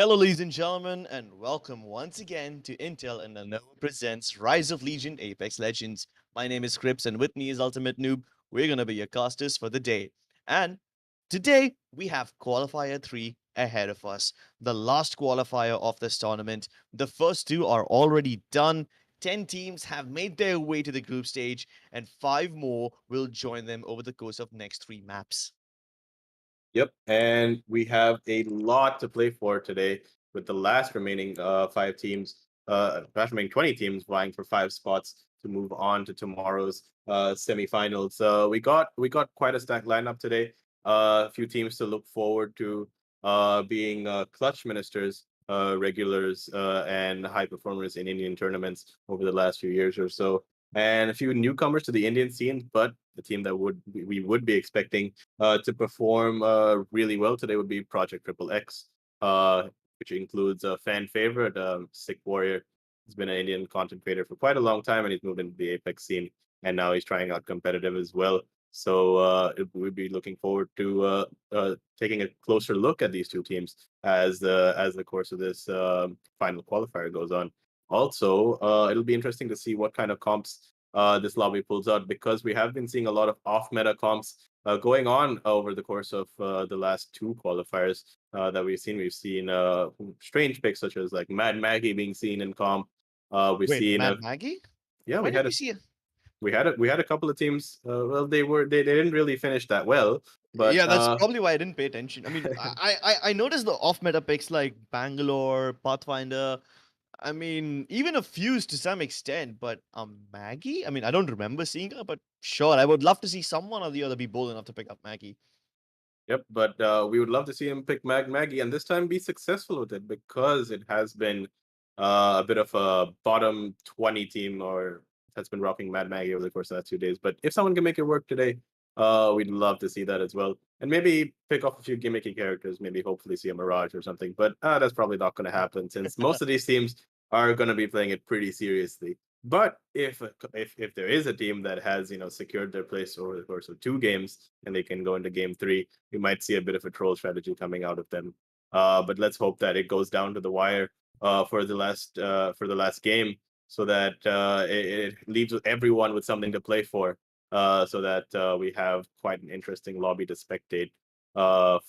Hello, ladies and gentlemen, and welcome once again to Intel and Lenovo presents Rise of Legion Apex Legends. My name is Crips, and with me is Ultimate Noob. We're gonna be your casters for the day. And today we have Qualifier 3 ahead of us, the last qualifier of this tournament. The first two are already done. 10 teams have made their way to the group stage, and 5 more will join them over the course of next 3 maps. Yep, and we have a lot to play for today with the last remaining five teams, last remaining 20 teams vying for five spots to move on to tomorrow's semifinals. We got quite a stacked lineup today. A few teams to look forward to being clutch ministers, regulars, and high performers in Indian tournaments over the last few years or so, and a few newcomers to the Indian scene. But the team that we would be expecting to perform really well today would be Project Triple X, which includes a fan favorite, Sick Warrior. He's been an Indian content creator for quite a long time, and he's moved into the Apex scene, and now he's trying out competitive as well. So we'd be looking forward to taking a closer look at these two teams as the course of this final qualifier goes on. Also, it'll be interesting to see what kind of comps this lobby pulls out because we have been seeing a lot of off-meta comps going on over the course of the last two qualifiers that we've seen. We've seen strange picks such as like Mad Maggie being seen in comp. We've Wait, seen Mad Maggie? yeah, Why did we see we had a couple of teams. Well, they didn't really finish that well, but Yeah, that's probably why I didn't pay attention. I mean, I noticed the off meta picks like Bangalore, Pathfinder. I mean, even a Fuse to some extent, but Maggie. I mean, I don't remember seeing her, but sure, I would love to see someone or the other be bold enough to pick up Maggie. yep, but we would love to see him pick Maggie and this time be successful with it because it has been a bit of a bottom 20 team or has been rocking Mad Maggie over the course of that 2 days. But if someone can make it work today, we'd love to see that as well. And maybe pick off a few gimmicky characters, maybe hopefully see a Mirage or something. But that's probably not going to happen since most of these teams are going to be playing it pretty seriously. But if there is a team that has secured their place over the course of 2 games and they can go into game 3, we might see a bit of a troll strategy coming out of them. But let's hope that it goes down to the wire for the last game, so that it leaves everyone with something to play for. So that we have quite an interesting lobby to spectate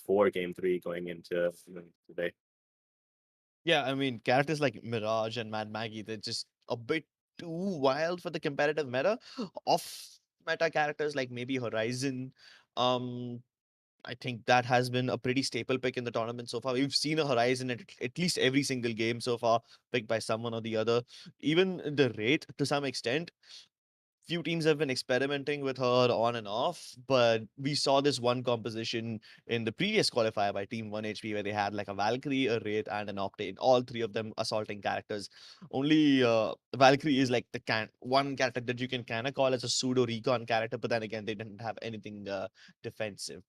for game 3 going into today. Yeah, I mean, characters like Mirage and Mad Maggie, they're just a bit too wild for the competitive meta. Off meta characters like maybe Horizon, um, I think that has been a pretty staple pick in the tournament so far. We've seen a Horizon at least every single game so far, picked by someone or the other. Even the rate to some extent. Few teams have been experimenting with her on and off, but we saw this one composition in the previous qualifier by Team 1 HP where they had like a Valkyrie, a Wraith, and an Octane, all three of them assaulting characters. Only Valkyrie is like the one character that you can kind of call as a pseudo recon character, but then again, they didn't have anything defensive.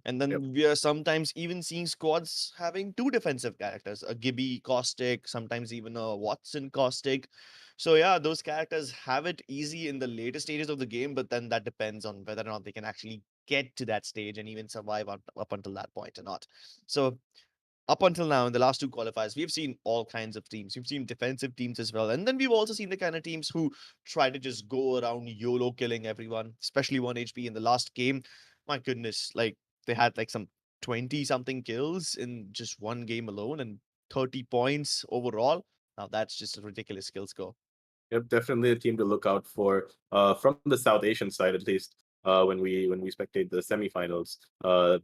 And Yep. then we are sometimes even seeing squads having two defensive characters, a Gibby Caustic, sometimes even a Watson Caustic. So yeah, those characters have it easy in the later stages of the game, but then that depends on whether or not they can actually get to that stage and even survive up until that point or not. So up until now, in the last two qualifiers, we've seen all kinds of teams. We've seen defensive teams as well, and then we've also seen the kind of teams who try to just go around YOLO killing everyone, especially 1 HP in the last game. My goodness, like they had like some 20 something kills in just one game alone and 30 points overall. Now that's just a ridiculous skill score. Yep, definitely a team to look out for from the South Asian side at least when we spectate the semifinals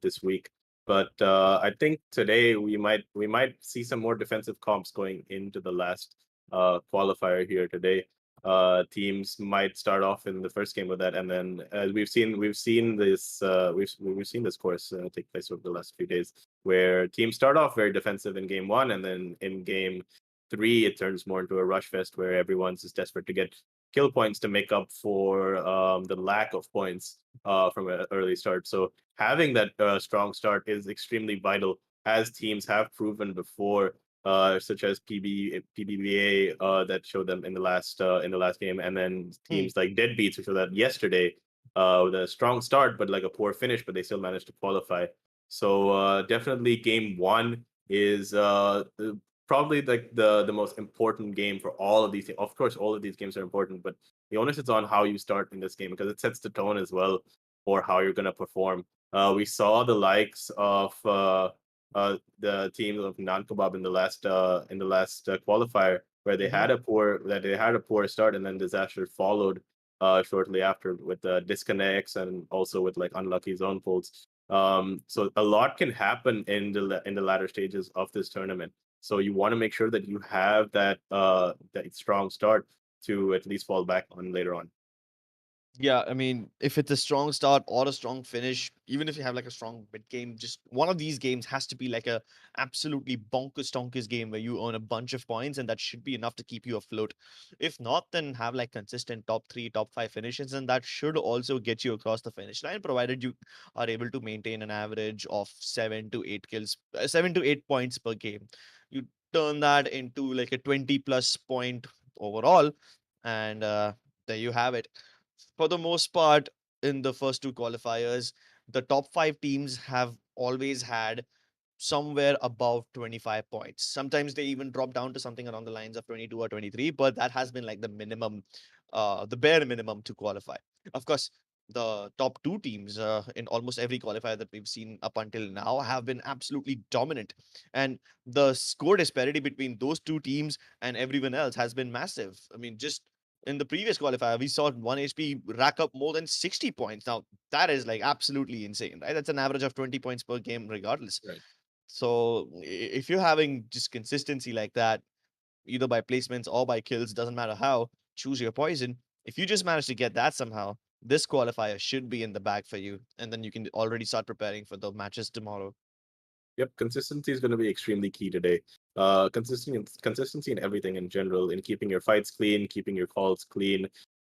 this week. But I think today we might see some more defensive comps going into the last qualifier here today. Teams might start off in the first game with that, and then as we've seen this course take place over the last few days, where teams start off very defensive in game 1, and then in game 3 it turns more into a rush fest where everyone's just desperate to get kill points to make up for the lack of points from an early start. So having that strong start is extremely vital, as teams have proven before, such as PBBA that showed them in the last game, and then Hmm. teams like Deadbeats who showed that yesterday with a strong start but like a poor finish, but they still managed to qualify. So definitely game 1 is probably like the most important game for all of these things. Of course, all of these games are important, but the onus is on how you start in this game because it sets the tone as well for how you're going to perform. We saw the likes of the team of Nan Kebab in the last qualifier where Hmm. they had a poor start and then disaster followed shortly after with disconnects and also with like unlucky zone pulls. So a lot can happen in the latter stages of this tournament. So you want to make sure that you have that strong start to at least fall back on later on. Yeah, I mean, if it's a strong start or a strong finish, even if you have like a strong mid game, just one of these games has to be like a absolutely bonkers tonkers game where you earn a bunch of points, and that should be enough to keep you afloat. If not, then have like consistent top three, top five finishes, and that should also get you across the finish line, provided you are able to maintain an average of 7 to 8 kills, 7 to 8 points per game. You turn that into like a 20 plus point overall, and there you have it. For the most part, in the first two qualifiers, the top five teams have always had somewhere above 25 points. Sometimes they even drop down to something along the lines of 22 or 23, but that has been like the minimum, the bare minimum to qualify. Of course, the top two teams in almost every qualifier that we've seen up until now have been absolutely dominant. And the score disparity between those two teams and everyone else has been massive. I mean, just in the previous qualifier, we saw 1 HP rack up more than 60 points. Now, that is like absolutely insane, right? That's an average of 20 points per game, regardless. Right. So if you're having just consistency like that, either by placements or by kills, doesn't matter how, choose your poison. If you just manage to get that somehow, this qualifier should be in the bag for you. And then you can already start preparing for the matches tomorrow. Yep, consistency is going to be extremely key today. Consistency in everything in general, in keeping your fights clean, keeping your calls clean,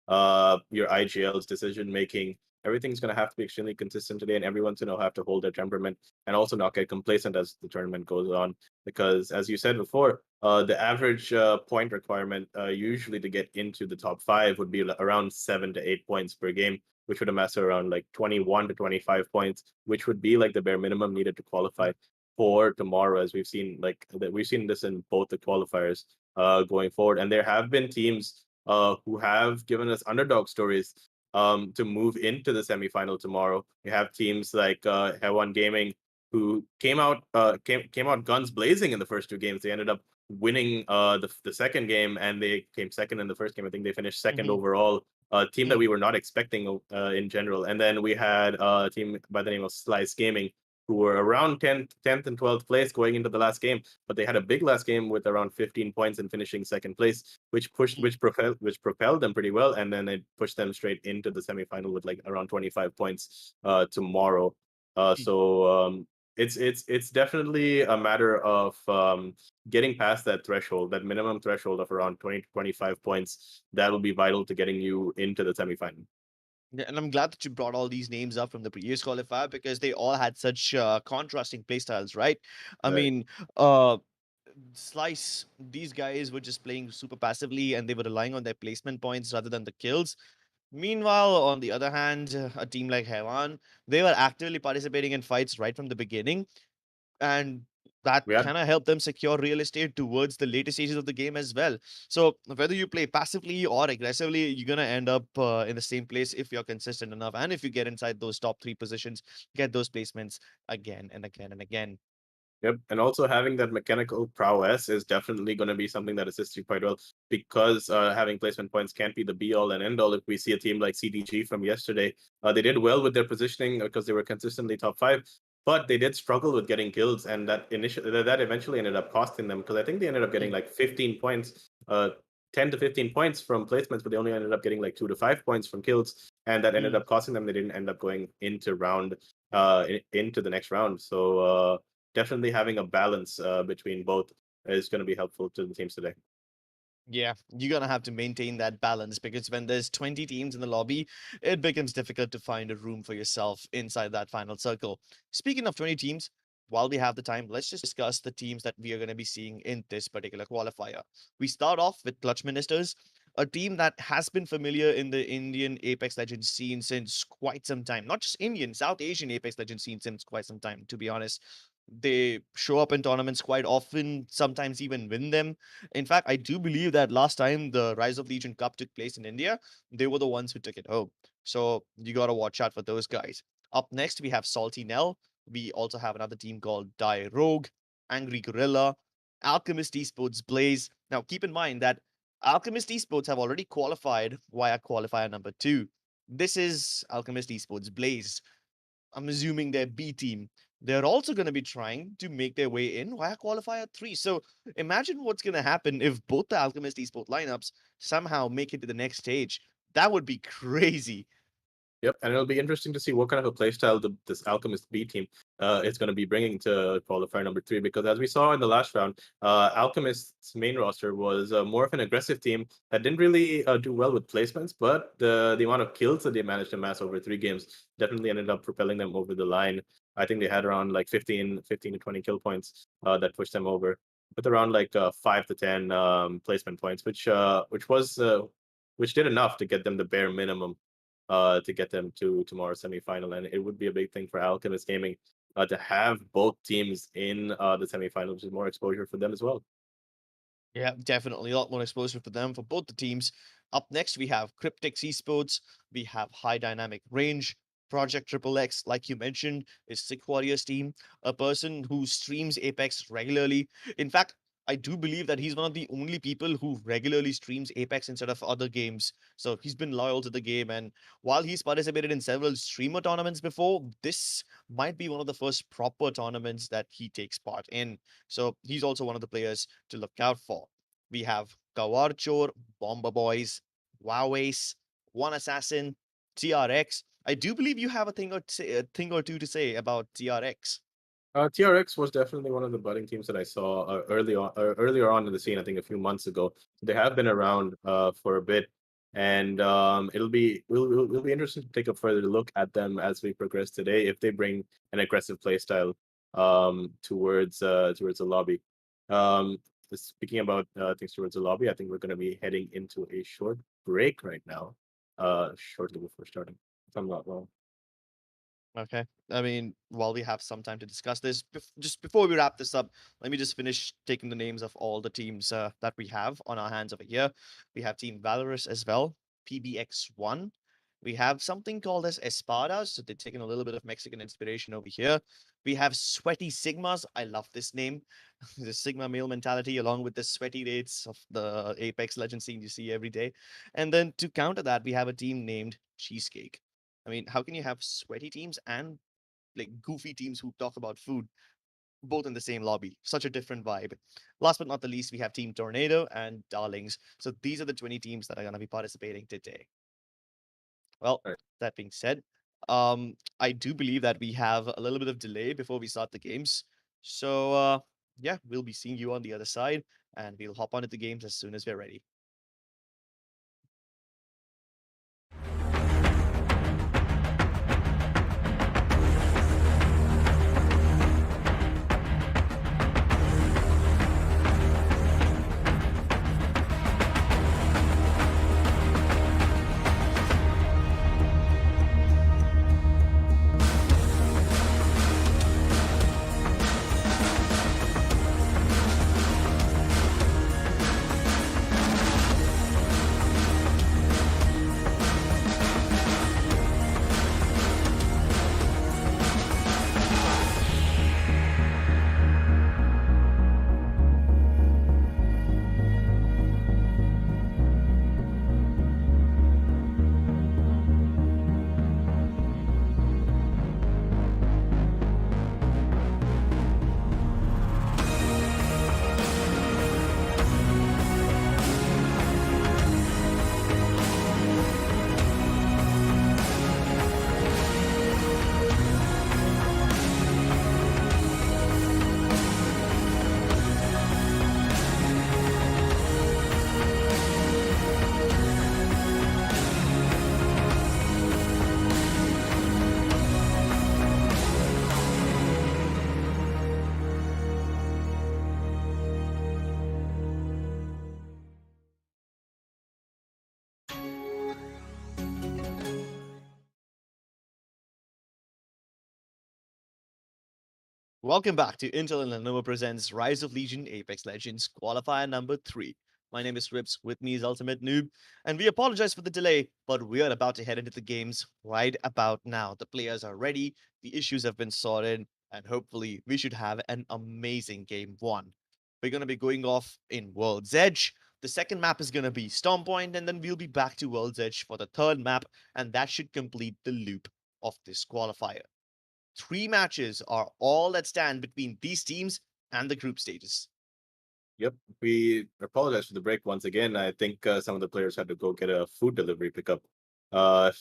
your IGL's decision making. Everything's going to have to be extremely consistent today, and everyone's going to have to hold their temperament and also not get complacent as the tournament goes on. Because, as you said before, the average point requirement usually to get into the top five would be around 7 to 8 points per game, which would amass around like 21 to 25 points, which would be like the bare minimum needed to qualify for tomorrow, as we've seen like that we've seen this in both the qualifiers going forward. And there have been teams who have given us underdog stories to move into the semifinal tomorrow. We have teams like Hewan Gaming who came out guns blazing in the first two games. They ended up winning the second game, and they came second in the first game. I think they finished second Hmm. overall. A team that we were not expecting in general. And then we had a team by the name of Slice Gaming who were around 10th and 12th place going into the last game, but they had a big last game with around 15 points and finishing second place, which propelled them pretty well, and then it pushed them straight into the semifinal with like around 25 points tomorrow. It's definitely a matter of getting past that threshold, that minimum threshold of around 20 to 25 points. That will be vital to getting you into the semifinal. Yeah, and I'm glad that you brought all these names up from the previous qualifier because they all had such contrasting playstyles, right? I Right. mean, Slice, these guys were just playing super passively and they were relying on their placement points rather than the kills. Meanwhile, on the other hand, a team like Hewan, they were actively participating in fights right from the beginning, and that We had kind of helped them secure real estate towards the later stages of the game as well. So whether you play passively or aggressively, you're gonna end up in the same place if you're consistent enough, and if you get inside those top three positions, get those placements again and again and again. Yep, and also having that mechanical prowess is definitely going to be something that assists you quite well because having placement points can't be the be all and end all. If we see a team like CDG from yesterday, they did well with their positioning because they were consistently top five, but they did struggle with getting kills, and that eventually ended up costing them because I think they ended up getting Mm, like 15 points, 10 to 15 points from placements, but they only ended up getting like 2 to 5 points from kills, and that ended mm. up costing them. They didn't end up going into into the next round. So. Definitely having a balance between both is going to be helpful to the teams today. Yeah, you're gonna have to maintain that balance because when there's 20 teams in the lobby, it becomes difficult to find a room for yourself inside that final circle. Speaking of 20 teams, while we have the time, let's just discuss the teams that we are going to be seeing in this particular qualifier. We start off with Clutch Ministers, a team that has been familiar in the Indian Apex Legends scene since quite some time. Not just Indian, South Asian Apex Legends scene since quite some time, to be honest. They show up in tournaments quite often, sometimes even win them. In fact, I do believe that last time the Rise of Legion Cup took place in India, they were the ones who took it home. So you got to watch out for those guys. Up next, we have Salty Nell. We also have another team called Die Rogue, Angry Gorilla, Alchemist Esports Blaze. Now, keep in mind that Alchemist Esports have already qualified via qualifier number 2. This is Alchemist Esports Blaze. I'm assuming their B team. They're also going to be trying to make their way in via qualifier 3. So imagine what's going to happen if both the Alchemist Esports lineups somehow make it to the next stage. That would be crazy. Yep, and it'll be interesting to see what kind of a playstyle this Alchemist B team is going to be bringing to qualifier number 3. Because as we saw in the last round, Alchemist's main roster was more of an aggressive team that didn't really do well with placements, but the amount of kills that they managed to amass over 3 games definitely ended up propelling them over the line. I think they had around like 15 to 20 kill points that pushed them over, with around like 5 to 10 placement points, which did enough to get them the bare minimum to get them to tomorrow's semifinal. And it would be a big thing for Alchemist Gaming to have both teams in the semifinal, which is more exposure for them as well. Yeah, definitely a lot more exposure for them for both the teams. Up next, we have Cryptix Esports. We have High Dynamic Range. Project Triple X, like you mentioned, is Sick Warriors team, a person who streams Apex regularly. In fact, I do believe that he's one of the only people who regularly streams Apex instead of other games. So he's been loyal to the game. And while he's participated in several streamer tournaments before, this might be one of the first proper tournaments that he takes part in. So he's also one of the players to look out for. We have Kawar Chor, Bomber Boys, Wow Ace, One Assassin, TRX. I do believe you have a thing or two to say about TRX. TRX was definitely one of the budding teams that I saw earlier on in the scene. I think a few months ago. They have been around for a bit, and it'll be interesting to take a further look at them as we progress today. If they bring an aggressive play style towards the lobby. Um, Speaking about things towards the lobby, I think we're going to be heading into a short break right now. Shortly before starting, if I'm not wrong. Okay. I mean, while we have some time to discuss this, just before we wrap this up, let me just finish taking the names of all the teams that we have on our hands over here. We have Team Valorous as well, PBX1. We have something called as Espadas, so they're taking a little bit of Mexican inspiration over here. We have Sweaty Sigmas. I love this name. The Sigma male mentality, along with the sweaty rates of the Apex Legend scene you see every day. And then to counter that, we have a team named Cheesecake. I mean, how can you have sweaty teams and like goofy teams who talk about food both in the same lobby? Such a different vibe. Last but not the least, we have Team Tornado and Darlings. So these are the 20 teams that are going to be participating today. Well, All right. that being said, I do believe that we have a little bit of delay before we start the games. So, yeah, we'll be seeing you on the other side and we'll hop onto the games as soon as we're ready. Welcome back to Intel and Lenovo presents Rise of Legion Apex Legends Qualifier number 3. My name is Rips, with me is Ultimate Noob, and we apologize for the delay, but we are about to head into the games right about now. The players are ready, the issues have been sorted, and hopefully we should have an amazing game 1. We're going to be going off in World's Edge. The second map is going to be Storm Point, and then we'll be back to World's Edge for the third map, and that should complete the loop of this qualifier. 3 matches are all that stand between these teams and the group stages. Yep, we apologize for the break once again. I think some of the players had to go get a food delivery pickup, uh,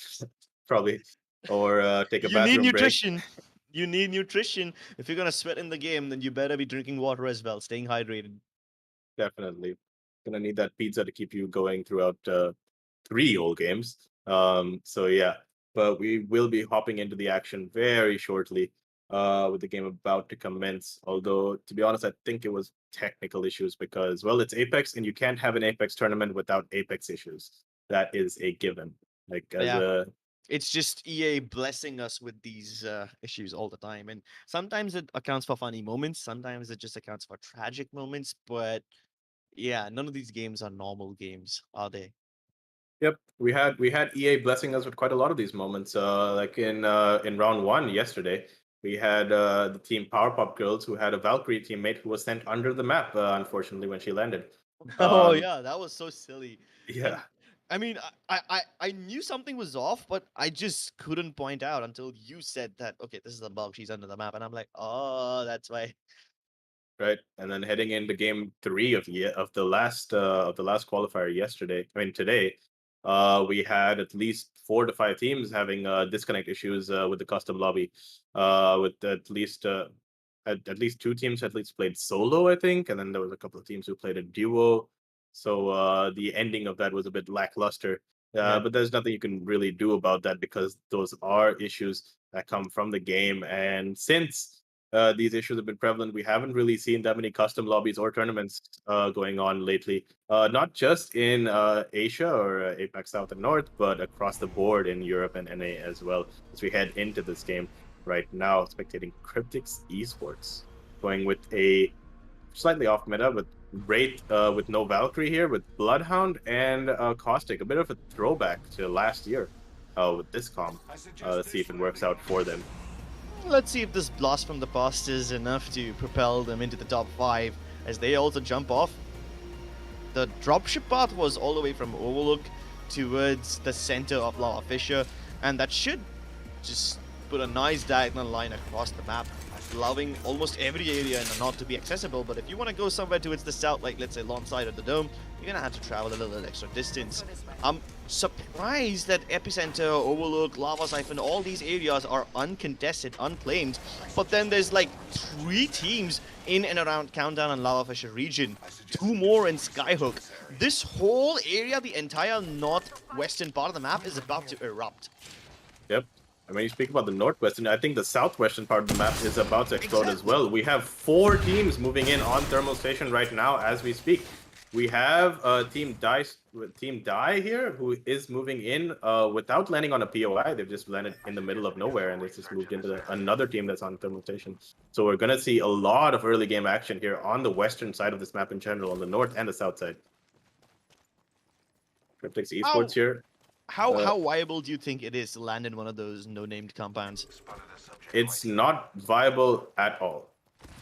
probably, or take a You need bathroom break. nutrition. You need nutrition. If you're gonna sweat in the game, then you better be drinking water as well, staying hydrated. Definitely, gonna need that pizza to keep you going throughout 3 whole games. So yeah, but we will be hopping into the action very shortly with the game about to commence. Although, to be honest, I think it was technical issues because, well, it's Apex and you can't have an Apex tournament without Apex issues. That is a given. Like, as Yeah, a it's just EA blessing us with these issues all the time, and sometimes it accounts for funny moments, sometimes it just accounts for tragic moments. But yeah, none of these games are normal games, are they? Yep, we had EA blessing us with quite a lot of these moments. Like in round 1 yesterday, we had the team Power Pop Girls who had a Valkyrie teammate who was sent under the map, unfortunately, when she landed. Oh Um, yeah, that was so silly. yeah, And I mean, I knew something was off, but I just couldn't point out until you said that. Okay, this is a bug. She's under the map, and I'm like, oh, that's why. right. And then heading into game 3 of the last qualifier yesterday, I mean today, we had at least 4 to 5 teams having disconnect issues with the custom lobby. With at least 2 teams at least played solo, I think, and then there was a couple of teams who played a duo. So the ending of that was a bit lackluster. Yeah. But there's nothing you can really do about that because those are issues that come from the game. And since these issues have been prevalent, we haven't really seen that many custom lobbies or tournaments going on lately. Not just in Asia or APAC South and North, but across the board in Europe and NA as well. As we head into this game right now, spectating Cryptics Esports, going with a slightly off meta with Wraith with no Valkyrie here, with Bloodhound and Caustic, a bit of a throwback to last year with this comp. Let's see if it works out for them. Let's see if this blast from the past is enough to propel them into the top 5 as they also jump off. The dropship path was all the way from Overlook towards the center of Lava Fissure, and that should just put a nice diagonal line across the map, allowing almost every area in the north to be accessible. But if you want to go somewhere towards the south, like let's say long side of the dome, you're gonna have to travel a little extra distance. I'm surprised that Epicenter, Overlook, Lava Siphon, all these areas are uncontested, unclaimed. But then there's like 3 teams in and around Countdown and Lava Fissure region, 2 more in Skyhook. This whole area, the entire northwestern part of the map, is about to erupt. Yep. And when you speak about the northwestern, I think the southwestern part of the map is about to explode as well. We have 4 teams moving in on Thermal Station right now as we speak. We have Team Die here, who is moving in without landing on a POI. They've just landed in the middle of nowhere, and they just moved into another team that's on Thermal Station. So we're going to see a lot of early game action here on the western side of this map in general, on the north and the south side. Cryptics Esports How here. how viable do you think it is to land in one of those no-named compounds? It's not viable at all.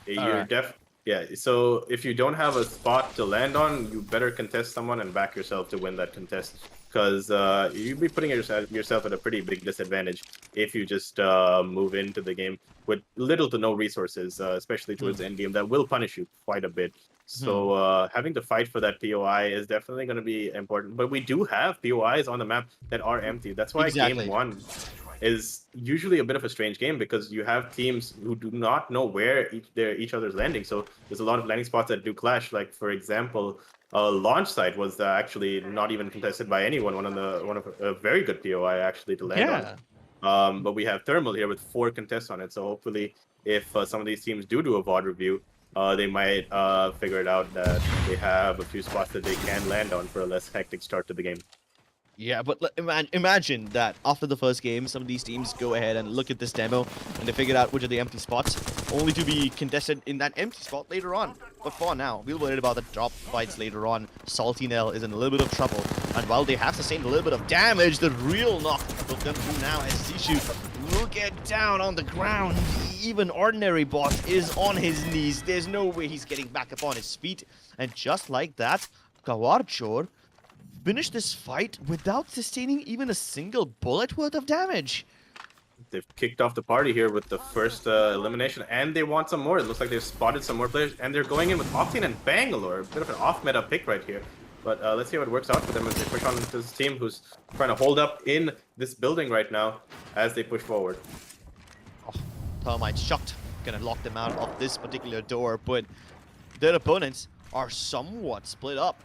You're Alright. def Yeah, so if you don't have a spot to land on, you better contest someone and back yourself to win that contest. Because you'd be putting yourself at a pretty big disadvantage if you just move into the game with little to no resources, especially towards the end game. That will punish you quite a bit. So having to fight for that POI is definitely going to be important. But we do have POIs on the map that are empty. That's why game Exactly. 1 is usually a bit of a strange game because you have teams who do not know where each other's landing. So there's a lot of landing spots that do clash. Like for example, launch site was actually not even contested by anyone. One of a very good POI actually to land Yeah. on. But we have thermal here with 4 contests on it. So hopefully, if some of these teams do a VOD review, they might figure it out that they have a few spots that they can land on for a less hectic start to the game. Yeah, but imagine that after the first game, some of these teams go ahead and look at this demo and they figure out which are the empty spots, only to be contested in that empty spot later on. But for now, we'll worry about the drop fights later on. Salty Nell is in a little bit of trouble, and while they have sustained a little bit of damage, the real knock will come through now as Zishu will get down on the ground. Even ordinary boss is on his knees. There's no way he's getting back up on his feet. And just like that, Kawarchor finish this fight without sustaining even a single bullet worth of damage. They've kicked off the party here with the first elimination, and they want some more. It looks like they've spotted some more players, and they're going in with Octane and Bangalore. A bit of an off-meta pick right here. But let's see how it works out for them as they push on this team who's trying to hold up in this building right now as they push forward. Oh, Termite shocked. Gonna lock them out of this particular door, but their opponents are somewhat split up.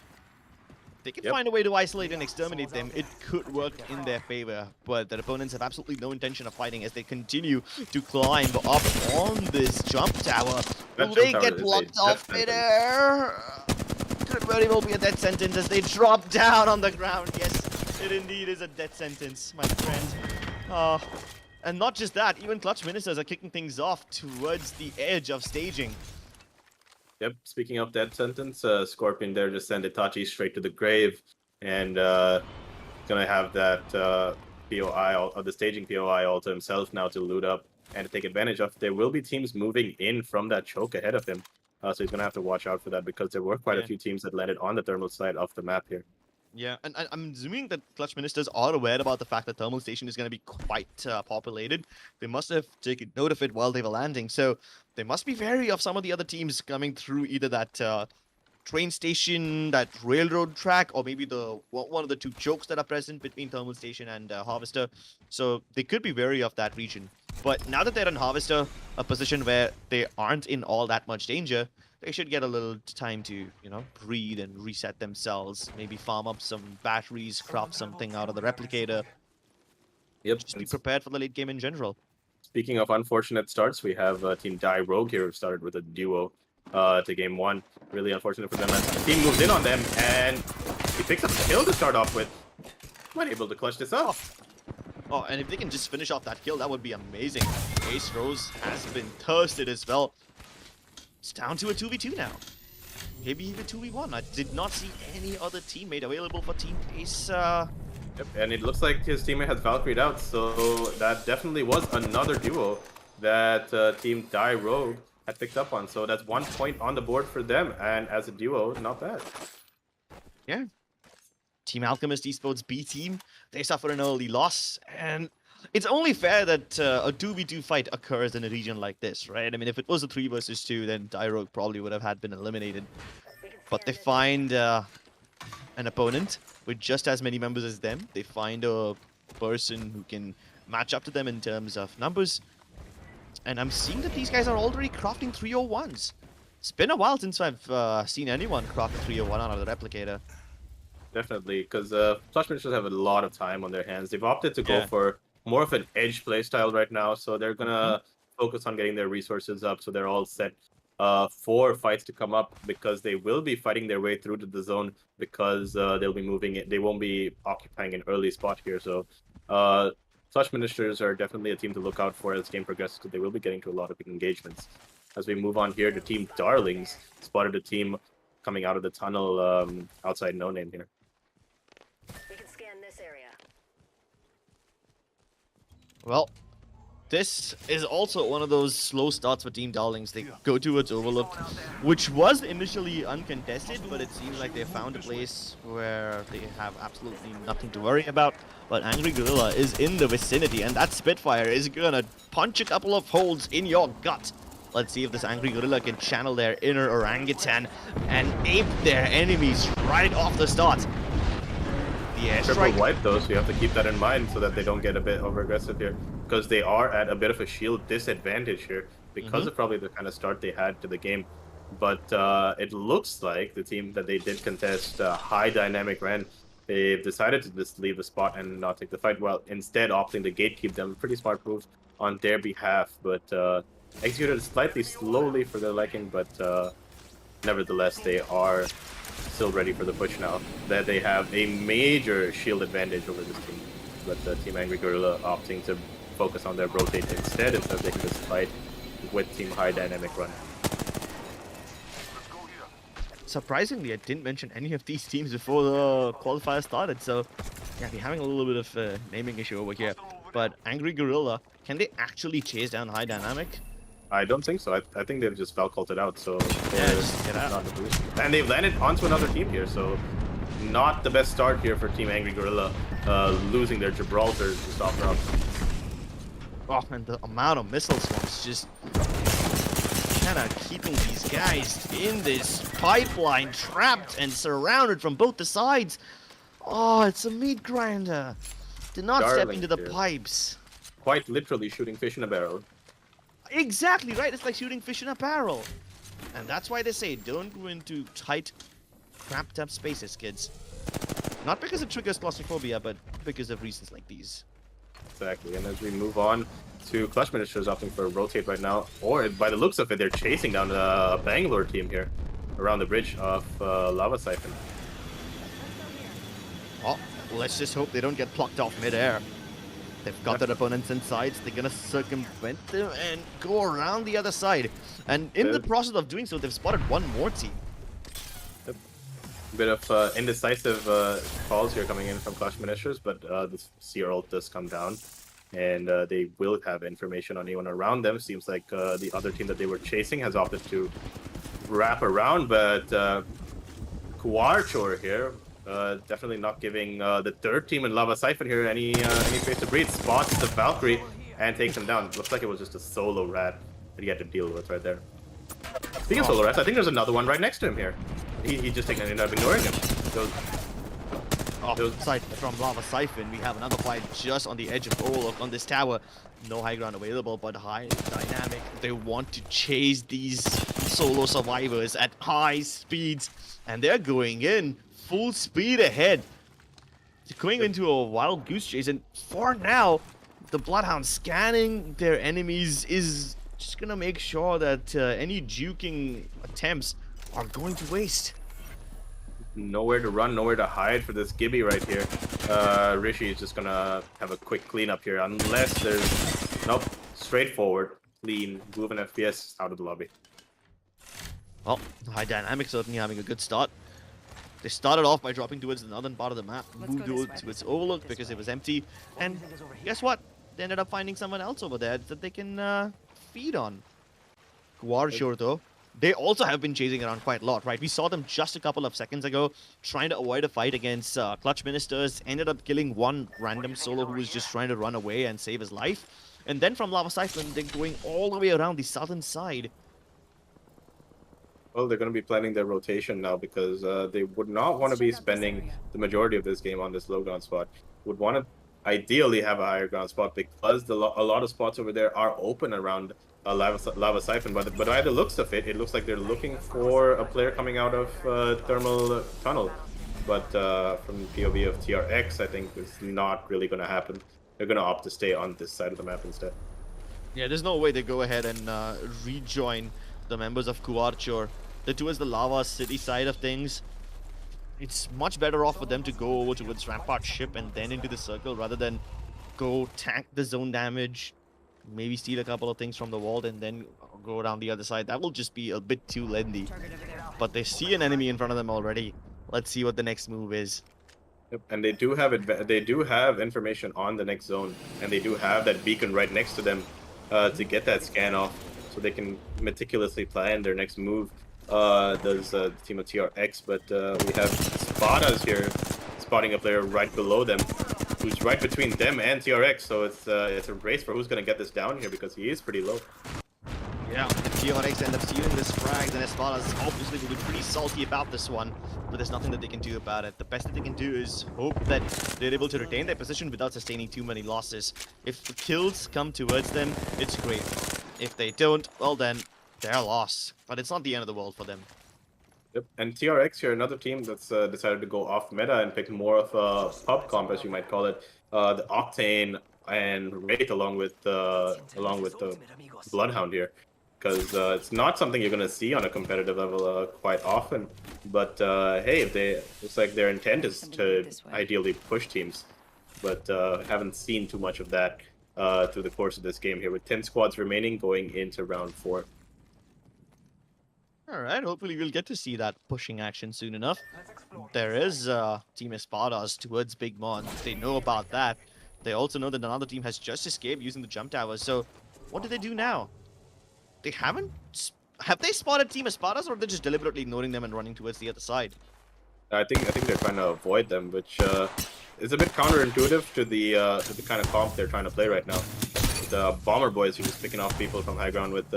They can find a way to isolate and exterminate them. It could work in their favor, but their opponents have absolutely no intention of fighting as they continue to climb up on this jump tower. Will they get blocked off midair? Could very well be a death sentence as they drop down on the ground. Yes, it indeed is a death sentence, my friend. And not just that, even Clutch Ministers are kicking things off towards the edge of staging. Yep, speaking of that sentence, Scorpion there just sent Itachi straight to the grave, and gonna have that POI, or the staging POI all to himself now to loot up and to take advantage of. There will be teams moving in from that choke ahead of him, so he's gonna have to watch out for that because there were quite a few teams that landed on the thermal side of the map here. Yeah, and I'm assuming that Clutch Ministers are aware about the fact that Thermal Station is going to be quite populated. They must have taken note of it while they were landing, so they must be wary of some of the other teams coming through either that train station, that railroad track, or maybe the one of the two chokes that are present between Thermal Station and Harvester. So they could be wary of that region. But now that they're in Harvester, a position where they aren't in all that much danger, they should get a little time to, you know, breathe and reset themselves. Maybe farm up some batteries, craft something out of the replicator. Yep. Just be prepared for the late game in general. Speaking of unfortunate starts, we have Team Die Rogue here who started with a duo to game one. Really unfortunate for them as the team moves in on them, and he picks up the kill to start off with. Not able to clutch this up. Oh, and if they can just finish off that kill, that would be amazing. Ace Rose has been thirsted as well. It's down to a 2v2 now. Maybe even 2v1. I did not see any other teammate available for Team Ace. Yep, and it looks like his teammate has Valkyried out, so that definitely was another duo that Team Die Rogue had picked up on. So that's 1 point on the board for them, and as a duo, not bad. Yeah. Team Alchemist Esports B team, they suffer an early loss, and it's only fair that a 2v2 fight occurs in a region like this, right? I mean, if it was a 3 versus 2, then Die Rogue probably would have been eliminated. But they find an opponent with just as many members as them. They find a person who can match up to them in terms of numbers. And I'm seeing that these guys are already crafting 301s. It's been a while since I've seen anyone craft a 301 out of the replicator. Definitely, because Flush Ministers have a lot of time on their hands. They've opted to go for more of an edge playstyle right now, so they're gonna focus on getting their resources up, so they're all set for fights to come up, because they will be fighting their way through to the zone, because they'll be moving it. They won't be occupying an early spot here, so Flush Ministers are definitely a team to look out for as the game progresses, because they will be getting to a lot of engagements. As we move on here to Team Darlings, spotted a team coming out of the tunnel outside No Name here. We can scan this area. Well, this is also one of those slow starts for Team Darlings. They go towards Overlooked, which was initially uncontested, but it seems like they found a place where they have absolutely nothing to worry about. But Angry Gorilla is in the vicinity, and that Spitfire is gonna punch a couple of holes in your gut. Let's see if this Angry Gorilla can channel their inner orangutan and ape their enemies right off the start. The airstrike. Triple wipe though, so you have to keep that in mind so that they don't get a bit over aggressive here, because they are at a bit of a shield disadvantage here because of probably the kind of start they had to the game. But it looks like the team that they did contest high dynamic ran, they've decided to just leave the spot and not take the fight, while instead opting to gatekeep them. Pretty smart move on their behalf, but executed slightly slowly for their liking, but nevertheless they are still ready for the push now. That they have a major shield advantage over this team. But the Team Angry Gorilla opting to focus on their rotate instead of taking this fight with Team High Dynamic run. Surprisingly, I didn't mention any of these teams before the qualifier started, so yeah, we're having a little bit of a naming issue over here. But Angry Gorilla, can they actually chase down High Dynamic? I don't think so. I think they've just Falculted out, so Yeah, just get out. not the boost. And they've landed onto another team here, so not the best start here for Team Angry Gorilla, losing their Gibraltar just off round. Oh, and the amount of missile swarms just kind of keeping these guys in this pipeline, trapped and surrounded from both the sides. Oh, it's a meat grinder. Did not step Darling into the here. pipes. Quite literally shooting fish in a barrel. Exactly right. It's like shooting fish in a barrel. And that's why they say don't go into tight, cramped up spaces, kids. Not because it triggers claustrophobia, but because of reasons like these. Exactly, and as we move on to Clutch Ministers opting for a rotate right now, or by the looks of it, they're chasing down the Bangalore team here around the bridge of Lava Siphon. Oh, let's just hope they don't get plucked off midair. They've got their opponents inside, so they're gonna circumvent them and go around the other side. And in the process of doing so, they've spotted one more team. Yep. A bit of indecisive calls here coming in from Clutch Ministers, but this Seer ult does come down, and they will have information on anyone around them. Seems like the other team that they were chasing has opted to wrap around, but Qualifier here, definitely not giving the third team in Lava Siphon here any space to breathe. Spots the Valkyrie and takes him down. Looks like it was just a solo rat that he had to deal with right there. Speaking of solo rats, I think there's another one right next to him here. He just ended up ignoring him. Aside from Lava Siphon, we have another fight just on the edge of Orlok on this tower. No high ground available, but High Dynamic. They want to chase these solo survivors at high speeds, and they're going in full speed ahead. They're going into a wild goose chase, and for now, the Bloodhound scanning their enemies is just gonna make sure that any juking attempts are going to waste. Nowhere to run, nowhere to hide for this Gibby right here. Rishi is just gonna have a quick cleanup here, unless there's... Nope, straightforward, clean, moving FPS out of the lobby. Well, High Dynamic certainly having a good start. They started off by dropping towards the northern part of the map, moved towards Overlook because it was empty, and guess what? They ended up finding someone else over there that they can feed on. Qualifier though, they also have been chasing around quite a lot, right? We saw them just a couple of seconds ago trying to avoid a fight against Clutch Ministers, ended up killing one random solo who was just trying to run away and save his life. And then from Lava Siphon, they're going all the way around the southern side. Well, they're going to be planning their rotation now because they would not want to be spending the majority of this game on this low ground spot. Would want to ideally have a higher ground spot because a lot of spots over there are open around Lava Siphon. But by the looks of it, it looks like they're looking for a player coming out of Thermal Tunnel. But from the POV of TRX, I think it's not really going to happen. They're going to opt to stay on this side of the map instead. Yeah, there's no way they go ahead and rejoin the members of Qualifier. They're towards the Lava City side of things. It's much better off for them to go over towards Rampart ship and then into the circle rather than go tank the zone damage, maybe steal a couple of things from the vault and then go around the other side. That will just be a bit too lengthy. But they see an enemy in front of them already. Let's see what the next move is. Yep, and they do have information on the next zone, and they do have that beacon right next to them to get that scan off, so they can meticulously plan their next move. There's the team of TRX, but we have Spadas here spotting a player right below them, who's right between them and TRX. So it's a race for who's gonna get this down here because he is pretty low. Yeah, TRX end up stealing this frag, and Espadas obviously will be pretty salty about this one, but there's nothing that they can do about it. The best that they can do is hope that they're able to retain their position without sustaining too many losses. If the kills come towards them, it's great. If they don't, well then, they're lost. But it's not the end of the world for them. Yep, and TRX here, another team that's decided to go off meta and pick more of a pub comp, as you might call it. The Octane and Wraith along with the Bloodhound here. because it's not something you're going to see on a competitive level quite often. But hey, looks like their intent is to ideally push teams, but haven't seen too much of that through the course of this game here, with 10 squads remaining going into round 4. All right, hopefully we'll get to see that pushing action soon enough. There is Team Espartas towards Big Mon. They know about that. They also know that another team has just escaped using the jump towers. So what do they do now? They haven't... Have they spotted Team Espartas, or are they just deliberately ignoring them and running towards the other side? I think they're trying to avoid them, which is a bit counterintuitive to the kind of comp they're trying to play right now. The Bomber Boys who just picking off people from high ground with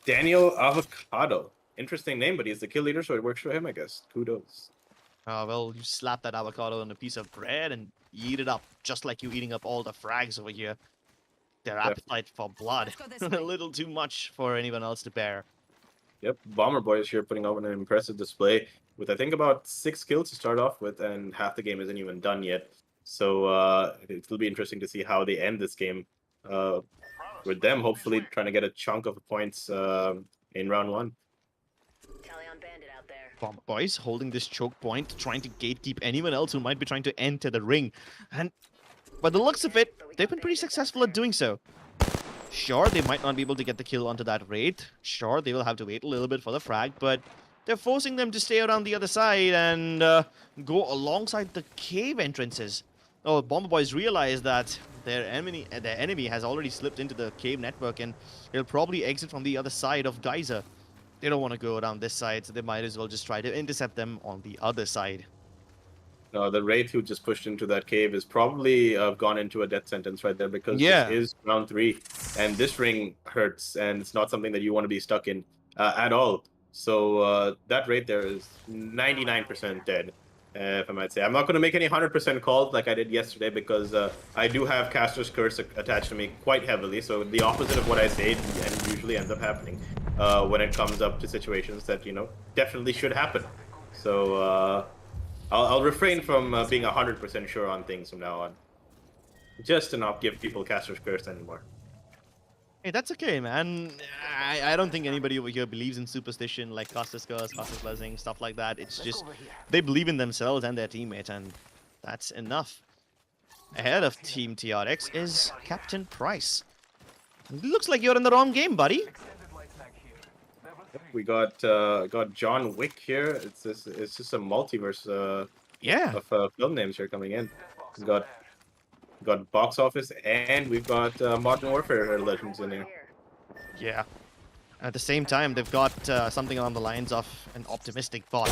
Daniel Avocado. Interesting name, but he's the kill leader, so it works for him, I guess. Kudos. Well, you slap that avocado on a piece of bread and eat it up, just like you eating up all the frags over here. Their appetite for blood. A little too much for anyone else to bear. Yep, Bomber Boys here putting on an impressive display with, I think, about 6 kills to start off with, and half the game isn't even done yet. So it'll be interesting to see how they end this game. With them hopefully trying to get a chunk of points in round 1. Bandit out there. Bomber Boys holding this choke point, trying to gatekeep anyone else who might be trying to enter the ring. And by the looks of it, they've been pretty successful at doing so. Sure, they might not be able to get the kill onto that raid. Sure, they will have to wait a little bit for the frag, but they're forcing them to stay around the other side and go alongside the cave entrances. Oh, Bomber Boys realize that their enemy has already slipped into the cave network, and they'll probably exit from the other side of Geyser. They don't want to go around this side, so they might as well just try to intercept them on the other side. No, the Wraith who just pushed into that cave is probably gone into a death sentence right there, because this is round 3, and this ring hurts, and it's not something that you want to be stuck in at all. So that Wraith there is 99% dead, if I might say. I'm not going to make any 100% calls like I did yesterday, because I do have Caster's Curse attached to me quite heavily, so the opposite of what I say and usually ends up happening when it comes up to situations that, you know, definitely should happen. So I'll refrain from being 100% sure on things from now on, just to not give people Caster's Curse anymore. Hey, that's okay, man. I don't think anybody over here believes in superstition like Caster's Curse, Caster's Blessing, stuff like that. It's just they believe in themselves and their teammates, and that's enough. Ahead of Team TRX is Captain Price. Looks like you're in the wrong game, buddy. We got John Wick here. It's just a multiverse of film names here coming in. We've got Box Office, and we've got Modern Warfare Legends in here. Yeah. At the same time, they've got something along the lines of an optimistic bot.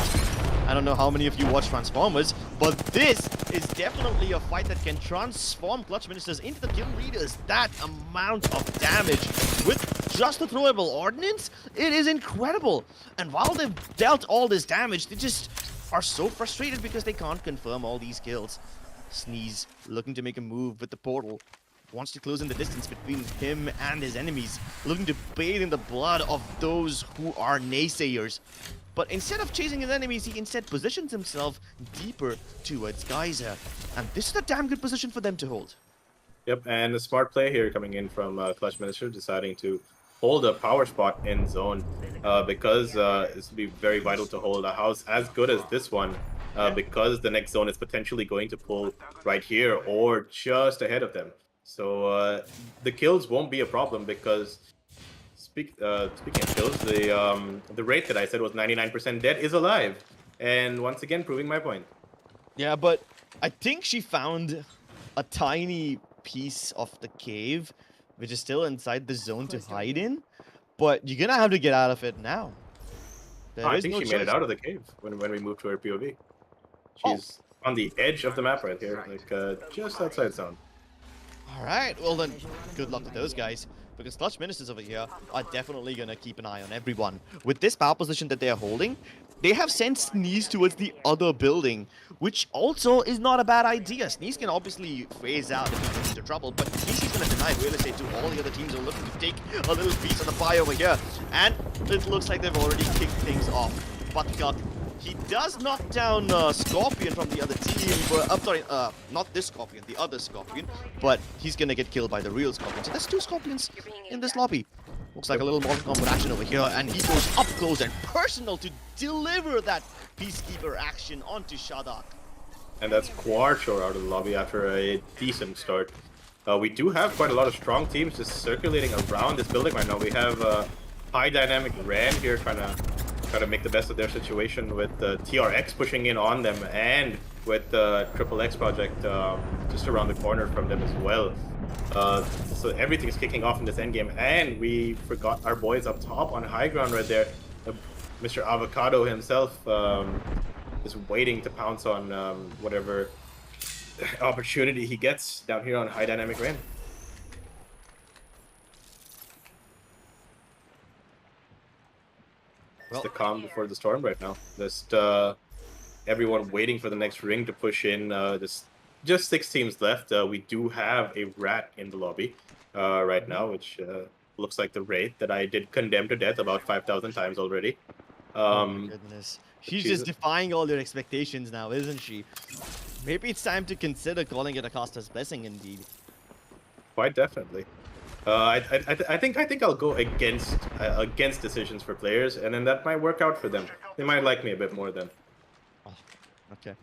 I don't know how many of you watch Transformers, but this is definitely a fight that can transform Clutch Ministers into the kill leaders. That amount of damage with just the throwable ordnance, it is incredible. And while they've dealt all this damage, they just are so frustrated because they can't confirm all these kills. Sneeze looking to make a move with the portal. Wants to close in the distance between him and his enemies, looking to bathe in the blood of those who are naysayers. But instead of chasing his enemies, he instead positions himself deeper towards Geyser. And this is a damn good position for them to hold. Yep, and a smart play here coming in from Clutch Minister, deciding to hold a power spot in zone, because it's to be very vital to hold a house as good as this one, because the next zone is potentially going to pull right here or just ahead of them. So the kills won't be a problem, because speaking of kills, the Wraith that I said was 99% dead is alive, and once again proving my point. Yeah, but I think she found a tiny piece of the cave, which is still inside the zone to hide in, but you're gonna have to get out of it now. I think she made it out of the cave when we moved to her POV. She's on the edge of the map right here, like just outside zone. Alright, well then, good luck to those guys, because Clutch Ministers over here are definitely gonna keep an eye on everyone. With this power position that they are holding, they have sent Sneeze towards the other building, which also is not a bad idea. Sneeze can obviously phase out if he gets into trouble, but Sneeze is going to deny real estate to all the other teams who are looking to take a little piece of the pie over here. And it looks like they've already kicked things off. Buttercup, he does knock down Scorpion from the other team, but I'm sorry, not this Scorpion, the other Scorpion, but he's going to get killed by the real Scorpion. So there's 2 Scorpions in this lobby. Looks like a little Mortal Kombat action over here, and he goes up close and personal to deliver that Peacekeeper action onto Shadak. And that's Quarcho out of the lobby after a decent start. We do have quite a lot of strong teams just circulating around this building right now. We have high dynamic Rand here trying to make the best of their situation with TRX pushing in on them, and with the XXX project just around the corner from them as well. So everything's kicking off in this endgame, and we forgot our boys up top on high ground right there. Mr. Avocado himself is waiting to pounce on whatever opportunity he gets down here on high dynamic Rand. It's the calm before the storm right now. Just everyone waiting for the next ring to push in. Just 6 teams left. We do have a rat in the lobby right now, which looks like the Wraith that I did condemn to death about 5,000 times already. Oh my goodness. She's just defying all your expectations now, isn't she? Maybe it's time to consider calling it a caster's blessing indeed. Quite definitely. I think I'll go against decisions for players, and then that might work out for them. They might like me a bit more then. Oh, okay.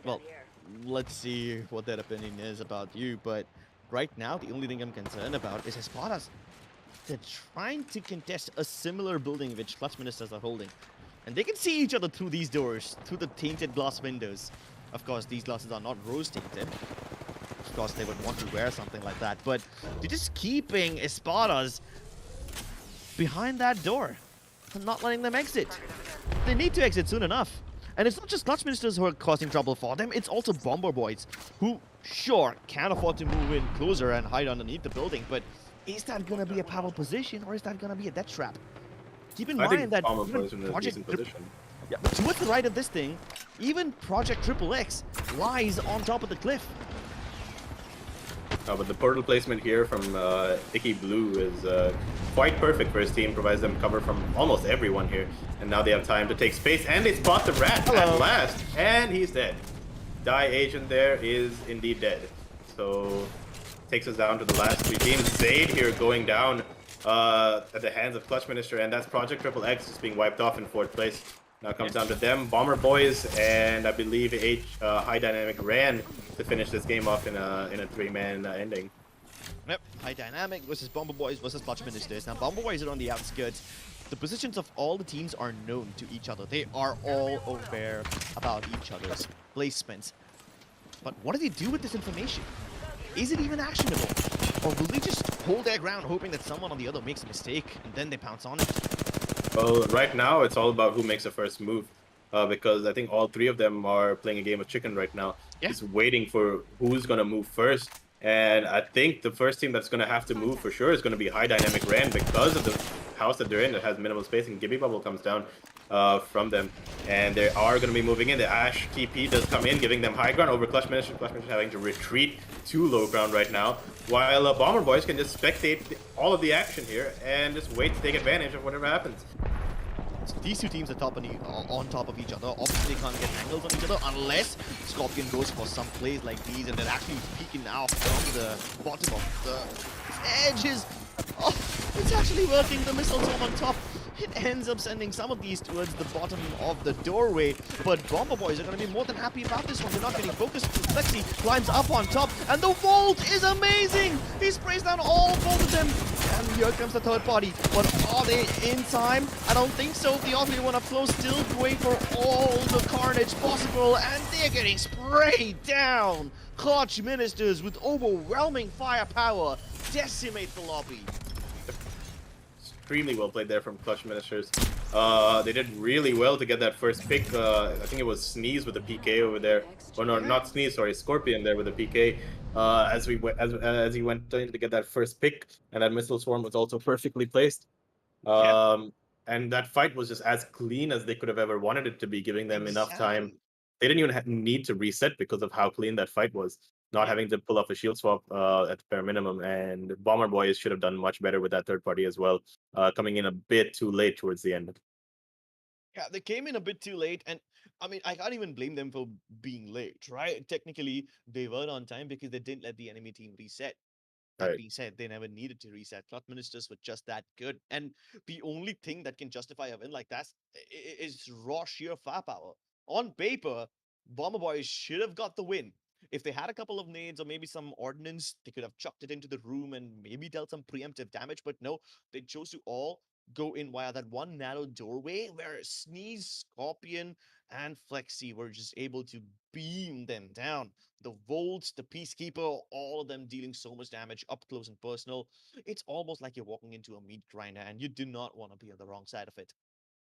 Well, let's see what their opinion is about you, but right now the only thing I'm concerned about is Esparta's. They're trying to contest a similar building which Clutch Ministers are holding. And they can see each other through these doors, through the tainted glass windows. Of course, these glasses are not rose tainted. Of course, they would want to wear something like that, but they're just keeping Esparta's behind that door and not letting them exit. They need to exit soon enough. And it's not just Clutch Ministers who are causing trouble for them, it's also Bomber Boys, who, sure, can afford to move in closer and hide underneath the building, but is that going to be a power position, or is that going to be a death trap? Keep in mind that Project position. Yeah, but towards the right of this thing, even Project XXX lies on top of the cliff. But the portal placement here from Icky Blue is quite perfect for his team, provides them cover from almost everyone here. And now they have time to take space, and they spot the rat at last, and he's dead. Die Agent there is indeed dead. So takes us down to the last 3 teams. Zaid here going down at the hands of Clutch Minister, and that's Project XXX just being wiped off in 4th place. Now it comes down to them, Bomber Boys, and I believe High Dynamic Rand to finish this game off in a 3-man ending. Yep, High Dynamic versus Bomber Boys versus Clutch Ministers. Now Bomber Boys are on the outskirts. The positions of all the teams are known to each other. They are all aware about each other's placements. But what do they do with this information? Is it even actionable? Or will they just hold their ground hoping that someone on the other makes a mistake and then they pounce on it? Well, right now it's all about who makes the first move, because I think all 3 of them are playing a game of chicken right now. Yeah. Just waiting for who's going to move first. And I think the first team that's going to have to move for sure is going to be High Dynamic Rand, because of the house that they're in that has minimal spacing. Gibby Bubble comes down from them, and they are going to be moving in. The Ash TP does come in, giving them high ground over Clutch Minister. Clutch Minister having to retreat to low ground right now, while Bomber Boys can just spectate all of the action here and just wait to take advantage of whatever happens. So these 2 teams are on top of each other. Obviously, they can't get angles on each other unless Scorpion goes for some plays like these, and they're actually peeking out from the bottom of the edges. Oh, it's actually working. The missile storm on top. It ends up sending some of these towards the bottom of the doorway, but Bomber Boys are going to be more than happy about this one. They're not getting focused. Flexi climbs up on top, and the vault is amazing! He sprays down all 4 of them, and here comes the 3rd party. But are they in time? I don't think so. The other one up close, still going for all the carnage possible, and they're getting sprayed down! Clutch Ministers with overwhelming firepower decimate the lobby. Extremely well played there from Clutch Ministers. They did really well to get that first pick. I think it was Sneeze with the PK over there. Oh no, not Sneeze, sorry, Scorpion there with the PK. As he went in to get that first pick, and that missile swarm was also perfectly placed. And that fight was just as clean as they could have ever wanted it to be, giving them enough time. They didn't even need to reset because of how clean that fight was. Not having to pull off a shield swap at the bare minimum, and Bomber Boys should have done much better with that 3rd party as well, coming in a bit too late towards the end. Yeah, they came in a bit too late, and I mean, I can't even blame them for being late, right? Technically, they were on time because they didn't let the enemy team reset. That Right. being said, they never needed to reset. Cloth Ministers were just that good. And the only thing that can justify a win like that is raw sheer firepower. On paper, Bomber Boys should have got the win. If they had a couple of nades or maybe some ordnance, they could have chucked it into the room and maybe dealt some preemptive damage. But no, they chose to all go in via that one narrow doorway where Sneeze, Scorpion, and Flexi were just able to beam them down. The Volts, the Peacekeeper, all of them dealing so much damage up close and personal. It's almost like you're walking into a meat grinder and you do not want to be on the wrong side of it.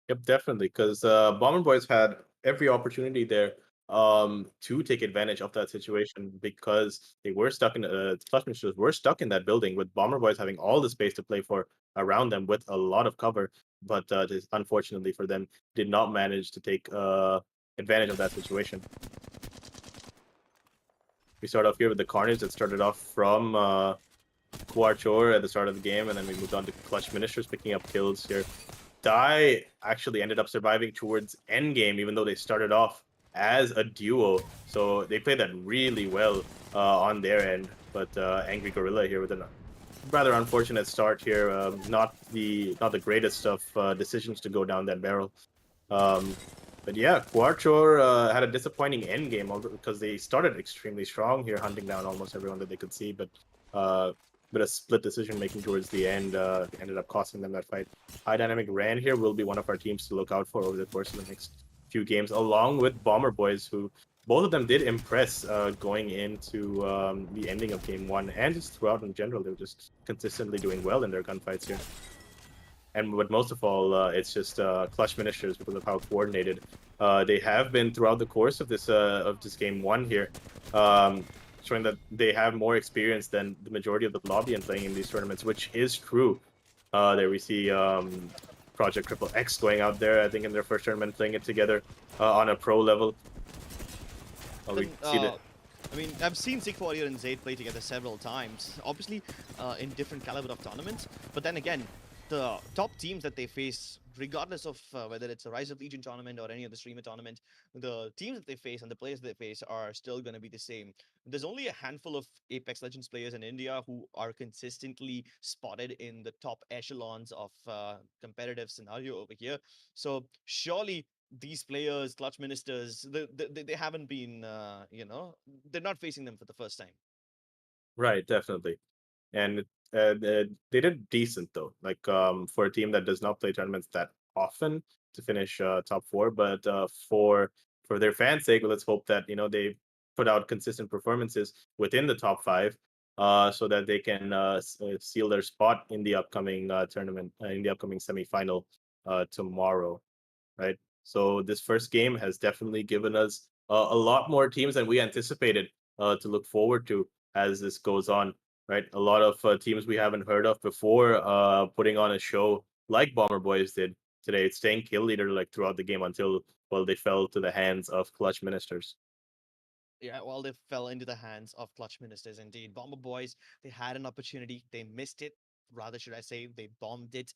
Yep, definitely. Because Bomber Boys had every opportunity there to take advantage of that situation because they were stuck in Clutch Ministers were stuck in that building with Bomber Boys having all the space to play for around them with a lot of cover. But just unfortunately for them, did not manage to take advantage of that situation. We start off here with the Carnage that started off from Kuarchor at the start of the game, and then we moved on to Clutch Ministers picking up kills here. Dai actually ended up surviving towards endgame, even though they started off as a duo. So they played that really well on their end. But Angry Gorilla here with a rather unfortunate start here. Not the greatest of decisions to go down that barrel. But yeah, Quarchor had a disappointing end game because they started extremely strong here, hunting down almost everyone that they could see, uh, but a split decision making towards the end ended up costing them that fight. High Dynamic Ran here will be one of our teams to look out for over the course of the next few games, along with Bomber Boys, who both of them did impress going into the ending of game one and just throughout in general. They were just consistently doing well in their gunfights here. And but most of all, it's just Clutch Ministers because of how coordinated they have been throughout the course of this game one here, showing that they have more experience than the majority of the lobby in playing in these tournaments, which is true. There we see Project Triple X going out there, I think, in their first tournament, playing it together on a pro level. We Then, see that. I mean, I've seen Sick Warrior and Zayd play together several times, obviously in different caliber of tournaments. But then again, the top teams that they face, regardless of whether it's a Rise of Legion tournament or any other streamer tournament, the teams that they face and the players that they face are still going to be the same. There's only a handful of Apex Legends players in India who are consistently spotted in the top echelons of competitive scenario over here. So surely these players, Clutch Ministers, they haven't been, they're not facing them for the first time. Right, definitely. And they did decent though. Like for a team that does not play tournaments that often to finish top four, but for their fans' sake, let's hope that they put out consistent performances within the top five, so that they can seal their spot in the upcoming tournament in the upcoming semifinal tomorrow, right? So this first game has definitely given us a lot more teams than we anticipated to look forward to as this goes on, right? A lot of teams we haven't heard of before putting on a show like Bomber Boys did today, staying kill leader like throughout the game until well they fell to the hands of Clutch Ministers. Yeah, well, they fell into the hands of Clutch Ministers indeed. Bomber Boys, they had an opportunity, they missed it. Rather, should I say, they bombed it.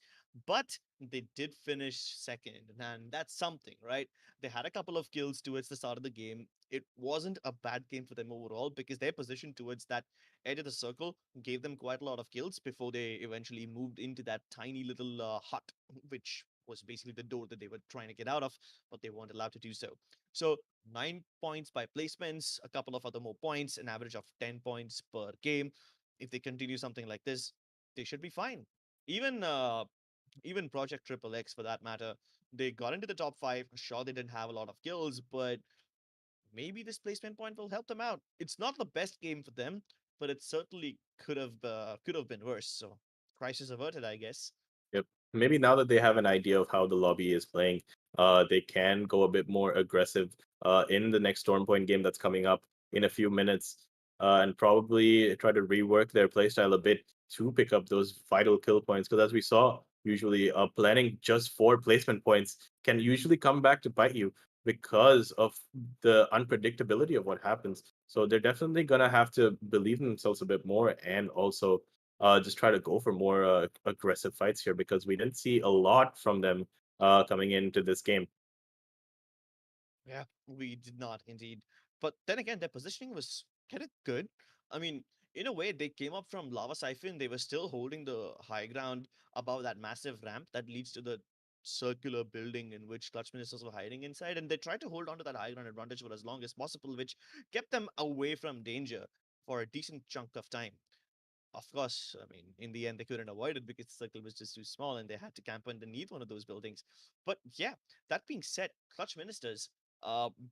But they did finish second, and that's something, right? They had a couple of kills towards the start of the game. It wasn't a bad game for them overall because their position towards that edge of the circle gave them quite a lot of kills before they eventually moved into that tiny little hut, which was basically the door that they were trying to get out of, but they weren't allowed to do so. So 9 points by placements, a couple of other more points, an average of 10 points per game. If they continue something like this, they should be fine. Even even Project Triple X for that matter, they got into the top five. Sure, they didn't have a lot of kills, but maybe this placement point will help them out. It's not the best game for them, but it certainly could have been worse. So crisis averted, I guess. Yep. Maybe now that they have an idea of how the lobby is playing, they can go a bit more aggressive in the next Stormpoint game that's coming up in a few minutes, and probably try to rework their playstyle a bit to pick up those vital kill points. Because as we saw, usually planning just for placement points can usually come back to bite you because of the unpredictability of what happens. So they're definitely gonna have to believe in themselves a bit more and also just try to go for more aggressive fights here because we didn't see a lot from them coming into this game. Yeah, we did not indeed. But then again, their positioning was kind of good. I mean, in a way, they came up from Lava Siphon. They were still holding the high ground above that massive ramp that leads to the circular building in which Clutch Ministers were hiding inside. And they tried to hold on to that high ground advantage for as long as possible, which kept them away from danger for a decent chunk of time. Of course, I mean, in the end, they couldn't avoid it because the circle was just too small and they had to camp underneath one of those buildings. But yeah, that being said, Clutch Ministers,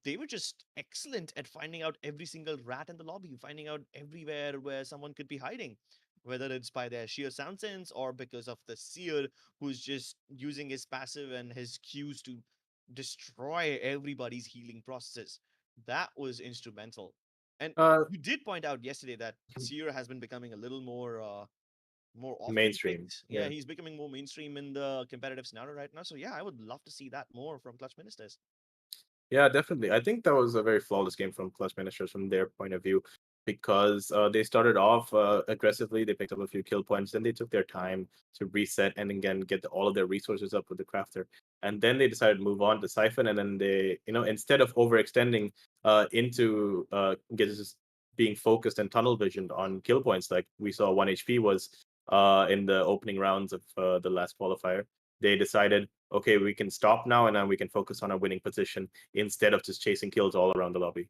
they were just excellent at finding out every single rat in the lobby, finding out everywhere where someone could be hiding, whether it's by their sheer sound sense or because of the seer who's just using his passive and his cues to destroy everybody's healing processes. That was instrumental. And Uh, you did point out yesterday that Seer has been becoming a little more often Mainstream. picked. Yeah, Yeah. he's becoming more mainstream in the competitive scenario right now. So yeah, I would love to see that more from Clutch Ministers. Yeah, definitely. I think that was a very flawless game from Clutch Ministers from their point of view because they started off aggressively. They picked up a few kill points. Then they took their time to reset and again get all of their resources up with the crafter. And then they decided to move on to Siphon. And then they, instead of overextending into just being focused and tunnel visioned on kill points, like we saw 1 HP was in the opening rounds of the last qualifier, they decided, okay, we can stop now and now we can focus on our winning position instead of just chasing kills all around the lobby.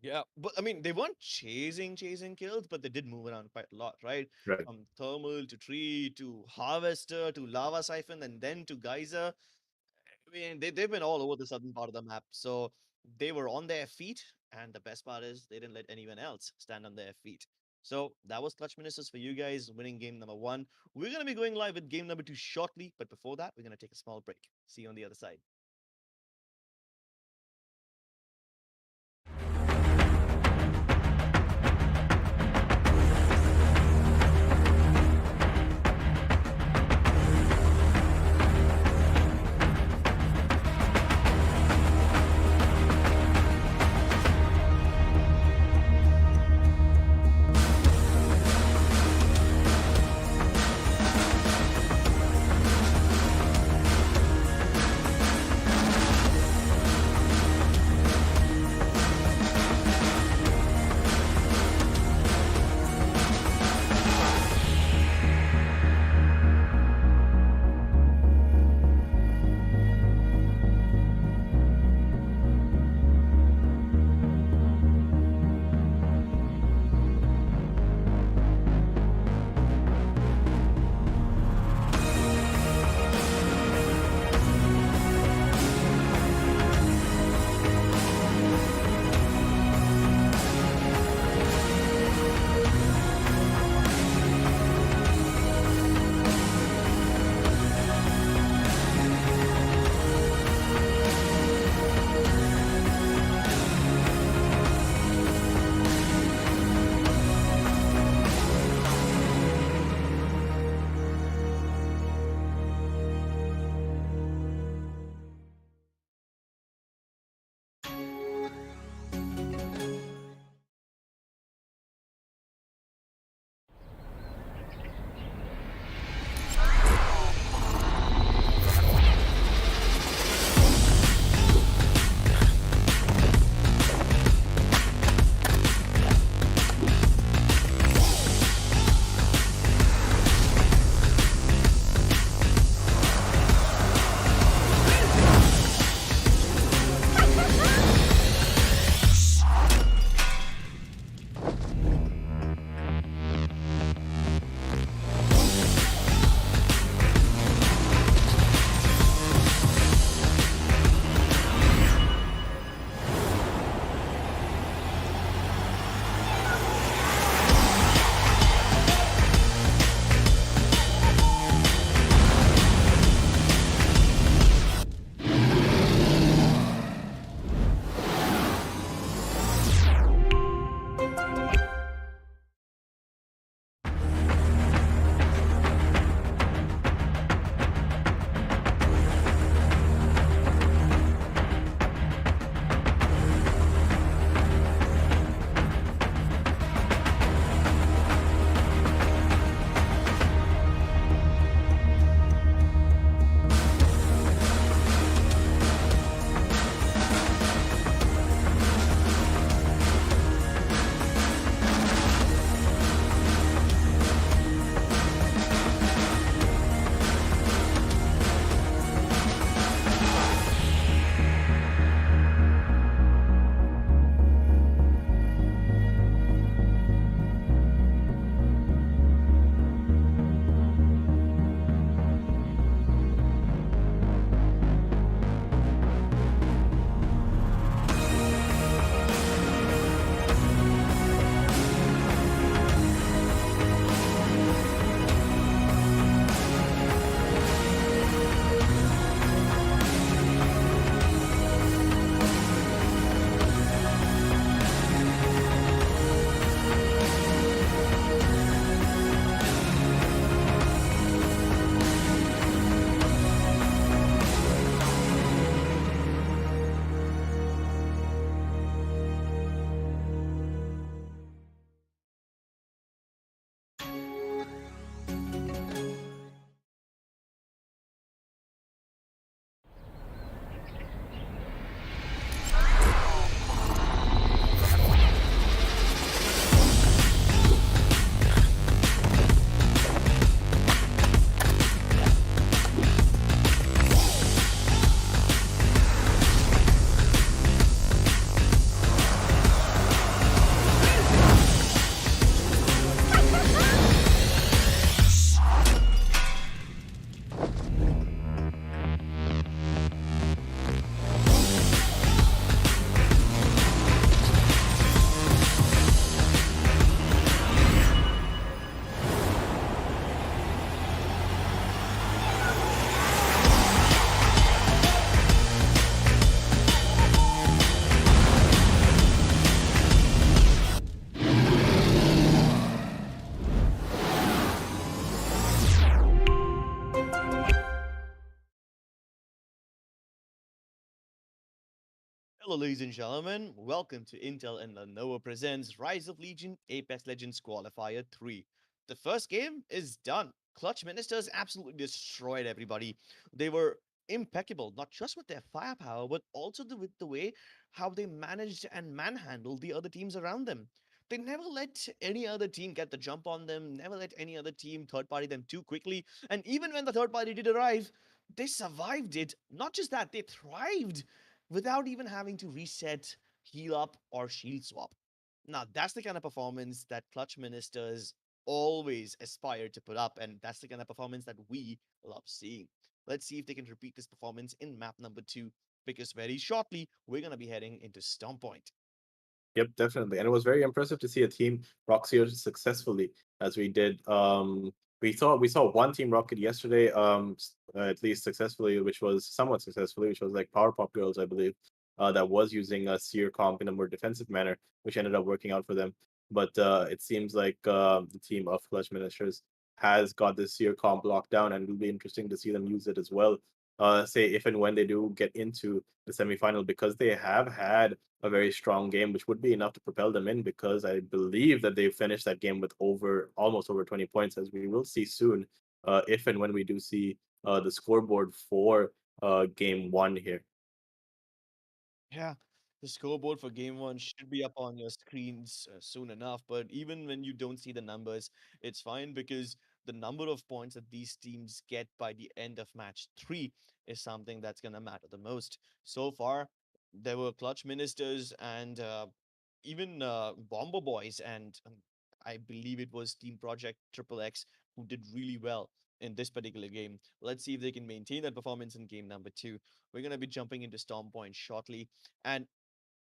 Yeah, but I mean, they weren't chasing kills, but they did move around quite a lot, right? Right. From thermal to tree to harvester to lava siphon and then to geyser. I mean, they've been all over the southern part of the map. So they were on their feet. And the best part is they didn't let anyone else stand on their feet. So that was Clutch Ministers for you guys, winning game number 1. We're going to be going live with game number 2 shortly. But before that, we're going to take a small break. See you on the other side. Hello, ladies and gentlemen. Welcome to Intel and Lenovo presents Rise of Legion Apex Legends Qualifier 3. The first game is done. Clutch Ministers absolutely destroyed everybody. They were impeccable, not just with their firepower, but also with the way how they managed and manhandled the other teams around them. They never let any other team get the jump on them, never let any other team third party them too quickly. And even when the third party did arrive, they survived it. Not just that, they thrived without even having to reset, heal up, or shield swap. Now, that's the kind of performance that Clutch Ministers always aspire to put up, and that's the kind of performance that we love seeing. Let's see if they can repeat this performance in map number 2, because very shortly we're going to be heading into Storm Point. Yep, definitely. And it was very impressive to see a team Roxy successfully as we did. We saw one team Rocket yesterday, at least successfully, which was somewhat successfully, which was like Power Pop Girls, I believe, that was using a seer comp in a more defensive manner, which ended up working out for them. But it seems like the team of Clutch Ministers has got this seer comp locked down, and it'll be interesting to see them use it as well. Say if and when they do get into the semifinal, because they have had a very strong game, which would be enough to propel them in. Because I believe that they finished that game with almost over 20 points, as we will see soon, if and when we do see the scoreboard for game one here. Yeah, the scoreboard for game one should be up on your screens soon enough. But even when you don't see the numbers, it's fine because the number of points that these teams get by the end of match 3 is something that's going to matter the most. So far, there were Clutch Ministers and even Bomber Boys, and I believe it was Team Project Triple X who did really well in this particular game. Let's see if they can maintain that performance in game number 2. We're going to be jumping into Storm Point shortly. And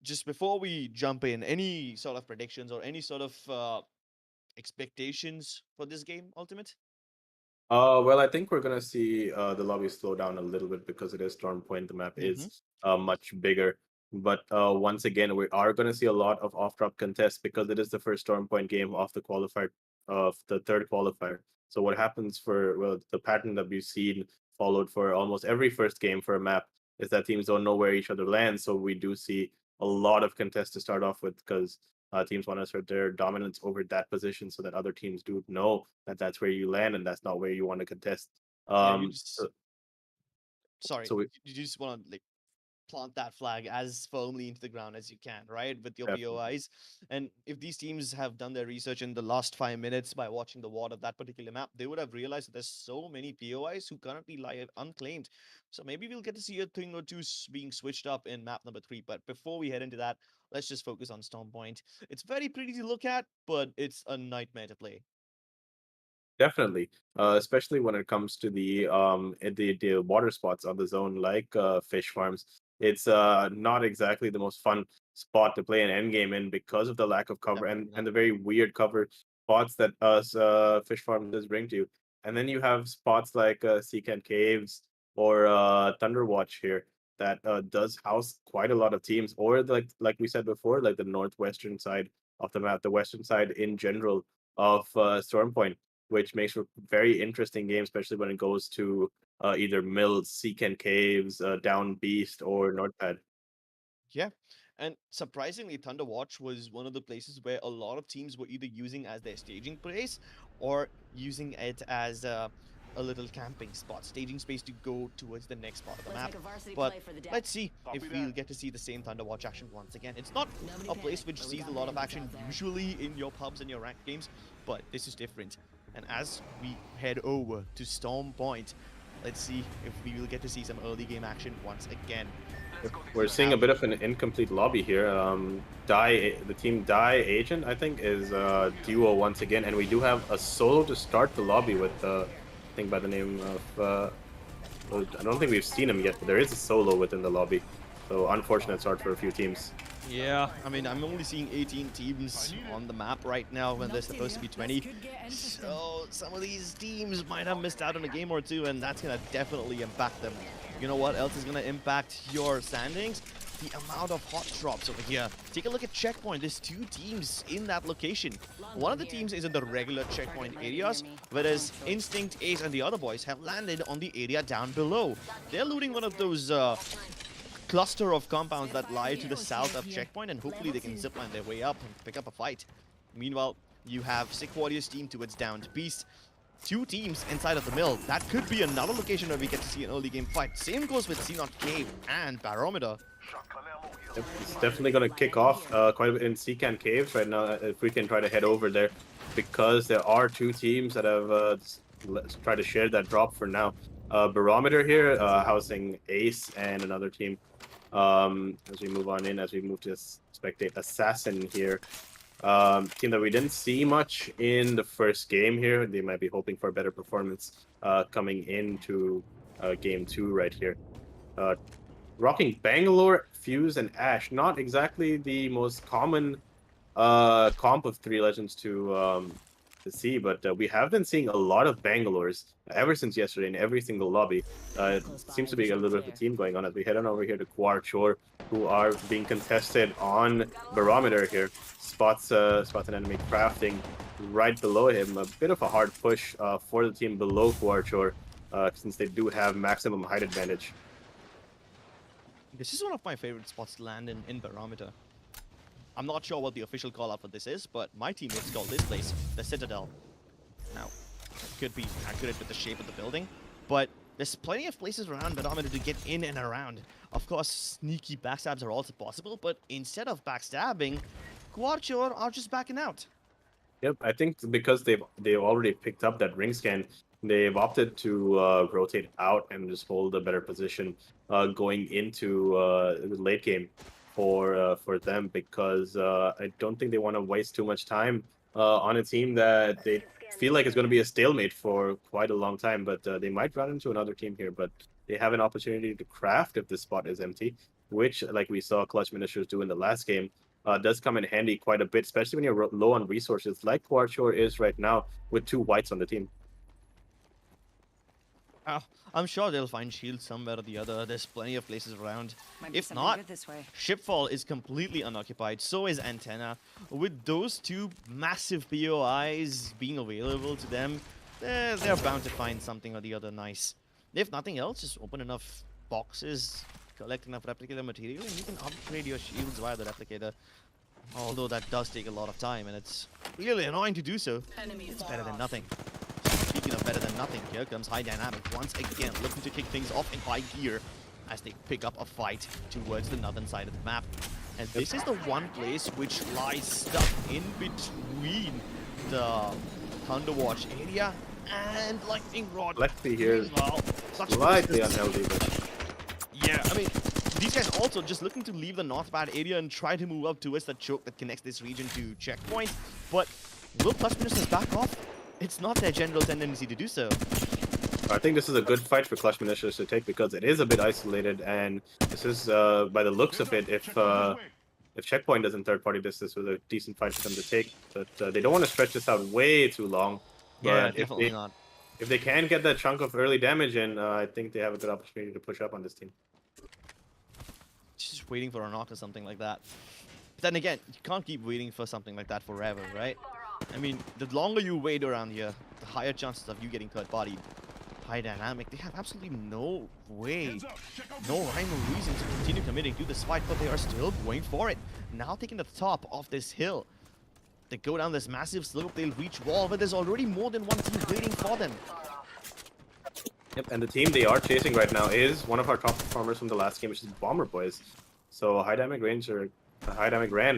just before we jump in, any sort of predictions or any sort of expectations for this game, Ultimate? Well, I think we're gonna see the lobby slow down a little bit because it is Storm Point. The map Mm-hmm. is much bigger, but once again, we are gonna see a lot of off-drop contests because it is the first Storm Point game of the qualifier of the third qualifier. So what happens for the pattern that we've seen followed for almost every first game for a map is that teams don't know where each other lands. So we do see a lot of contests to start off with because teams want to assert their dominance over that position so that other teams do know that that's where you land and that's not where you want to contest. Yeah, you Um, just so, sorry, so we you just want to like plant that flag as firmly into the ground as you can, right? With your definitely. POIs. And if these teams have done their research in the last 5 minutes by watching the WOD of that particular map, they would have realized that there's so many POIs who currently lie unclaimed. So maybe we'll get to see a thing or two being switched up in map number 3. But before we head into that, let's just focus on Storm Point. It's very pretty to look at, but it's a nightmare to play. Definitely, especially when it comes to the water spots on the zone, like fish farms. It's not exactly the most fun spot to play an endgame in because of the lack of cover Definitely and not. the very weird cover spots that us fish farms does bring to you. And then you have spots like Seacant Caves or Thunderwatch here that does house quite a lot of teams, or like we said before, like the northwestern side of the map, the western side in general of Stormpoint, which makes for very interesting game, especially when it goes to either Mills, Seek and Caves, Down Beast, or Nordpad. Yeah. And surprisingly, Thunderwatch was one of the places where a lot of teams were either using as their staging place or using it as a little camping spot, staging space to go towards the next part of the Let's map. make a varsity But play for the deck. let's see if we'll get to see the same Thunderwatch action once again. It's not Nobody a panic, place which but we sees a got lot of bandits action out there. usually in your pubs and your ranked games, but this is different. And as we head over to Storm Point, let's see if we will get to see some early game action once again. Yep. We're We seeing a have bit of an incomplete lobby here. The team Die Agent, I think, is duo once again, and we do have a solo to start the lobby with, I think by the name of, well, I don't think we've seen him yet, but there is a solo within the lobby. So unfortunate start for a few teams. Yeah, I mean, I'm only seeing 18 teams on the map right now when there's supposed to be 20. So some of these teams might have missed out on a game or two, and that's going to definitely impact them. You know what else is going to impact your standings? The amount of hot drops over here. Take a look at Checkpoint. There's 2 teams in that location. One of the teams is in the regular Checkpoint areas, whereas Instinct, Ace, and the other boys have landed on the area down below. They're looting one of those cluster of compounds that lie to the south of checkpoint, and hopefully they can zipline their way up and pick up a fight. Meanwhile, you have Sick Warriors team towards down to Beast. Two teams inside of the mill. That could be another location where we get to see an early game fight. Same goes with C0 Cave and Barometer. It's definitely going to kick off quite a bit in Seacan Caves right now, if we can try to head over there, because there are two teams that have let's try to share that drop for now. Barometer here, housing Ace and another team. As we move on in, as we move to spectate Assassin here. Team that we didn't see much in the first game here. They might be hoping for a better performance coming into game 2 right here. Rocking Bangalore, Fuse, and Ash. Not exactly the most common comp of 3 Legends to see, but we have been seeing a lot of Bangalores ever since yesterday in every single lobby. It seems to be a little bit of a team going on as we head on over here to Quar Chor, who are being contested on Barometer here. Spots an enemy crafting right below him. A bit of a hard push for the team below Quar Chor, since they do have maximum height advantage. This is one of my favorite spots to land in Barometer. I'm not sure what the official call out for this is, but my teammates call this place the Citadel. Now, it could be accurate with the shape of the building, but there's plenty of places around Barometer to get in and around. Of course, sneaky backstabs are also possible, but instead of backstabbing, Quarchor are just backing out. Yep, I think because they've already picked up that ring scan, they've opted to rotate out and just hold a better position going into the late game for them, because I don't think they want to waste too much time on a team that they feel like is going to be a stalemate for quite a long time. But they might run into another team here, but they have an opportunity to craft if this spot is empty, which, like we saw Clutch Ministers do in the last game, does come in handy quite a bit, especially when you're low on resources, like Quarchor is right now, with 2 whites on the team. I'm sure they'll find shields somewhere or the other. There's plenty of places around. Might be If something not, good this way. Shipfall is completely unoccupied. So is Antenna. With those 2 massive POIs being available to them, they're bound to find something or the other nice. If nothing else, just open enough boxes, collect enough replicator material, and you can upgrade your shields via the replicator. Although that does take a lot of time, and it's really annoying to do so. It's better than nothing. Speaking of better than nothing, here comes High Dynamic once again, looking to kick things off in high gear as they pick up a fight towards the northern side of the map. And this is the one place which lies stuck in between the Thunderwatch area and Lightning Rod. Lexi here is Well, slightly unhealthy, but yeah, I mean, these guys also just looking to leave the northbound area and try to move up towards the choke that connects this region to checkpoint. But will Clutch Ministers back off? It's not their general tendency to do so. I think this is a good fight for Clutch Ministers to take, because it is a bit isolated, and this is, by the looks of it, if Checkpoint doesn't third party this was a decent fight for them to take. But they don't want to stretch this out way too long. Yeah, But definitely not. if they can get that chunk of early damage in, I think they have a good opportunity to push up on this team. Just waiting for a knock or something like that. But then again, you can't keep waiting for something like that forever, right? I mean, the longer you wait around here, the higher chances of you getting third-partied. High Dynamic, they have absolutely no way, no rhyme or reason to continue committing to this fight, but they are still going for it. Now taking the top of this hill. They go down this massive slope, they'll reach wall, but there's already more than one team waiting for them. Yep, and the team they are chasing right now is one of our top performers from the last game, which is Bomber Boys. So High Dynamic Rand,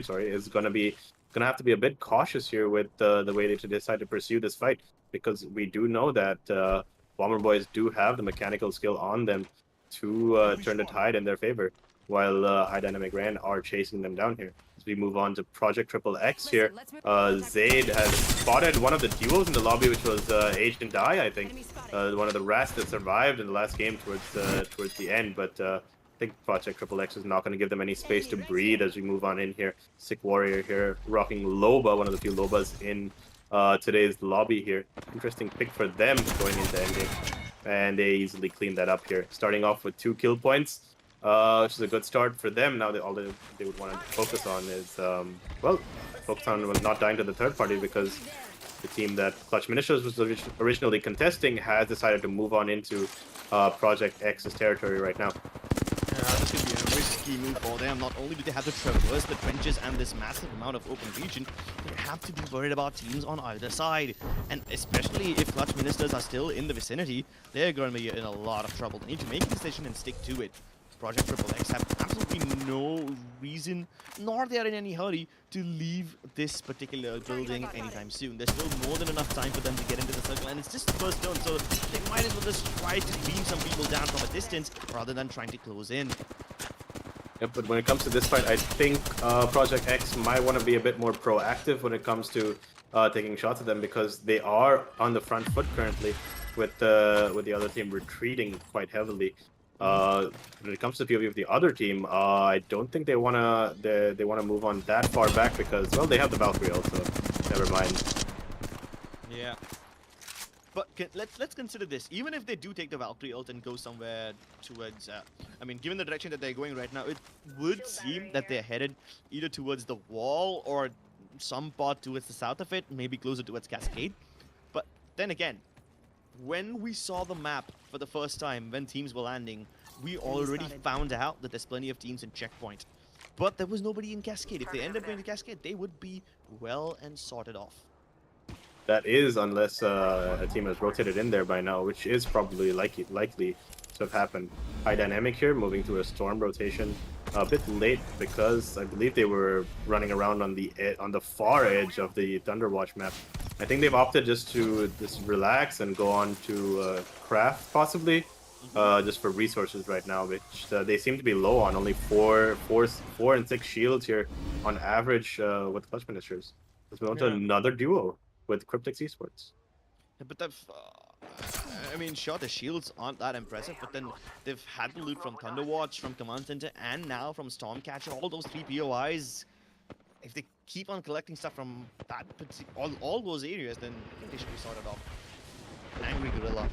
is gonna have to be a bit cautious here with the way they decide to pursue this fight, because we do know that Bomber Boys do have the mechanical skill on them to turn the tide in their favor, while High Dynamic Rand are chasing them down here. As we move on to Project Triple X here, Zaid has spotted one of the duos in the lobby, which was Agent Die, I think, one of the rats that survived in the last game towards the end, but I think Project Triple X is not going to give them any space to breathe as we move on in here. Sick Warrior here, rocking Loba, one of the few Lobas in today's lobby here. Interesting pick for them going into endgame. And they easily clean that up here. Starting off with 2 kill points, which is a good start for them. Now all they would want to focus on is, focus on not dying to the third party, because the team that Clutch Ministers was originally contesting has decided to move on into Project X's territory right now. Yeah, this could be a risky move for them. Not only do they have to traverse the trenches and this massive amount of open region, they have to be worried about teams on either side. And especially if Clutch Ministers are still in the vicinity, they're going to be in a lot of trouble. They need to make a decision and stick to it. Project Triple X have absolutely no reason, nor they are in any hurry, to leave this particular building anytime soon. There's still more than enough time for them to get into the circle, and it's just the first turn, so they might as well just try to beam some people down from a distance rather than trying to close in. Yep, but when it comes to this fight, I think Project X might want to be a bit more proactive when it comes to taking shots at them, because they are on the front foot currently with the other team retreating quite heavily. When it comes to POV of the other team, I don't think they wanna move on that far back, because, well, they have the Valkyrie also. Never mind. Yeah. But let's consider this. Even if they do take the Valkyrie ult and go somewhere towards, I mean, given the direction that they're going right now, it would seem that they're headed either towards the wall or some part towards the south of it, maybe closer towards Cascade. But then again, when we saw the map for the first time, when teams were landing, we already found out that there's plenty of teams in Checkpoint. But there was nobody in Cascade. If they end up going to Cascade, they would be well and sorted off. That is, unless a team has rotated in there by now, which is probably likely to have happened. High Dynamic here, moving to a Storm rotation. A bit late, because I believe they were running around on the far edge of the Thunderwatch map. I think they've opted just to relax and go on to Craft, possibly, just for resources right now, which they seem to be low on. Only 4 and 6 shields here on average with Clutch Ministers. Let's move on to another duo with Cryptic Esports. Yeah, but I mean, sure, the shields aren't that impressive, but then they've had the loot from Thunderwatch, from Command Center, and now from Stormcatcher. All those 3 POIs. If they keep on collecting stuff from that all those areas, then I think they should be sorted off. Angry Gorilla.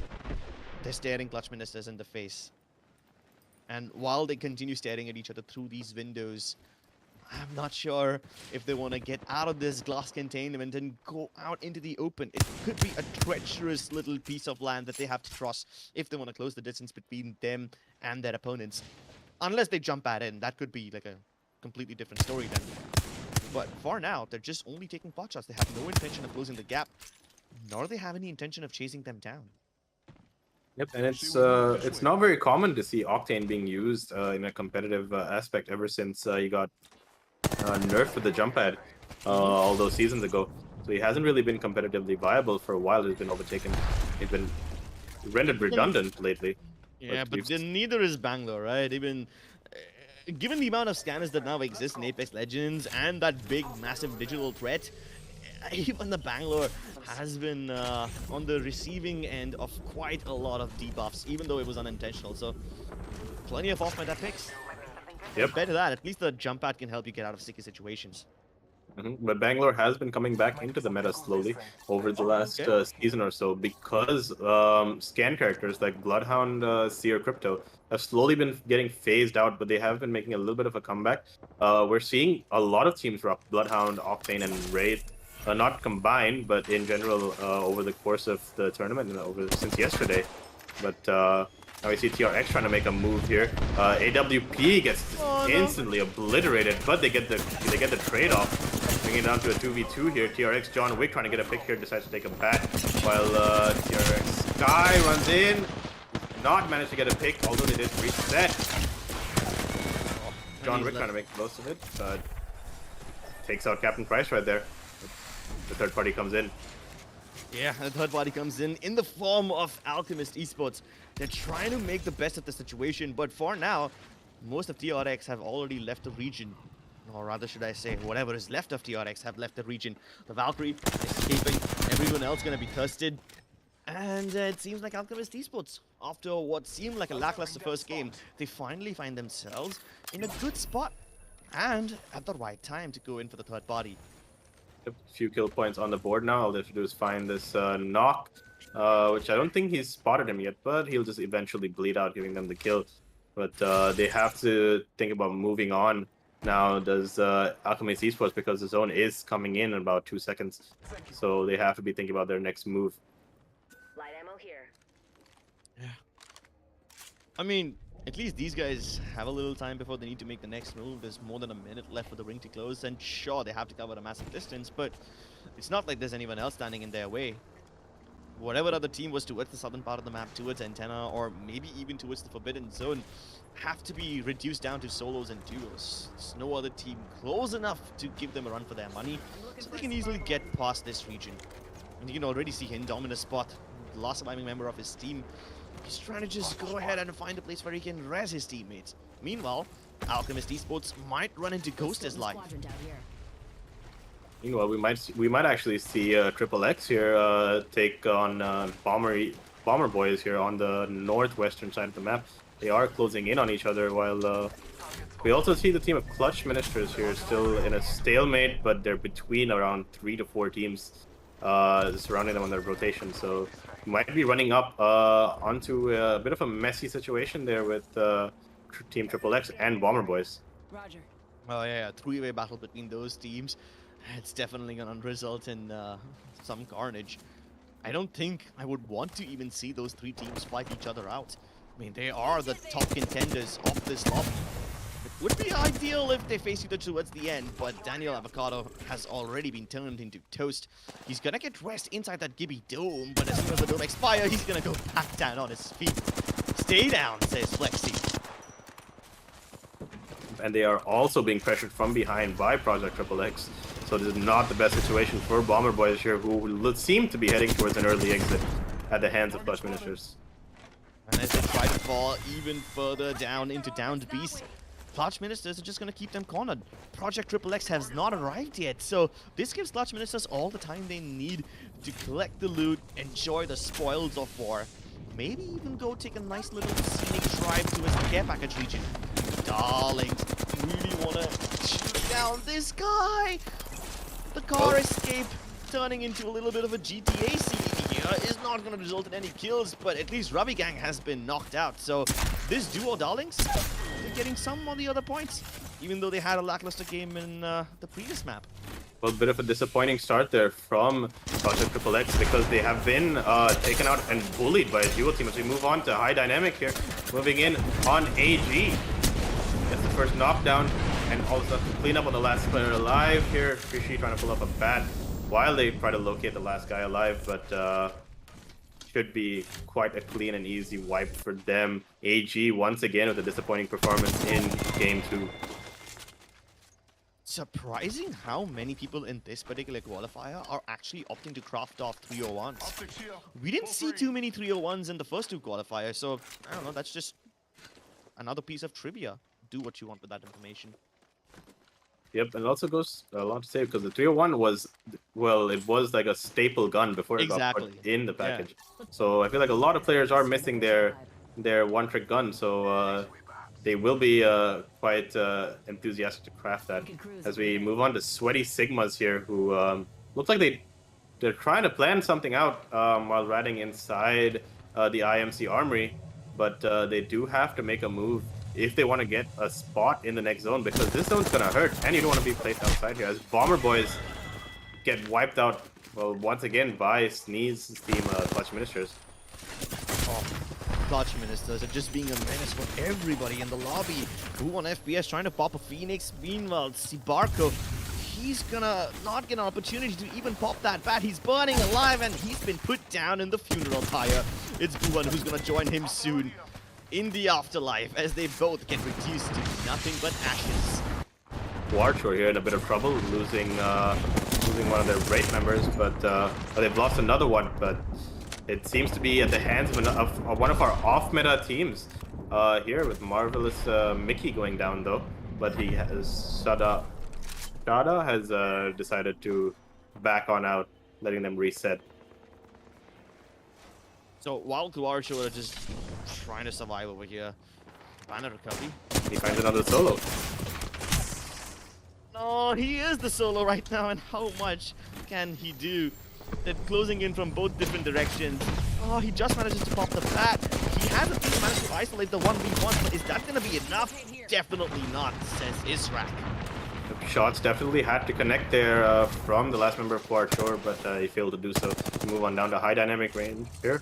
They're staring Clutch Ministers in the face. And while they continue staring at each other through these windows, I'm not sure if they want to get out of this glass containment and go out into the open. It could be a treacherous little piece of land that they have to cross if they want to close the distance between them and their opponents. Unless they jump at in, that could be like a completely different story then. But for now, they're just only taking pot shots. They have no intention of closing the gap, nor do they have any intention of chasing them down. Yep, and it's not very common to see Octane being used in a competitive aspect ever since he got nerfed with the jump pad all those seasons ago. So he hasn't really been competitively viable for a while. He's been overtaken. He's been rendered redundant lately. Yeah, but then neither is Bangalore, right? Even given the amount of scanners that now exist in Apex Legends and that big, massive digital threat, even the Bangalore has been on the receiving end of quite a lot of debuffs, even though it was unintentional. So, plenty of off-meta picks. Yep. Compared to that, at least the jump pad can help you get out of sticky situations. But Bangalore has been coming back into the meta slowly over the last season or so, because scan characters like Bloodhound, Seer, Crypto have slowly been getting phased out, but they have been making a little bit of a comeback. We're seeing a lot of teams rock Bloodhound, Octane, and Wraith, not combined, but in general over the course of the tournament and since yesterday. But now we see TRX trying to make a move here. AWP gets instantly obliterated, but they get the trade-off. Bringing it down to a 2v2 here. TRX John Wick trying to get a pick here, decides to take a bat, while TRX Sky runs in. Not managed to get a pick, although they did reset. John Wick trying to make the most of it. Takes out Captain Price right there. The third party comes in. Yeah, the third party comes in the form of Alchemist Esports. They're trying to make the best of the situation, but for now, most of TRX have already left the region. Or rather, should I say, whatever is left of TRX have left the region. The Valkyrie escaping, everyone else gonna be thirsted. And it seems like Alchemist Esports, after what seemed like a lackluster first game, they finally find themselves in a good spot. And at the right time to go in for the third party. A few kill points on the board now. All they have to do is find this knock, which I don't think he's spotted him yet, but he'll just eventually bleed out, giving them the kill. But they have to think about moving on now. Does Alchemist Esports, because the zone is coming in about 2 seconds, so they have to be thinking about their next move. Light ammo here. Yeah. I mean, At least these guys have a little time before they need to make the next move. There's more than a minute left for the ring to close, and sure, they have to cover a massive distance, but it's not like there's anyone else standing in their way. Whatever other team was towards the southern part of the map, towards Antenna, or maybe even towards the Forbidden Zone, have to be reduced down to solos and duos. There's no other team close enough to give them a run for their money, so they can easily get past this region. And you can already see him in a spot, the last surviving member of his team. He's trying to just go ahead and find a place where he can res his teammates. Meanwhile, Alchemist Esports might run into Ghost as life. Meanwhile, we might actually see Triple X here take on Bomber Boys here on the northwestern side of the map. They are closing in on each other, while we also see the team of Clutch Ministers here still in a stalemate, but they're between around 3 to 4 teams surrounding them on their rotation. So might be running up onto a bit of a messy situation there with Team Triple X and Bomber Boys. Roger. Well, yeah, three-way battle between those teams. It's definitely going to result in some carnage. I don't think I would want to even see those three teams fight each other out. I mean, they are the top contenders of this lobby. It would be ideal if they face each other towards the end, but Daniel Avocado has already been turned into toast. He's going to get rest inside that Gibby dome, but as soon as the dome expires, he's going to go back down on his feet. Stay down, says Flexi. And they are also being pressured from behind by Project Triple X. So this is not the best situation for Bomber Boys here, who seem to be heading towards an early exit at the hands of Clutch Ministers. And as they try to fall even further down into downed beast, Clutch Ministers are just going to keep them cornered. Project Triple X has not arrived yet, so this gives Clutch Ministers all the time they need to collect the loot, enjoy the spoils of war, maybe even go take a nice little scenic drive towards the care package region. Darlings really want to shoot down this guy. The car escape turning into a little bit of a GTA scene here is not going to result in any kills, but at least Ravi Gang has been knocked out. So this duo, Darlings, they're getting some of the other points, even though they had a lackluster game in the previous map. Well, a bit of a disappointing start there from Project Triple X because they have been taken out and bullied by a duo team. As we move on to High Dynamic here, moving in on AG. Gets the first knockdown, and all of a sudden clean up on the last player alive here. Rishi trying to pull up a bat while they try to locate the last guy alive, but should be quite a clean and easy wipe for them. AG once again with a disappointing performance in Game 2. Surprising how many people in this particular qualifier are actually opting to craft off 301s. We didn't see too many 301s in the first two qualifiers, so I don't know, that's just another piece of trivia. Do what you want with that information. Yep, and it also goes a lot to say because the 301 was, well, it was like a staple gun before it got put in the package. Yeah. So I feel like a lot of players are missing their one-trick gun, so they will be quite enthusiastic to craft that. As we move on to Sweaty Sigmas here, who looks like they're trying to plan something out while riding inside the IMC Armory, but they do have to make a move if they want to get a spot in the next zone, because this zone's gonna hurt, and you don't want to be placed outside here. As Bomber Boys get wiped out, well, once again by Sneeze's team, Clutch Ministers. Oh, Clutch Ministers are just being a menace for everybody in the lobby. Who on FPS trying to pop a Phoenix? Meanwhile, Sibarko, he's gonna not get an opportunity to even pop that bat. He's burning alive, and he's been put down in the funeral pyre. It's Buan who's gonna join him soon in the afterlife, as they both get reduced to nothing but ashes. Warchor here in a bit of trouble, losing one of their raid members, but they've lost another one. But it seems to be at the hands of one of our off-meta teams here, with Marvelous Mickey going down though. But he has Shada has decided to back on out, letting them reset. So while Warchor are just trying to survive over here, Banner recovery. He finds another solo. No, he is the solo right now, and how much can he do? They're closing in from both different directions. Oh, he just manages to pop the bat. He has at least managed to isolate the 1v1, but is that going to be enough? Definitely not, says Israk. The shots definitely had to connect there from the last member of Warchor, but he failed to do so. Move on down to High Dynamic range here.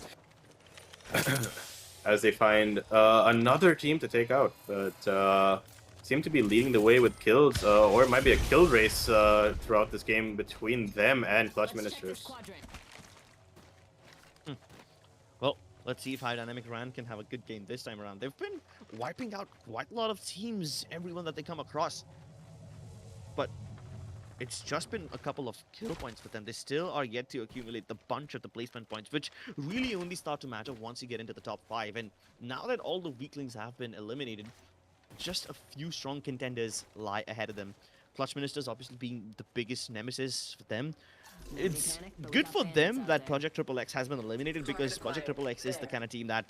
as they find another team to take out. But seem to be leading the way with kills, or it might be a kill race throughout this game between them and Clutch Ministers. Well, let's see if High Dynamic Rand can have a good game this time around. They've been wiping out quite a lot of teams, everyone that they come across. But it's just been a couple of kill points for them. They still are yet to accumulate the bunch of the placement points, which really only start to matter once you get into the top 5. And now that all the weaklings have been eliminated, just a few strong contenders lie ahead of them. Clutch Ministers obviously being the biggest nemesis for them. It's good for them that Project Triple X has been eliminated, because Project Triple X is the kind of team that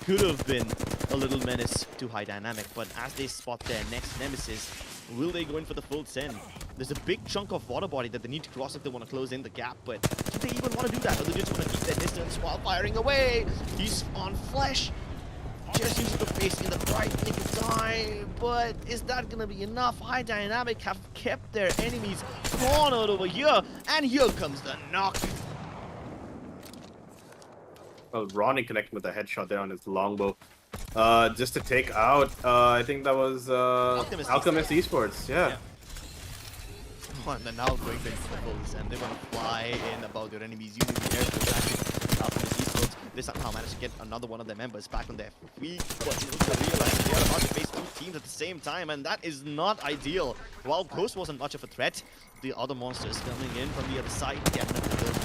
could have been a little menace to High Dynamic. But as they spot their next nemesis, will they go in for the full send? There's a big chunk of water body that they need to cross if they want to close in the gap, but do they even want to do that? Or they just want to keep their distance while firing away? He's on flesh. Just using the face in the right nick of time, but is that gonna be enough? High Dynamic have kept their enemies cornered over here, and here comes the knock. Well, Ronnie connecting with a headshot there on his longbow. Just to take out, I think that was Alchemist Esports, yeah. Oh, and they're now going into the bulls, and they want to fly in about their enemies using the air to attack Alchemist Esports. They somehow managed to get another one of their members back on their feet, but they realize they are about to face 2 teams at the same time, and that is not ideal. While Ghost wasn't much of a threat, the other monsters coming in from the other side definitely will.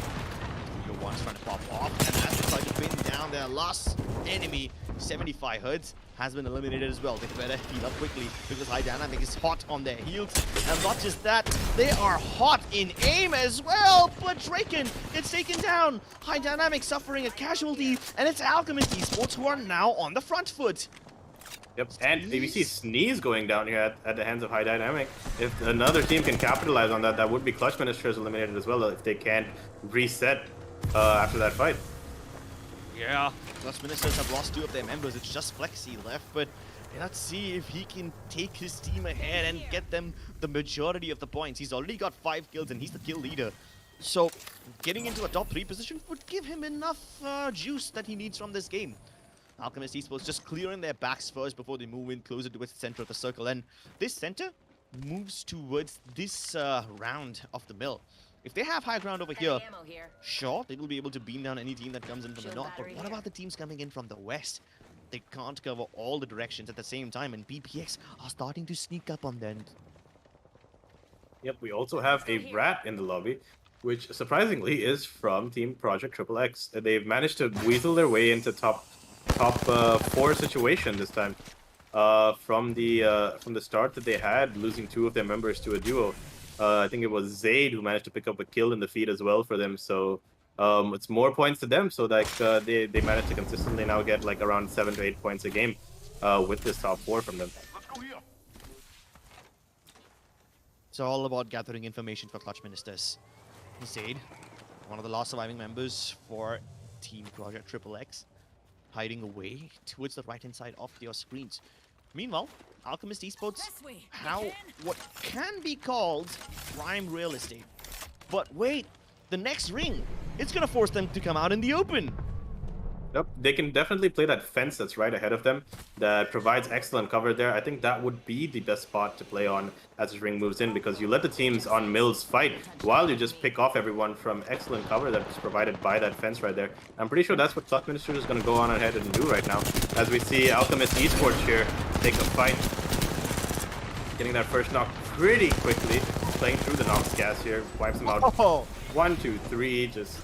One's trying to pop off, and as they try to pin down their last enemy, 75 Hertz has been eliminated as well. They better heal up quickly, because High Dynamic is hot on their heels. And not just that, they are hot in aim as well. But Draken gets taken down. High Dynamic suffering a casualty, and it's Alchemist Esports who are now on the front foot. Yep, and we see Sneeze going down here at the hands of High Dynamic. If another team can capitalize on that, that would be Clutch Ministers eliminated as well, if they can't reset after that fight. Yeah, Clutch Ministers have lost 2 of their members. It's just Flexi left, but let's see if he can take his team ahead and get them the majority of the points. He's already got 5 kills, and he's the kill leader. So, getting into a top 3 position would give him enough juice that he needs from this game. Alchemist Esports just clearing their backs first before they move in closer towards the center of the circle. And this center moves towards this round of the mill. If they have high ground over here, sure, they will be able to beam down any team that comes in from the north. But what about the teams coming in from the west? They can't cover all the directions at the same time, and BPX are starting to sneak up on them. Yep, we also have a rat in the lobby, which surprisingly is from Team Project Triple X. They've managed to weasel their way into top 4 situation this time. From the start that they had, losing 2 of their members to a duo. I think it was Zaid who managed to pick up a kill in the feed as well for them. So it's more points to them. So like they managed to consistently now get like around 7 to 8 points a game with this top 4 from them. It's all about gathering information for Clutch Ministers. Zaid, one of the last surviving members for Team Project Triple X, hiding away towards the right-hand side of your screens. Meanwhile, Alchemist Esports have what can be called prime real estate. But wait, the next ring, it's gonna force them to come out in the open. Yep, they can definitely play that fence that's right ahead of them that provides excellent cover there. I think that would be the best spot to play on as this ring moves in, because you let the teams on mills fight while you just pick off everyone from excellent cover that's provided by that fence right there. I'm pretty sure that's what Clutch Ministers is going to go on ahead and do right now, as we see Alchemist Esports here take a fight. Getting that first knock pretty quickly, playing through the Nox gas here, wipes them out. 1, 2, 3, just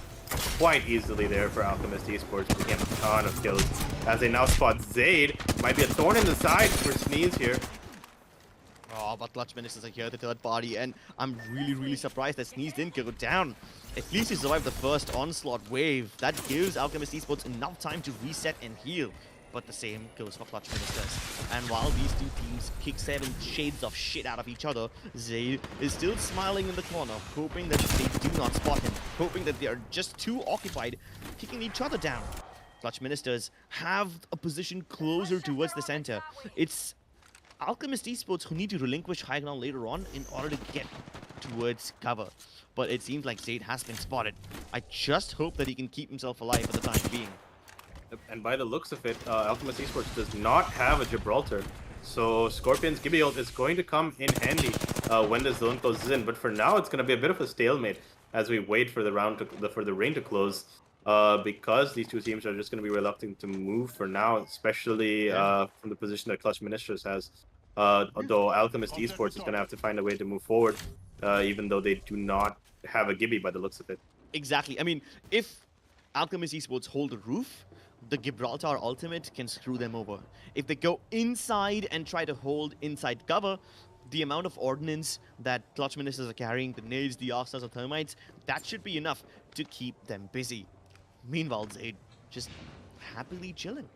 quite easily there for Alchemist Esports, picking up a ton of kills. As they now spot Zaid, might be a thorn in the side for Sneeze here. Oh, but Clutch Ministers are here, the third party, and I'm really surprised that Sneeze didn't go down. At least he survived the first onslaught wave. That gives Alchemist Esports enough time to reset and heal. But the same goes for Clutch Ministers. And while these 2 teams kick 7 shades of shit out of each other, Zaid is still smiling in the corner, hoping that they do not spot him, hoping that they are just too occupied kicking each other down. Clutch Ministers have a position closer towards the center. It's Alchemist Esports who need to relinquish high ground later on in order to get towards cover. But it seems like Zaid has been spotted. I just hope that he can keep himself alive for the time being. And by the looks of it, Alchemist Esports does not have a Gibraltar. So Scorpion's Gibby ult is going to come in handy when the zone closes in. But for now, it's going to be a bit of a stalemate as we wait for the round for the rain to close. Because these two teams are just going to be reluctant to move for now, especially from the position that Clutch Ministers has. Although Alchemist Esports is going to have to find a way to move forward, even though they do not have a Gibby by the looks of it. Exactly. I mean, if Alchemist Esports hold a roof, the Gibraltar ultimate can screw them over. If they go inside and try to hold inside cover, the amount of ordnance that Clutch Ministers are carrying, the nades, the arcs, the thermites, that should be enough to keep them busy. Meanwhile, Zaid just happily chilling.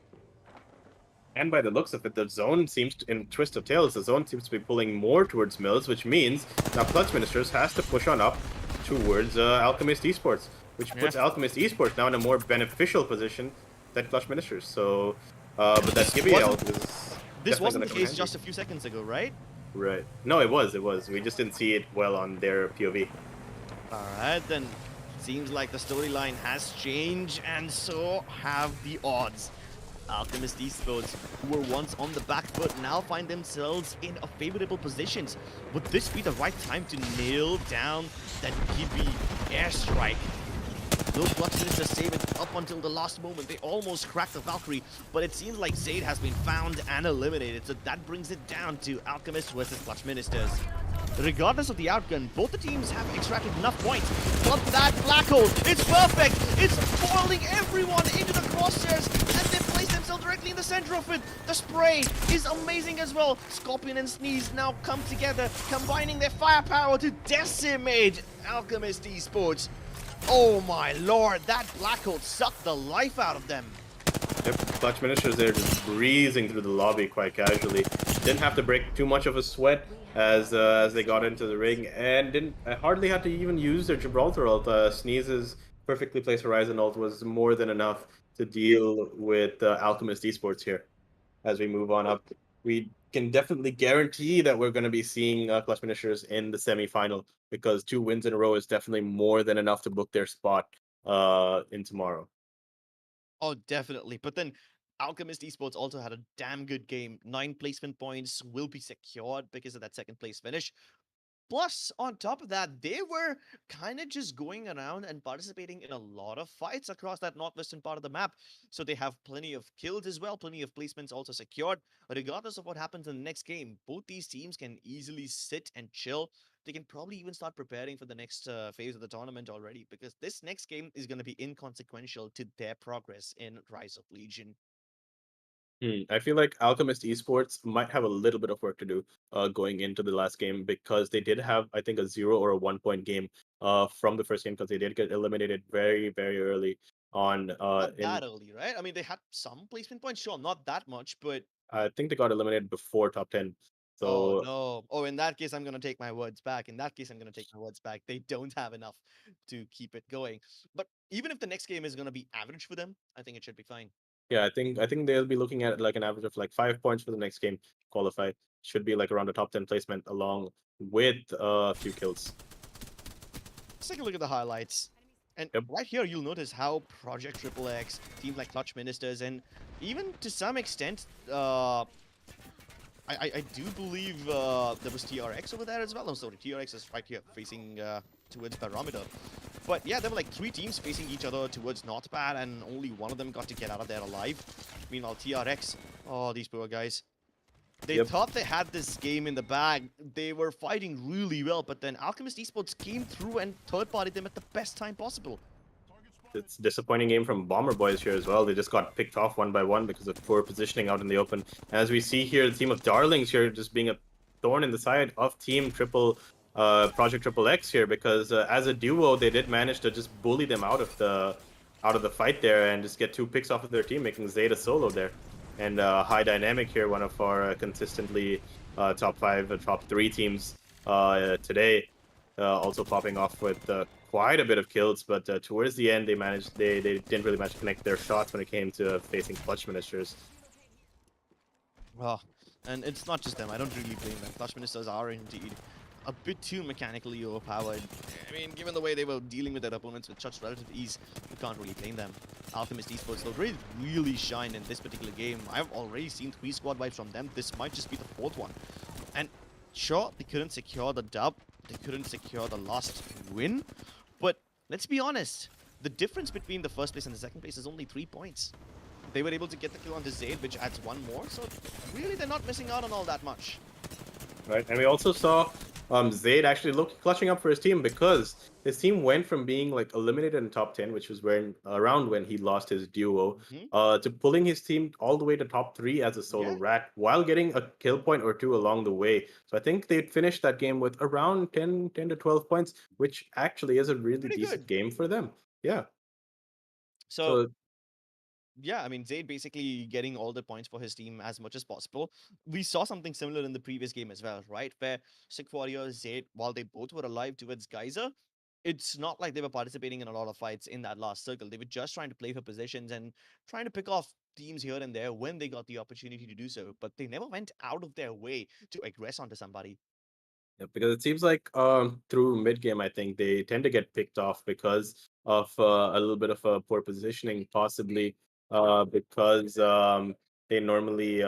And by the looks of it, the zone seems to, in Twist of Tails, the zone seems to be pulling more towards Mills, which means now Clutch Ministers has to push on up towards Alchemist Esports, which puts Alchemist Esports now in a more beneficial position than Clutch Ministers. So, but that Gibby ult is This wasn't the case just a few seconds ago, right? Right. No, it was. We just didn't see it well on their POV. Alright, then. Seems like the storyline has changed, and so have the odds. Alchemist Esports, who were once on the back foot, now find themselves in a favorable positions. Would this be the right time to nail down that Gibby airstrike? Will Clutch Ministers save it up until the last moment? They almost cracked the Valkyrie, but it seems like Zaid has been found and eliminated, so that brings it down to Alchemist versus Clutch Ministers. Regardless of the outcome, both the teams have extracted enough points, but that black hole, it's perfect! It's boiling everyone into the crosshairs, and they place themselves directly in the center of it. The spray is amazing as well. Scorpion and Sneeze now come together, combining their firepower to decimate Alchemist Esports. Oh my lord, that black hole sucked the life out of them. Yep, Clutch Ministers there just breezing through the lobby quite casually. Didn't have to break too much of a sweat as they got into the ring, and didn't hardly had to even use their Gibraltar ult. Sneeze's perfectly placed Horizon ult was more than enough to deal with Alchemist Esports here. As we move on up, we can definitely guarantee that we're going to be seeing Clutch Ministers in the semi-final, because 2 wins in a row is definitely more than enough to book their spot in tomorrow. Oh, definitely. But then Alchemist Esports also had a damn good game. 9 placement points will be secured because of that second place finish. Plus, on top of that, they were kind of just going around and participating in a lot of fights across that northwestern part of the map. So they have plenty of kills as well, plenty of placements also secured. Regardless of what happens in the next game, both these teams can easily sit and chill. They can probably even start preparing for the next phase of the tournament already, because this next game is going to be inconsequential to their progress in Rise of Legion. I feel like Alchemist Esports might have a little bit of work to do going into the last game, because they did have, I think, a 0 or a 1 point game from the first game, because they did get eliminated very, very early on. Not that early, right? I mean, they had some placement points, sure, not that much, but I think they got eliminated before top 10. oh So no. Oh, in that case, I'm going to take my words back. In that case, I'm going to take my words back. They don't have enough to keep it going. But even if the next game is going to be average for them, I think it should be fine. yeah, I think they'll be looking at like an average of like 5 points for the next game. Qualify should be like around a top 10 placement, along with a few kills. Let's take a look at the highlights. And Yep. right here, you'll notice how Project Triple X, teams like Clutch Ministers, and even to some extent, I do believe there was TRX over there as well. I'm sorry, TRX is right here facing towards Barometer. But yeah, there were like 3 teams facing each other towards Northpad, and only one of them got to get out of there alive. Meanwhile, TRX, oh, these poor guys. They thought they had this game in the bag. They were fighting really well, but then Alchemist Esports came through and third-partied them at the best time possible. It's a disappointing game from Bomber Boys here as well. They just got picked off one by one because of poor positioning out in the open. As we see here, the team of Darlings here just being a thorn in the side of Team Project Triple X here, because as a duo, they did manage to just bully them out of the fight there and just get 2 picks off of their team, making Zeta solo there. And High Dynamic here, one of our consistently top 5, top 3 teams today, also popping off with quite a bit of kills, but towards the end they didn't really manage to connect their shots when it came to facing Clutch Ministers. Well, and it's not just them. I don't really blame them. Clutch Ministers are indeed a bit too mechanically overpowered. I mean, given the way they were dealing with their opponents with such relative ease, you can't really blame them. Alchemist Esports, though, really shine in this particular game. I've already seen 3 squad wipes from them. This might just be the 4th one. And sure, they couldn't secure the dub. They couldn't secure the last win. But let's be honest, the difference between the first place and the second place is only 3 points. They were able to get the kill on the Zaid, which adds 1 more. So really, they're not missing out on all that much. Right, and we also saw Zayd actually clutching up for his team because his team went from being like eliminated in top 10, which was when around when he lost his duo, Hmm. to pulling his team all the way to top 3 as a solo Yeah, rat while getting a kill point or two along the way. So I think they finished that game with around 10 to 12 points, which actually is a really pretty decent good. game for them. Yeah. So So yeah, I mean, Zayd basically getting all the points for his team as much as possible. We saw something similar in the previous game as well, right? Where Sick Warrior, Zayd, while they both were alive towards Geyser, it's not like they were participating in a lot of fights in that last circle. They were just trying to play for positions and trying to pick off teams here and there when they got the opportunity to do so. But they never went out of their way to aggress onto somebody. yeah, because it seems like through mid game, I think they tend to get picked off because of a little bit of poor positioning, possibly because they normally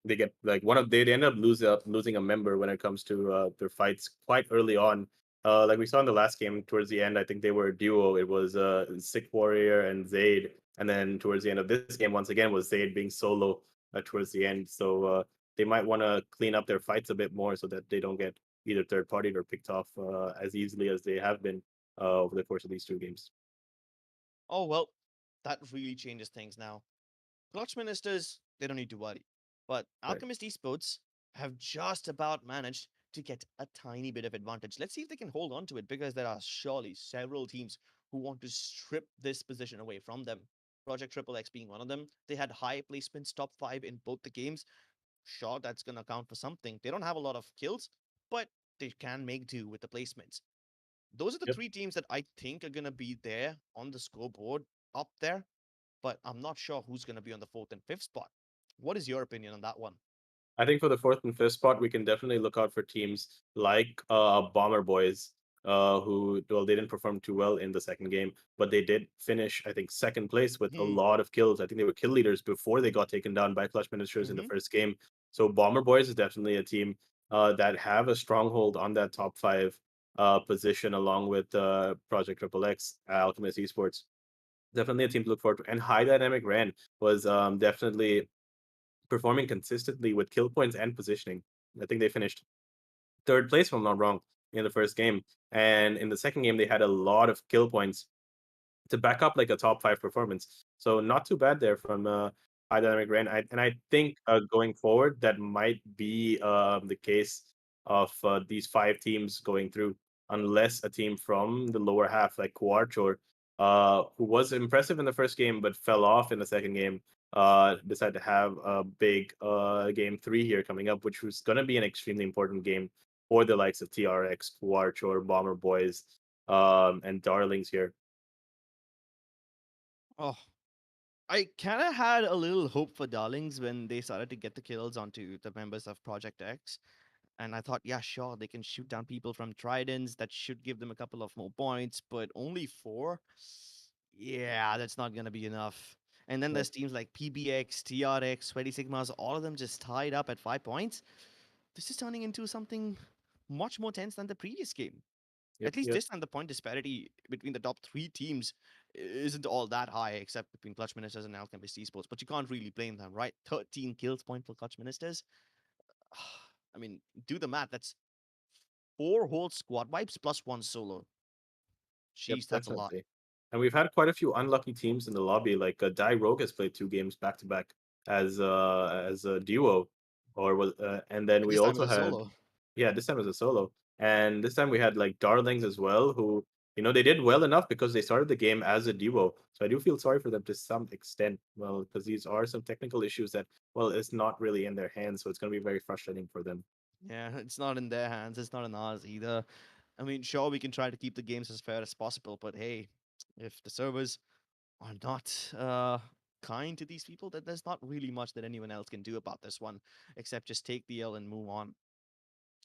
they get like they end up losing a member when it comes to their fights quite early on. Like we saw in the last game, towards the end, I think they were a duo. It was Sick Warrior and Zayd, and then towards the end of this game, once again, was Zayd being solo towards the end. So they might want to clean up their fights a bit more so that they don't get either third party or picked off as easily as they have been over the course of these 2 games. Oh, well, that really changes things now. Clutch Ministers, they don't need to worry. But Right. Alchemist Esports have just about managed to get a tiny bit of advantage. Let's see if they can hold on to it because there are surely several teams who want to strip this position away from them. Project Triple X being one of them. They had high placements, top 5 in both the games. Sure, that's going to count for something. They don't have a lot of kills, but they can make do with the placements. Those are the Yep. 3 teams that I think are going to be there on the scoreboard up there, but I'm not sure who's going to be on the 4th and 5th spot. What is your opinion on that one? I think for the fourth and fifth spot, we can definitely look out for teams like Bomber Boys, who well they didn't perform too well in the second game, but they did finish I think second place with a Hmm. lot of kills. I think they were kill leaders before they got taken down by Clutch Ministers in the Mm-hmm. first game. So Bomber Boys is definitely a team that have a stronghold on that top 5 position, along with Project Triple X, Alchemist Esports. Definitely a team to look forward to. And High Dynamic Ren was definitely performing consistently with kill points and positioning. I think they finished third place, if I'm not wrong, in the first game. And in the second game, they had a lot of kill points to back up like a top 5 performance. So not too bad there from High Dynamic Ren. And I think going forward, that might be the case of these 5 teams going through, unless a team from the lower half, like Kuarchor, who was impressive in the first game but fell off in the second game, decide to have a big game 3 here coming up, which was going to be an extremely important game for the likes of TRX, Kuarchor, Bomber Boys, and Darlings here. Oh, I kind of had a little hope for Darlings when they started to get the kills onto the members of Project X. And I thought, yeah, sure, they can shoot down people from Tridents. That should give them a couple of more points, but only 4? Yeah, that's not going to be enough. And then there's teams like PBX, TRX, Sweaty Sigmas, all of them just tied up at 5 points. This is turning into something much more tense than the previous game. Yep, At least yep. this time, the point disparity between the top 3 teams isn't all that high, except between Clutch Ministers and Alchemist Esports. But you can't really blame them, right? 13 kills point for Clutch Ministers. I mean, do the math. That's 4 whole squad wipes plus 1 solo. Yep, Jeez, that's a lot. definitely. And we've had quite a few unlucky teams in the lobby. Like Die Rogue has played 2 games back to back as a duo, and then And we this time also it's a had, solo. yeah, this time as a solo, and this time we had like Darlings as well, who they did well enough because they started the game as a duo. So I do feel sorry for them to some extent. Well, because these are some technical issues that it's not really in their hands, so it's going to be very frustrating for them. Yeah, it's not in their hands. It's not in ours either. I mean, sure, we can try to keep the games as fair as possible, but hey, if the servers are not kind to these people, then there's not really much that anyone else can do about this one, except just take the L and move on.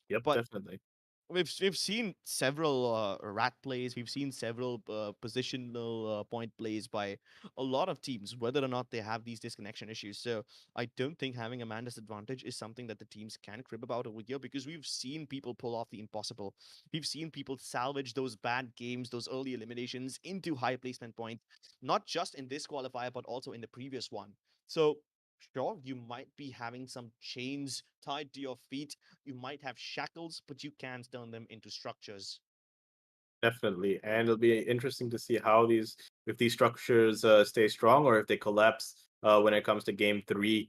Yep, But definitely. we've seen several rat plays. We've seen several positional point plays by a lot of teams, whether or not they have these disconnection issues. So I don't think having a man disadvantage is something that the teams can crib about over here, because we've seen people pull off the impossible. We've seen people salvage those bad games, those early eliminations into high placement points, not just in this qualifier but also in the previous one. So sure, you might be having some chains tied to your feet, you might have shackles, but you can turn them into structures. Definitely, and it'll be interesting to see how if these structures stay strong or if they collapse when it comes to game 3,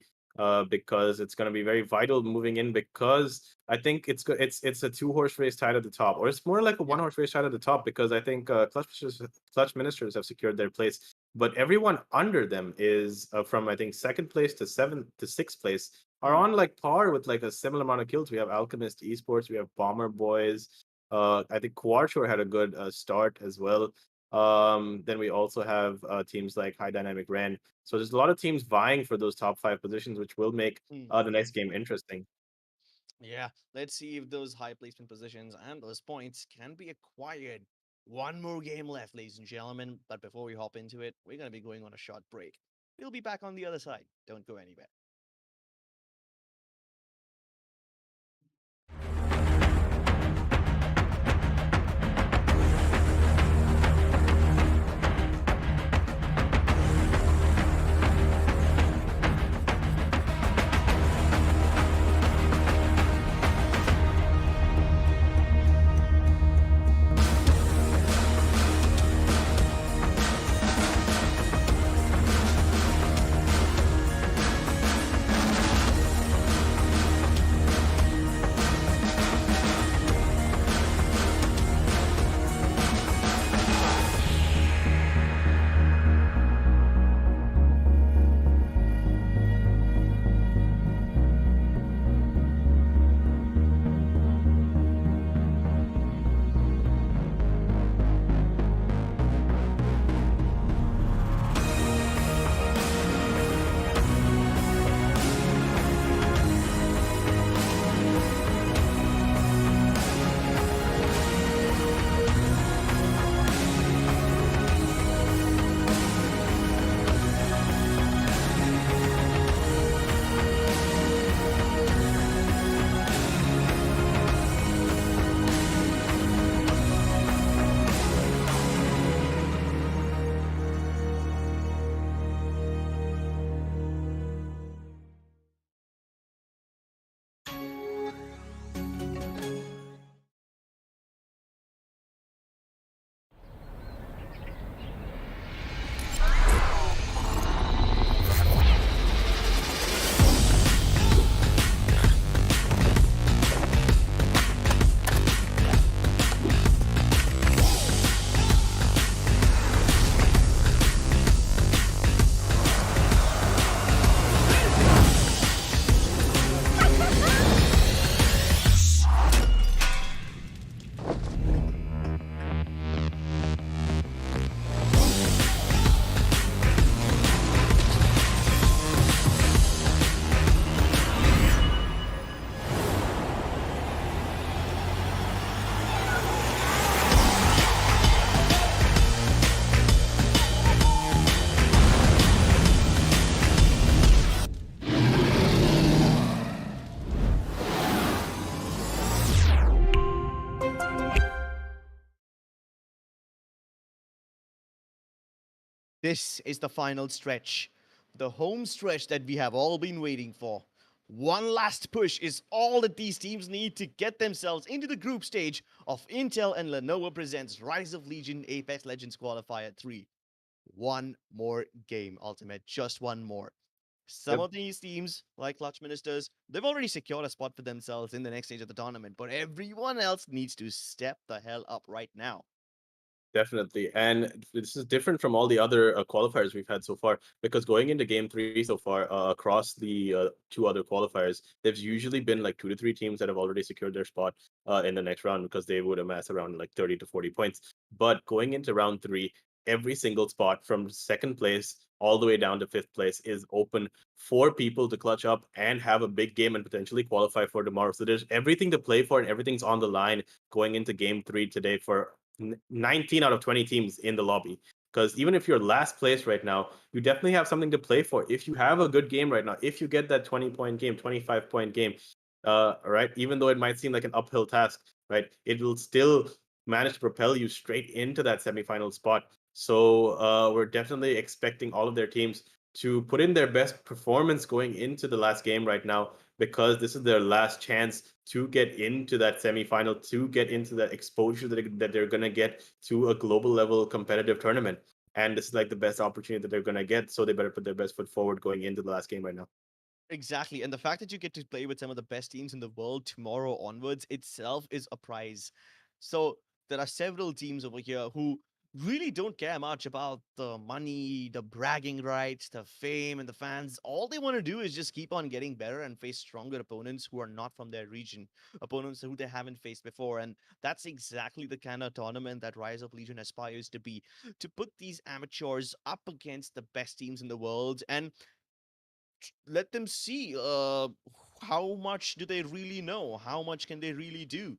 because it's going to be very vital moving in. Because I think it's a 2 horse race tied at the top, or it's more like a Yeah. 1 horse race tied at the top, because I think clutch ministers have secured their place, but everyone under them is from, I think, second place to seventh to sixth place are Hmm. on like par with like a similar amount of kills. We have Alchemist Esports, we have Bomber Boys. I think Quarshore had a good start as well. Then we also have teams like High Dynamic Ren. So there's a lot of teams vying for those top 5 positions, which will make the Hmm. next game interesting. Yeah, let's see if those high placement positions and those points can be acquired. One more game left, ladies and gentlemen. But before we hop into it, we're going to be going on a short break. We'll be back on the other side. Don't go anywhere. This is the final stretch, the home stretch that we have all been waiting for. One last push is all that these teams need to get themselves into the group stage of Intel and Lenovo presents Rise of Legion Apex Legends Qualifier 3. One more game, Ultimate, just one more. Some Yep. of these teams, like Clutch Ministers, they've already secured a spot for themselves in the next stage of the tournament, but everyone else needs to step the hell up right now. Definitely. And this is different from all the other qualifiers we've had so far, because going into game 3 so far, across the 2 other qualifiers, there's usually been like 2 to 3 teams that have already secured their spot in the next round, because they would amass around like 30 to 40 points. But going into round 3, every single spot from second place all the way down to fifth place is open for people to clutch up and have a big game and potentially qualify for tomorrow. So there's everything to play for and everything's on the line going into game 3 today for 19 out of 20 teams in the lobby. Because even if you're last place right now, you definitely have something to play for. If you have a good game right now, if you get that 20-point game, 25-point game, right, even though it might seem like an uphill task, right, it will still manage to propel you straight into that semifinal spot. So we're definitely expecting all of their teams to put in their best performance going into the last game right now, because this is their last chance to get into that semifinal, to get into that exposure that they're going to get to a global level competitive tournament. And this is like the best opportunity that they're going to get. So they better put their best foot forward going into the last game right now. Exactly. And the fact that you get to play with some of the best teams in the world tomorrow onwards itself is a prize. So there are several teams over here who really don't care much about the money, the bragging rights, the fame, and the fans. All they want to do is just keep on getting better and face stronger opponents who are not from their region, opponents who they haven't faced before. And that's exactly the kind of tournament that Rise of Legion aspires to be, to put these amateurs up against the best teams in the world and let them see how much do they really know, how much can they really do.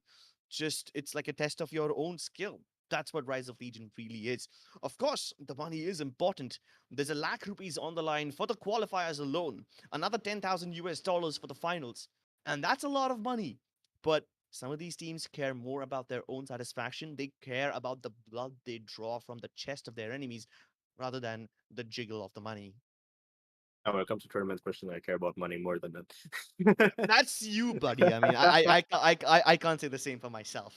Just it's like a test of your own skill. That's what Rise of Legion really is. Of course the money is important. There's a lakh rupees on the line for the qualifiers alone, another 10,000 US dollars for the finals, and that's a lot of money. But some of these teams care more about their own satisfaction. They care about the blood they draw from the chest of their enemies rather than the jiggle of the money. And when it comes to tournaments, personally, I care about money more than that. That's you, buddy. I mean, I can't say the same for myself.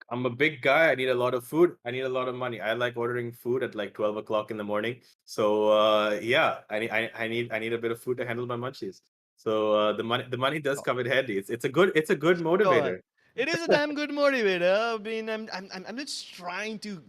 I'm a big guy. I need a lot of food. I need a lot of money. I like ordering food at like 12 o'clock in the morning. So yeah, I need a bit of food to handle my munchies. So the money does Oh, come in handy. It's a good sure. motivator. It is a damn good motivator. I mean, I'm just trying to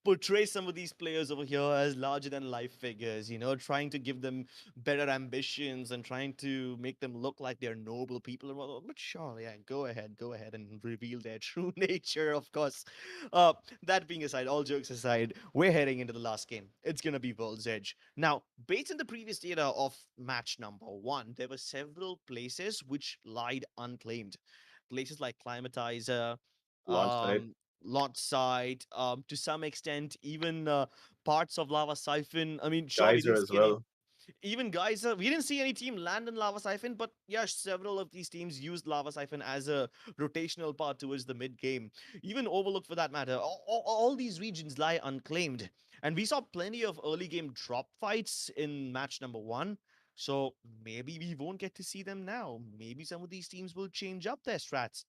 portray some of these players over here as larger than life figures, trying to give them better ambitions and trying to make them look like they're noble people and whatnot. But sure, yeah, go ahead and reveal their true nature, of course. That being aside, all jokes aside, we're heading into the last game. It's gonna be World's Edge. Now, based on the previous data of match number 1, there were several places which lied unclaimed. Places like Climatizer, Launch site, launch site, to some extent, even parts of Lava Siphon. I mean, sure, we geyser didn't as see any. well. Even guys, we didn't see any team land in Lava Siphon, but yeah, several of these teams used Lava Siphon as a rotational part towards the mid game. Even Overlook, for that matter. All these regions lie unclaimed, and we saw plenty of early game drop fights in match number 1. So maybe we won't get to see them now. Maybe some of these teams will change up their strats.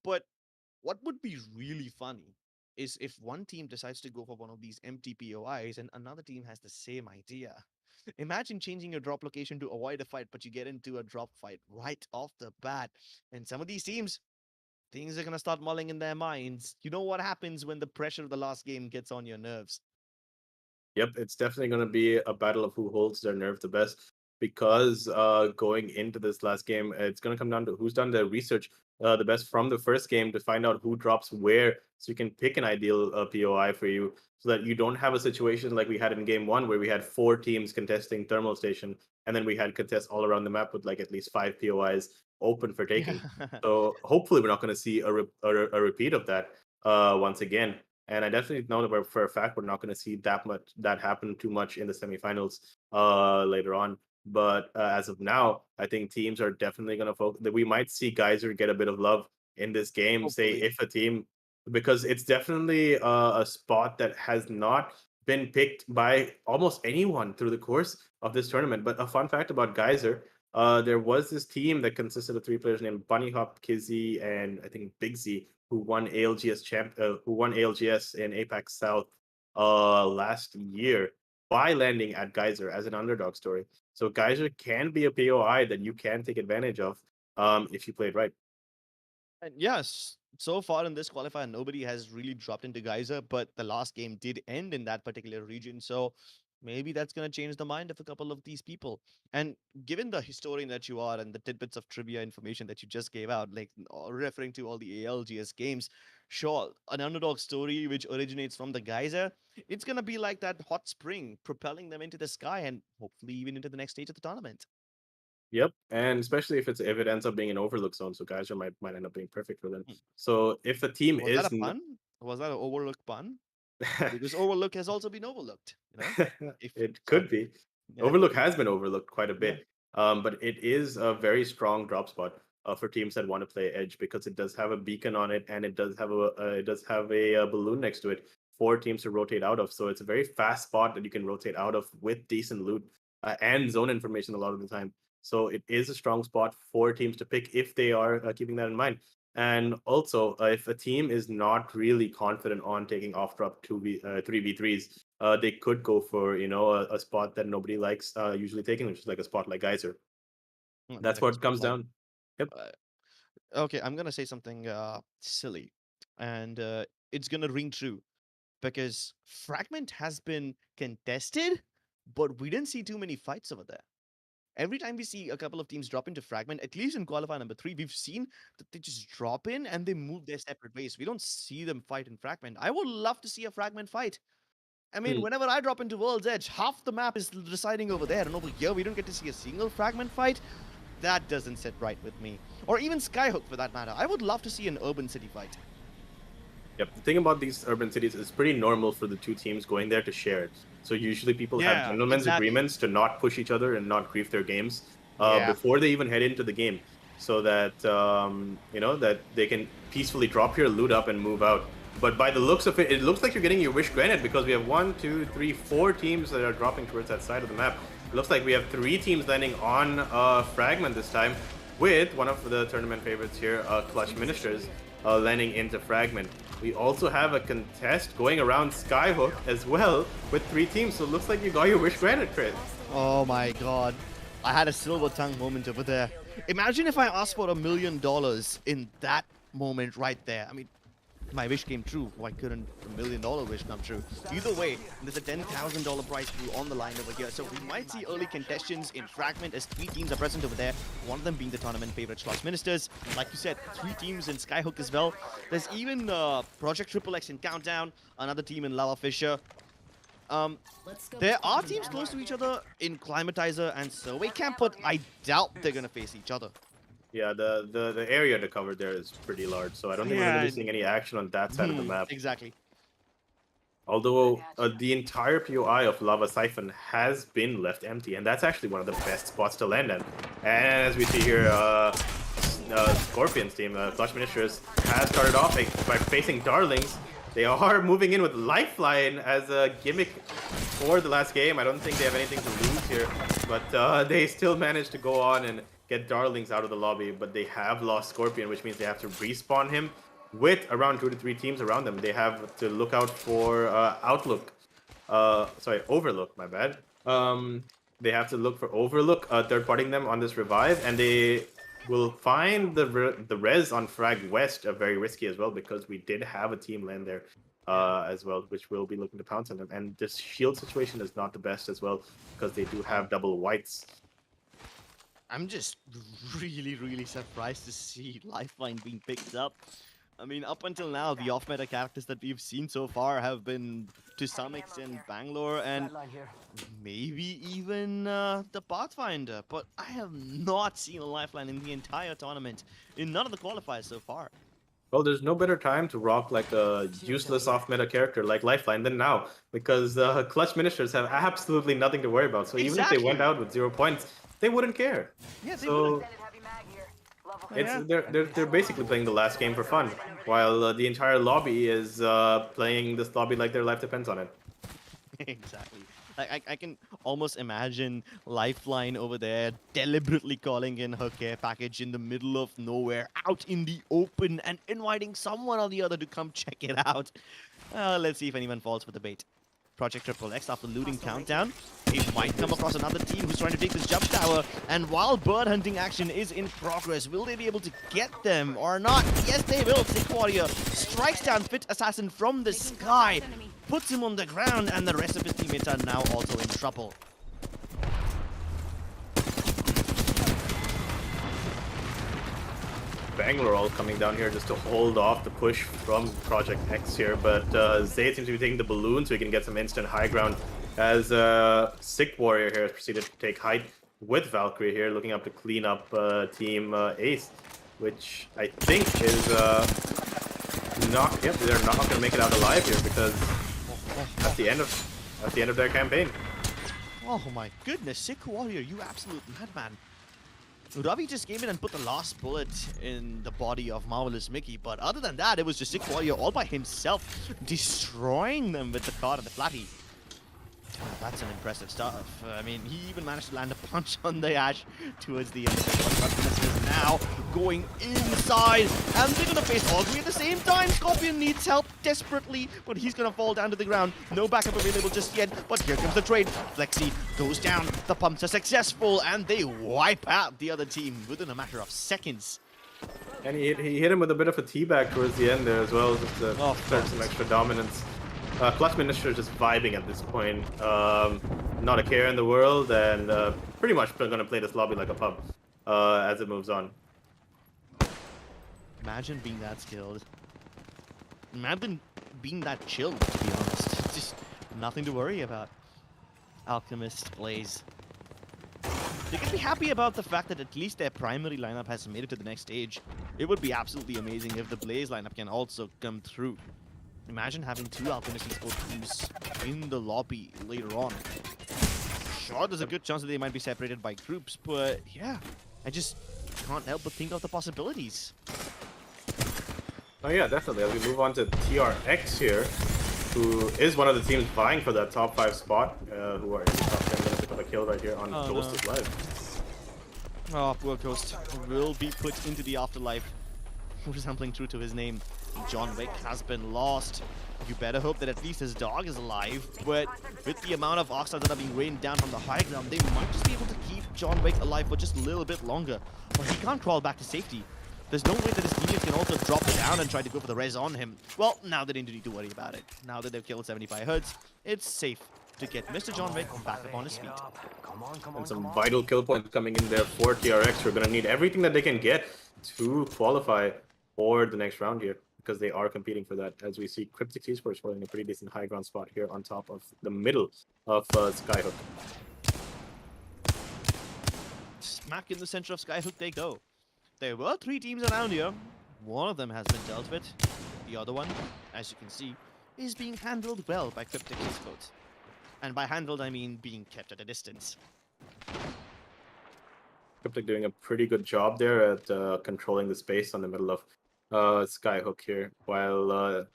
But what would be really funny is if one team decides to go for one of these empty POIs and another team has the same idea. Imagine changing your drop location to avoid a fight, but you get into a drop fight right off the bat. And some of these teams, things are going to start mulling in their minds. You know what happens when the pressure of the last game gets on your nerves. Yep, it's definitely going to be a battle of who holds their nerve the best, because going into this last game, it's going to come down to who's done the research the best from the first game to find out who drops where, so you can pick an ideal POI for you, so that you don't have a situation like we had in game 1 where we had 4 teams contesting thermal station, and then we had contests all around the map with like at least 5 POIs open for Yeah. taking. So hopefully we're not going to see a repeat of that once again. And I definitely know that for a fact we're not going to see that happen too much in the semifinals later on. But as of now, I think teams are definitely going to focus. That we might see Geyser get a bit of love in this game. Say Hopefully. if a team, because it's definitely a spot that has not been picked by almost anyone through the course of this tournament. But a fun fact about Geyser, there was this team that consisted of 3 players named Bunny Hop, Kizzy, and I think Big Z, who won ALGS in APAC South last year by landing at Geyser as an underdog story. So Geyser can be a POI that you can take advantage of if you play it right. And yes, so far in this qualifier, nobody has really dropped into Geyser, but the last game did end in that particular region. So maybe that's going to change the mind of a couple of these people. And given the historian that you are and the tidbits of trivia information that you just gave out, like referring to all the ALGS games, sure, an underdog story which originates from the geyser, it's gonna be like that hot spring, propelling them into the sky and hopefully even into the next stage of the tournament. Yep, and especially if it ends up being an overlook zone, so Geyser might end up being perfect for them. Hmm. So if a team Was that a is pun? Was that an overlook pun? Because overlook has also been overlooked, you know? If it so, could be. yeah, it could Overlook be. has been overlooked quite a Yeah. bit, but it is a very strong drop spot for teams that want to play edge because it does have a beacon on it and it does have a balloon next to it for teams to rotate out of. So it's a very fast spot that you can rotate out of with decent loot and zone information a lot of the time. So it is a strong spot for teams to pick if they are keeping that in mind. And also, if a team is not really confident on taking off drop 3v3s, they could go for a spot that nobody likes usually taking, which is like a spot like Geyser. That's Like a what it comes spotlight. down. Yep. Uh, okay, I'm gonna say something silly, and it's gonna ring true because Fragment has been contested, but we didn't see too many fights over there. Every time we see a couple of teams drop into Fragment, at least in qualifier number 3, we've seen that they just drop in and they move their separate ways. We don't see them fight in Fragment. I would love to see a Fragment fight. I mean, Hmm. whenever I drop into World's Edge, half the map is residing over there, and over here we don't get to see a single Fragment fight. That doesn't sit right with me. Or even Skyhook for that matter. I would love to see an urban city fight. Yep. The thing about these urban cities is pretty normal for the two teams going there to share it. So usually people have Yeah, gentlemen's exactly. agreements to not push each other and not grief their games Yeah. before they even head into the game, so that that they can peacefully drop your loot up and move out. But by the looks of it, it looks like you're getting your wish granted because we have 1, 2, 3, 4 teams that are dropping towards that side of the map. It looks like we have 3 teams landing on Fragment this time, with one of the tournament favorites here, Clutch Ministers, landing into Fragment. We also have a contest going around Skyhook as well with 3 teams, so it looks like you got your wish granted, Chris. Oh my god. I had a silver tongue moment over there. Imagine if I asked for $1 million in that moment right there. I mean, my wish came true. Why couldn't $1 million wish come true? Either way, there's a $10,000 prize pool on the line over here. So we might see early contestants in Fragment as 3 teams are present over there. One of them being the tournament favorite Slots Ministers. Like you said, 3 teams in Skyhook as well. There's even Project Triple X in Countdown, another team in Lava Fisher. There are teams close to each other in Climatizer and Survey Camp, but I doubt they're gonna face each other. Yeah, the area to cover there is pretty large, so I don't think we're going to be seeing any action on that side of the map. Exactly. Although the entire POI of Lava Siphon has been left empty, and that's actually one of the best spots to land in. And as we see here, Scorpion's team, Clutch Ministers, has started off by facing Darlings. They are moving in with Lifeline as a gimmick for the last game. I don't think they have anything to lose here, but they still managed to go on and get Darlings out of the lobby, but they have lost Scorpion, which means they have to respawn him with around 2 to 3 teams around them. They have to look out for Overlook, my bad. They have to look for Overlook, third-partying them on this revive, and they will find the res on Frag West very risky as well, because we did have a team land there as well, which will be looking to pounce on them. And this shield situation is not the best as well, because they do have double whites. I'm just really surprised to see Lifeline being picked up. I mean, up until now, the off-meta characters that we've seen so far have been, to some extent, Bangalore and maybe even the Pathfinder. But I have not seen a Lifeline in the entire tournament, in none of the qualifiers so far. Well, there's no better time to rock like a useless off-meta character like Lifeline than now, because Clutch Ministers have absolutely nothing to worry about. So even if they went out with 0 points, they wouldn't care. Yeah, they so they're basically playing the last game for fun, while the entire lobby is playing this lobby like their life depends on it. Exactly. I can almost imagine Lifeline over there deliberately calling in her care package in the middle of nowhere, out in the open, and inviting someone or the other to come check it out. Let's see if anyone falls for the bait. Project Triple X, after looting Countdown, it might come across another team who's trying to take this jump tower. And while bird hunting action is in progress, will they be able to get them or not? Yes, they will. Sick Warrior strikes down Fit Assassin from the sky, puts him on the ground, and the rest of his teammates are now also in trouble. Bangalore all coming down here just to hold off the push from Project X here, but Zay seems to be taking the balloon so he can get some instant high ground as Sick Warrior here has proceeded to take height with Valkyrie here, looking up to clean up Team Ace, which I think is they're not going to make it out alive here because at the end of their campaign. Oh my goodness, Sick Warrior, you absolute madman. Ravi just came in and put the last bullet in the body of Marvelous Mickey, but other than that, it was just Sick Warrior all by himself, destroying them with the card and the flatty. That's an impressive stuff. I mean, he even managed to land a punch on the Ash towards the end of it. But this is now going inside, and they're going to face all three at the same time. Scorpion needs help desperately, but he's going to fall down to the ground. No backup available just yet, but here comes the trade. Flexi goes down, the pumps are successful, and they wipe out the other team within a matter of seconds. And he hit him with a bit of a teabag towards the end there as well, just to start some extra dominance. Clutch Minister is just vibing at this point. Not a care in the world, and pretty much going to play this lobby like a pub as it moves on. Imagine being that skilled. Imagine being that chilled, to be honest. Just nothing to worry about. Alchemist, Blaze. They can be happy about the fact that at least their primary lineup has made it to the next stage. It would be absolutely amazing if the Blaze lineup can also come through. Imagine having two Alchemist Esports teams in the lobby later on. Sure, there's a good chance that they might be separated by groups, but yeah, I just can't help but think of the possibilities. Oh yeah, definitely. As we move on to TRX here, who is one of the teams vying for that top 5 spot, who are in the top 10 going to pick up a kill right here on Ghost's life. Oh, poor Ghost will be put into the afterlife, resembling true to his name. John Wick has been lost. You better hope that at least his dog is alive, but with the amount of oxide that are being rained down from the high ground, they might just be able to keep John Wick alive for just a little bit longer. But he can't crawl back to safety. There's no way that his teammates can also drop down and try to go for the res on him. Well, now they don't need to worry about it. Now that they've killed 75 hertz, it's safe to get Mr. John Wick back up on his feet. And some vital kill points coming in there for TRX. Who are going to need everything that they can get to qualify for the next round here, because they are competing for that, as we see Cryptic Esports holding a pretty decent high ground spot here on top of the middle of Skyhook. Smack in the center of Skyhook they go. There were 3 teams around here. One of them has been dealt with. The other one, as you can see, is being handled well by Cryptic Esports. And by handled, I mean being kept at a distance. Cryptic doing a pretty good job there at controlling the space on the middle of Skyhook here, while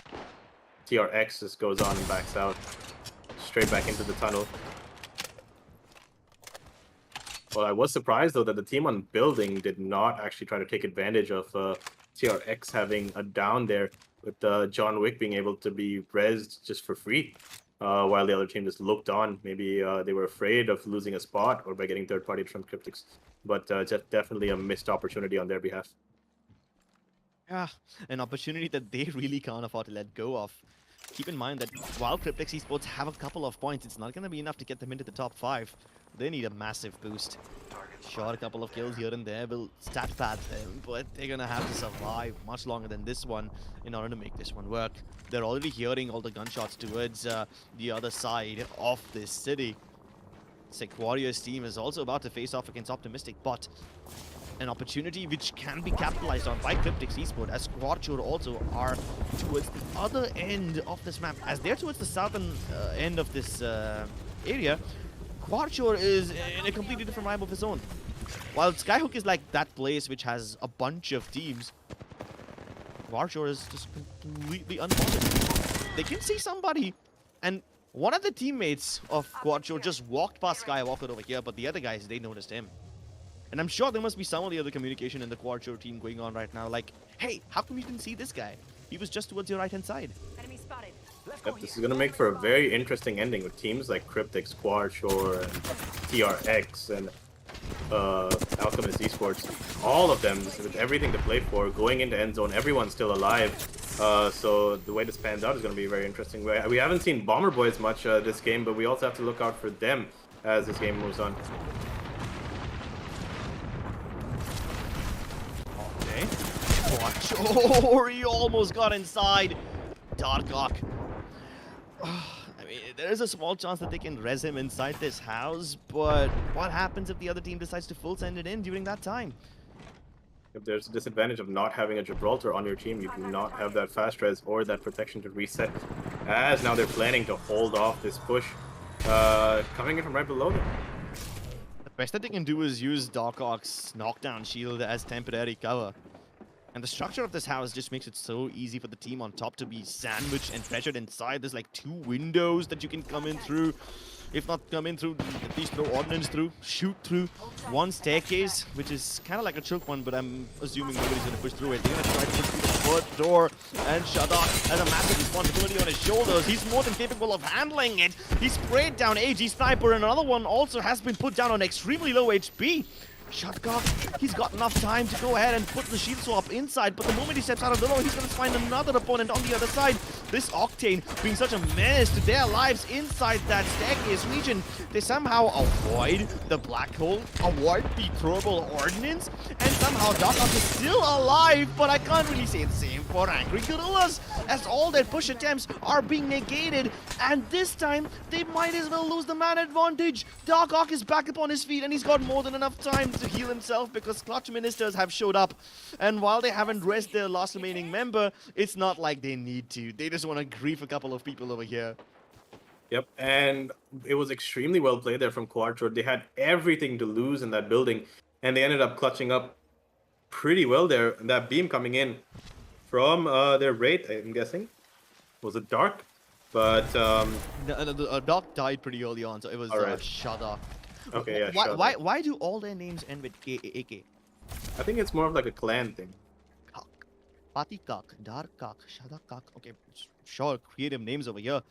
TRX just goes on and backs out straight back into the tunnel. Well, I was surprised though that the team on building did not actually try to take advantage of TRX having a down there, with John Wick being able to be rezzed just for free, while the other team just looked on. Maybe they were afraid of losing a spot or by getting third party from Cryptics, but just definitely a missed opportunity on their behalf. Yeah, an opportunity that they really can't afford to let go of. Keep in mind that while Cryptic Esports have a couple of points, it's not going to be enough to get them into the top 5. They need a massive boost. Sure, a couple of kills here and there will stat pad them, but they're going to have to survive much longer than this one in order to make this one work. They're already hearing all the gunshots towards the other side of this city. Sick Warriors team is also about to face off against Optimistic, but an opportunity which can be capitalized on by Cryptic Esports, as Quadshore also are towards the other end of this map. As they're towards the southern end of this area, Quadshore is in a completely different vibe of his own. While Skyhook is like that place which has a bunch of teams, Quadshore is just completely unbothered. They can see somebody, and one of the teammates of Quadshore just walked past Skywalker over here, but the other guys, they noticed him. And I'm sure there must be some of the other communication in the Quadshore team going on right now, like, hey, how come you didn't see this guy? He was just towards your right-hand side. Enemy spotted. Yep, this is going to make for a very interesting ending with teams like Cryptic, Quadshore, and TRX, and Alchemist Esports. All of them, with everything to play for, going into end zone, everyone's still alive. So the way this pans out is going to be very interesting. We haven't seen Bomber Boys much this game, but we also have to look out for them as this game moves on. Okay. Quachor, he almost got inside. Darkhawk. I mean, there is a small chance that they can res him inside this house, but what happens if the other team decides to full send it in during that time? If there's a disadvantage of not having a Gibraltar on your team, you do not have that fast res or that protection to reset. As now they're planning to hold off this push coming in from right below them. The best that they can do is use Darkhawk's knockdown shield as temporary cover. And the structure of this house just makes it so easy for the team on top to be sandwiched and pressured inside. There's like 2 windows that you can come in through. If not come in through, at least throw ordnance through, shoot through. 1 staircase, which is kind of like a choke one, but I'm assuming nobody's going to push through it. They're going to try to push through the fourth door, and Shadak has a massive responsibility on his shoulders. He's more than capable of handling it. He sprayed down AG Sniper, and another one also has been put down on extremely low HP. Shotgun, he's got enough time to go ahead and put the shield swap inside, but the moment he steps out of the door, he's going to find another opponent on the other side. This Octane being such a menace to their lives inside that staircase region, they somehow avoid the black hole, avoid the throwable ordnance, and somehow Darkhawk is still alive, but I can't really say the same for Angry Gorillas, as all their push attempts are being negated, and this time, they might as well lose the man advantage. Darkhawk is back up on his feet, and he's got more than enough time to heal himself because Clutch Ministers have showed up. And while they haven't rested their last remaining member, it's not like they need to. They just want to grief a couple of people over here. Yep, and it was extremely well played there from Quattro. They had everything to lose in that building, and they ended up clutching up pretty well there. And that beam coming in from their Wraith, I'm guessing. Was it Dark? But Dark died pretty early on, so it was right. Shada. Okay, yeah, why do all their names end with AK? I think it's more of like a clan thing. Patikak, Darkak, Shadakak. Okay, sure, creative names over here.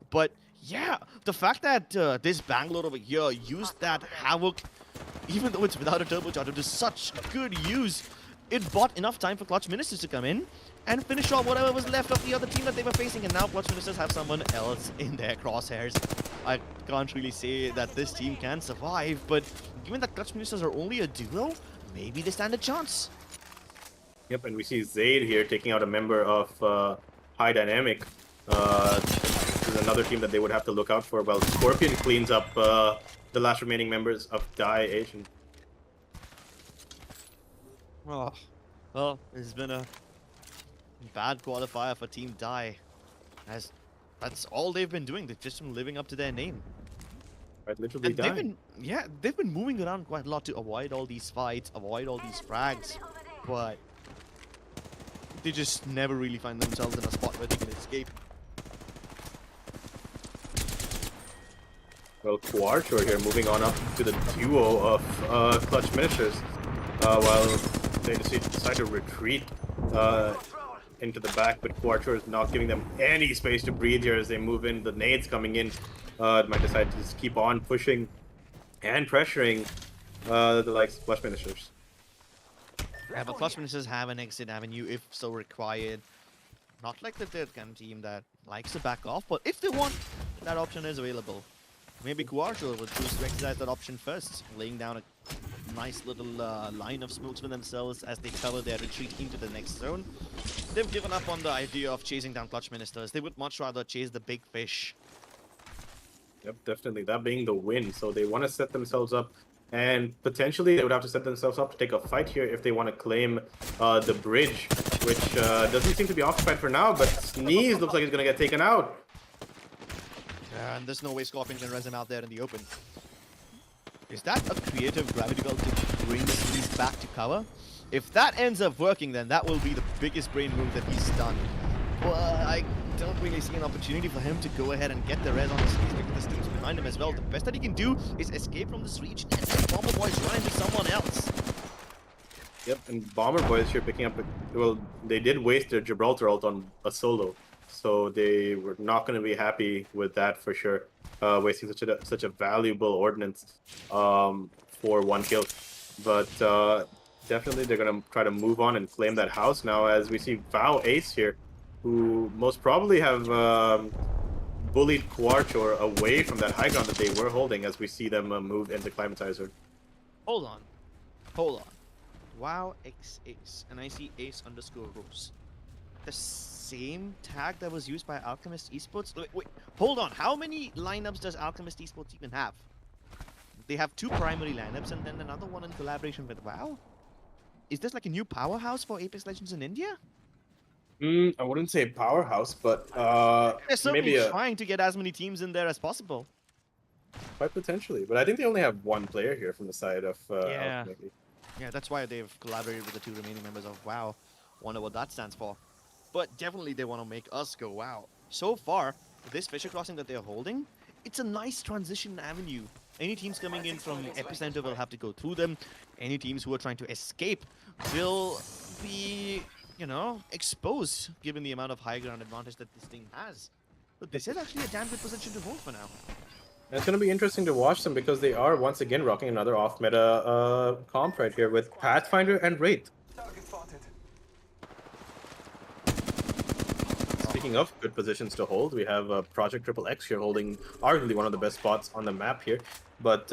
But yeah, the fact that this Bangalore over here used that Havoc, even though it's without a turbocharger, to such good use, it bought enough time for Clutch Ministers to come in and finish off whatever was left of the other team that they were facing. And now Clutch Ministers have someone else in their crosshairs. I can't really say that this team can survive, but given that Clutch Ministers are only a duo, maybe they stand a chance. Yep, and we see Zaid here taking out a member of High Dynamic. This is another team that they would have to look out for, while Scorpion cleans up the last remaining members of Die Asian. Oh, well, it's been a bad qualifier for Team Die, as that's all they've been doing. They've just been living up to their name. Right, literally And they've been moving around quite a lot to avoid all these fights, avoid all these frags, but they just never really find themselves in a spot where they can escape. Well, Quattro here moving on up to the duo of Clutch Ministers, while they decide to retreat into the back, but Quattro is not giving them any space to breathe here as they move in. The nades coming in might decide to just keep on pushing and pressuring the likes of Clutch Ministers. Yeah, but Clutch Ministers have an exit avenue if so required. Not like the third kind of team that likes to back off, but if they want, that option is available. Maybe Quattro would choose to exercise that option first, laying down a nice little line of smokes for themselves as they cover their retreat into the next zone. They've given up on the idea of chasing down Clutch Ministers. They would much rather chase the big fish. Yep, definitely. That being the win. So they want to set themselves up, and potentially they would have to set themselves up to take a fight here if they want to claim the bridge, which doesn't seem to be occupied for now, but Sneeze looks like he's going to get taken out. And there's no way Scorpion can res him out there in the open. Is that a creative gravity belt to bring Sneeze back to cover? If that ends up working, then that will be the biggest brain move that he's done. But I don't really see an opportunity for him to go ahead and get the res on the Sneeze because the team's behind him as well. The best that he can do is escape from this region and let Bomber Boys run into someone else. Yep, and Bomber Boys here picking up, well, they did waste their Gibraltar ult on a solo, so they were not going to be happy with that for sure, wasting such a valuable ordnance for one kill. But definitely they're going to try to move on and claim that house now, as we see Vow Ace here, who most probably have bullied Quattro away from that high ground that they were holding, as we see them move into Climatizer. Hold on. Wow X Ace, and I see Ace underscore Rose. The same tag that was used by Alchemist Esports? Wait, hold on. How many lineups does Alchemist Esports even have? They have 2 primary lineups and then another one in collaboration with WoW? Is this like a new powerhouse for Apex Legends in India? I wouldn't say powerhouse, but They're certainly maybe a trying to get as many teams in there as possible. quite potentially. But I think they only have one player here from the side of Yeah. Alchemy. Yeah, that's why they've collaborated with the 2 remaining members of WoW. Wonder what that stands for. But definitely they want to make us go wow. So far, this Fisher Crossing that they're holding, it's a nice transition avenue. Any teams coming in from Epicenter will have to go through them. Any teams who are trying to escape will be, you know, exposed given the amount of high ground advantage that this thing has. But this is actually a damn good position to hold for now. And it's going to be interesting to watch them because they are once again rocking another off-meta comp right here with Pathfinder and Wraith. Speaking of good positions to hold, we have Project Triple X here holding arguably one of the best spots on the map here. But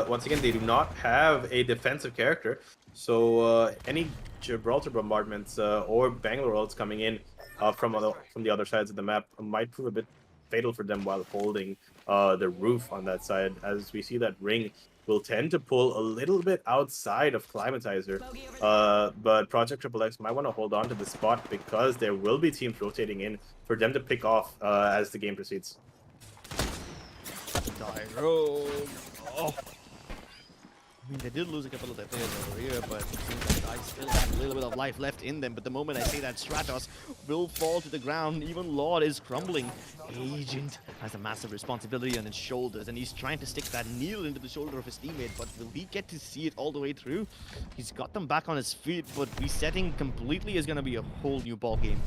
once again, they do not have a defensive character. So any Gibraltar bombardments or Bangalore ults coming in from the other sides of the map might prove a bit fatal for them while holding the roof on that side. As we see that ring will tend to pull a little bit outside of Climatizer. But Project Triple X might want to hold on to the spot because there will be teams rotating in for them to pick off as the game proceeds. Dyro. Oh. I mean, they did lose a couple of their players over here, but it seems like I still have a little bit of life left in them. But the moment I say that, Stratos will fall to the ground. Even Lord is crumbling. Agent has a massive responsibility on his shoulders, and he's trying to stick that needle into the shoulder of his teammate. But will he get to see it all the way through? He's got them back on his feet, but resetting completely is going to be a whole new ball game.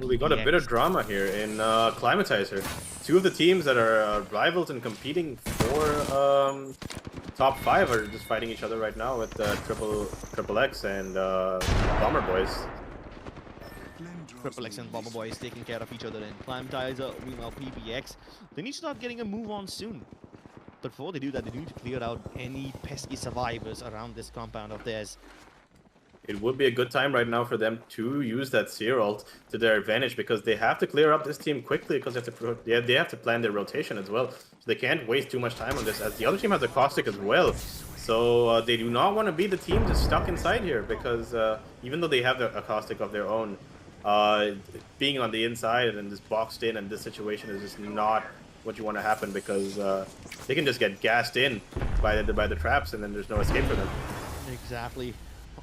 We got a bit of drama here in Climatizer. 2 of the teams that are rivals and competing for top 5 are just fighting each other right now with Triple X and Bomber Boys. Triple X and Bomber Boys taking care of each other in Climatizer. Meanwhile, PBX, they need to start getting a move on soon. But before they do that, they need to clear out any pesky survivors around this compound of theirs. It would be a good time right now for them to use that Seer ult to their advantage because they have to clear up this team quickly because they have to plan their rotation as well. So they can't waste too much time on this as the other team has a Caustic as well. So they do not want to be the team just stuck inside here because even though they have a Caustic of their own, being on the inside and just boxed in and this situation is just not what you want to happen because they can just get gassed in by the traps and then there's no escape for them. Exactly.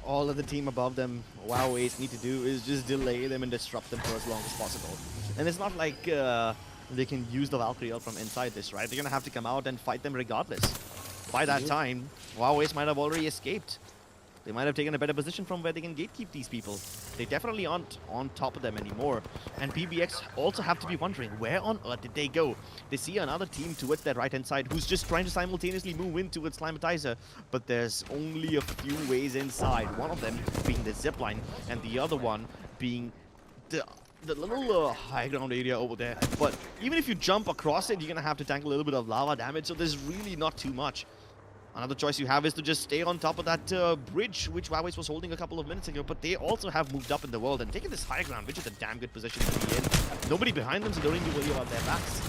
All of the team above them, WoW Ace need to do is just delay them and disrupt them for as long as possible. And it's not like they can use the Valkyrie ult from inside this, right? They're gonna have to come out and fight them regardless. By that time, WoW Ace might have already escaped. They might have taken a better position from where they can gatekeep these people. They definitely aren't on top of them anymore. And PBX also have to be wondering, where on earth did they go? They see another team towards their right-hand side who's just trying to simultaneously move in towards Climatizer. But there's only a few ways inside. One of them being the zipline, and the other one being the little high ground area over there. But even if you jump across it, you're gonna have to tank a little bit of lava damage, so there's really not too much. Another choice you have is to just stay on top of that bridge, which WoW Ace was holding a couple of minutes ago, but they also have moved up in the world and taken this high ground, which is a damn good position to be in. Nobody behind them, so don't need to worry about their backs.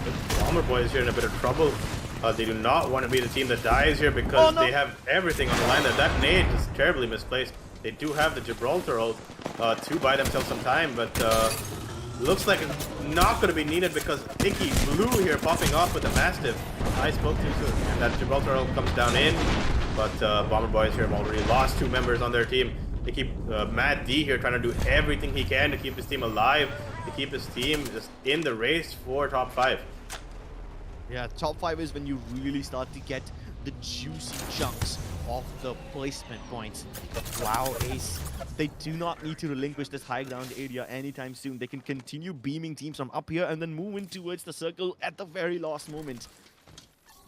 The Bomber Boys here in a bit of trouble. They do not want to be the team that dies here because they have everything on the line. That nade is terribly misplaced. They do have the Gibraltar ult to buy themselves some time, but looks like it's not going to be needed because Icky Blue here popping off with the Mastiff. I spoke too soon. And that Gibraltar ult comes down in, but Bomber Boys here have already lost 2 members on their team. They keep Mad D here trying to do everything he can to keep his team alive, to keep his team just in the race for top 5. Yeah, top 5 is when you really start to get the juicy chunks of the placement points. WoW Ace, they do not need to relinquish this high ground area anytime soon. They can continue beaming teams from up here and then move in towards the circle at the very last moment.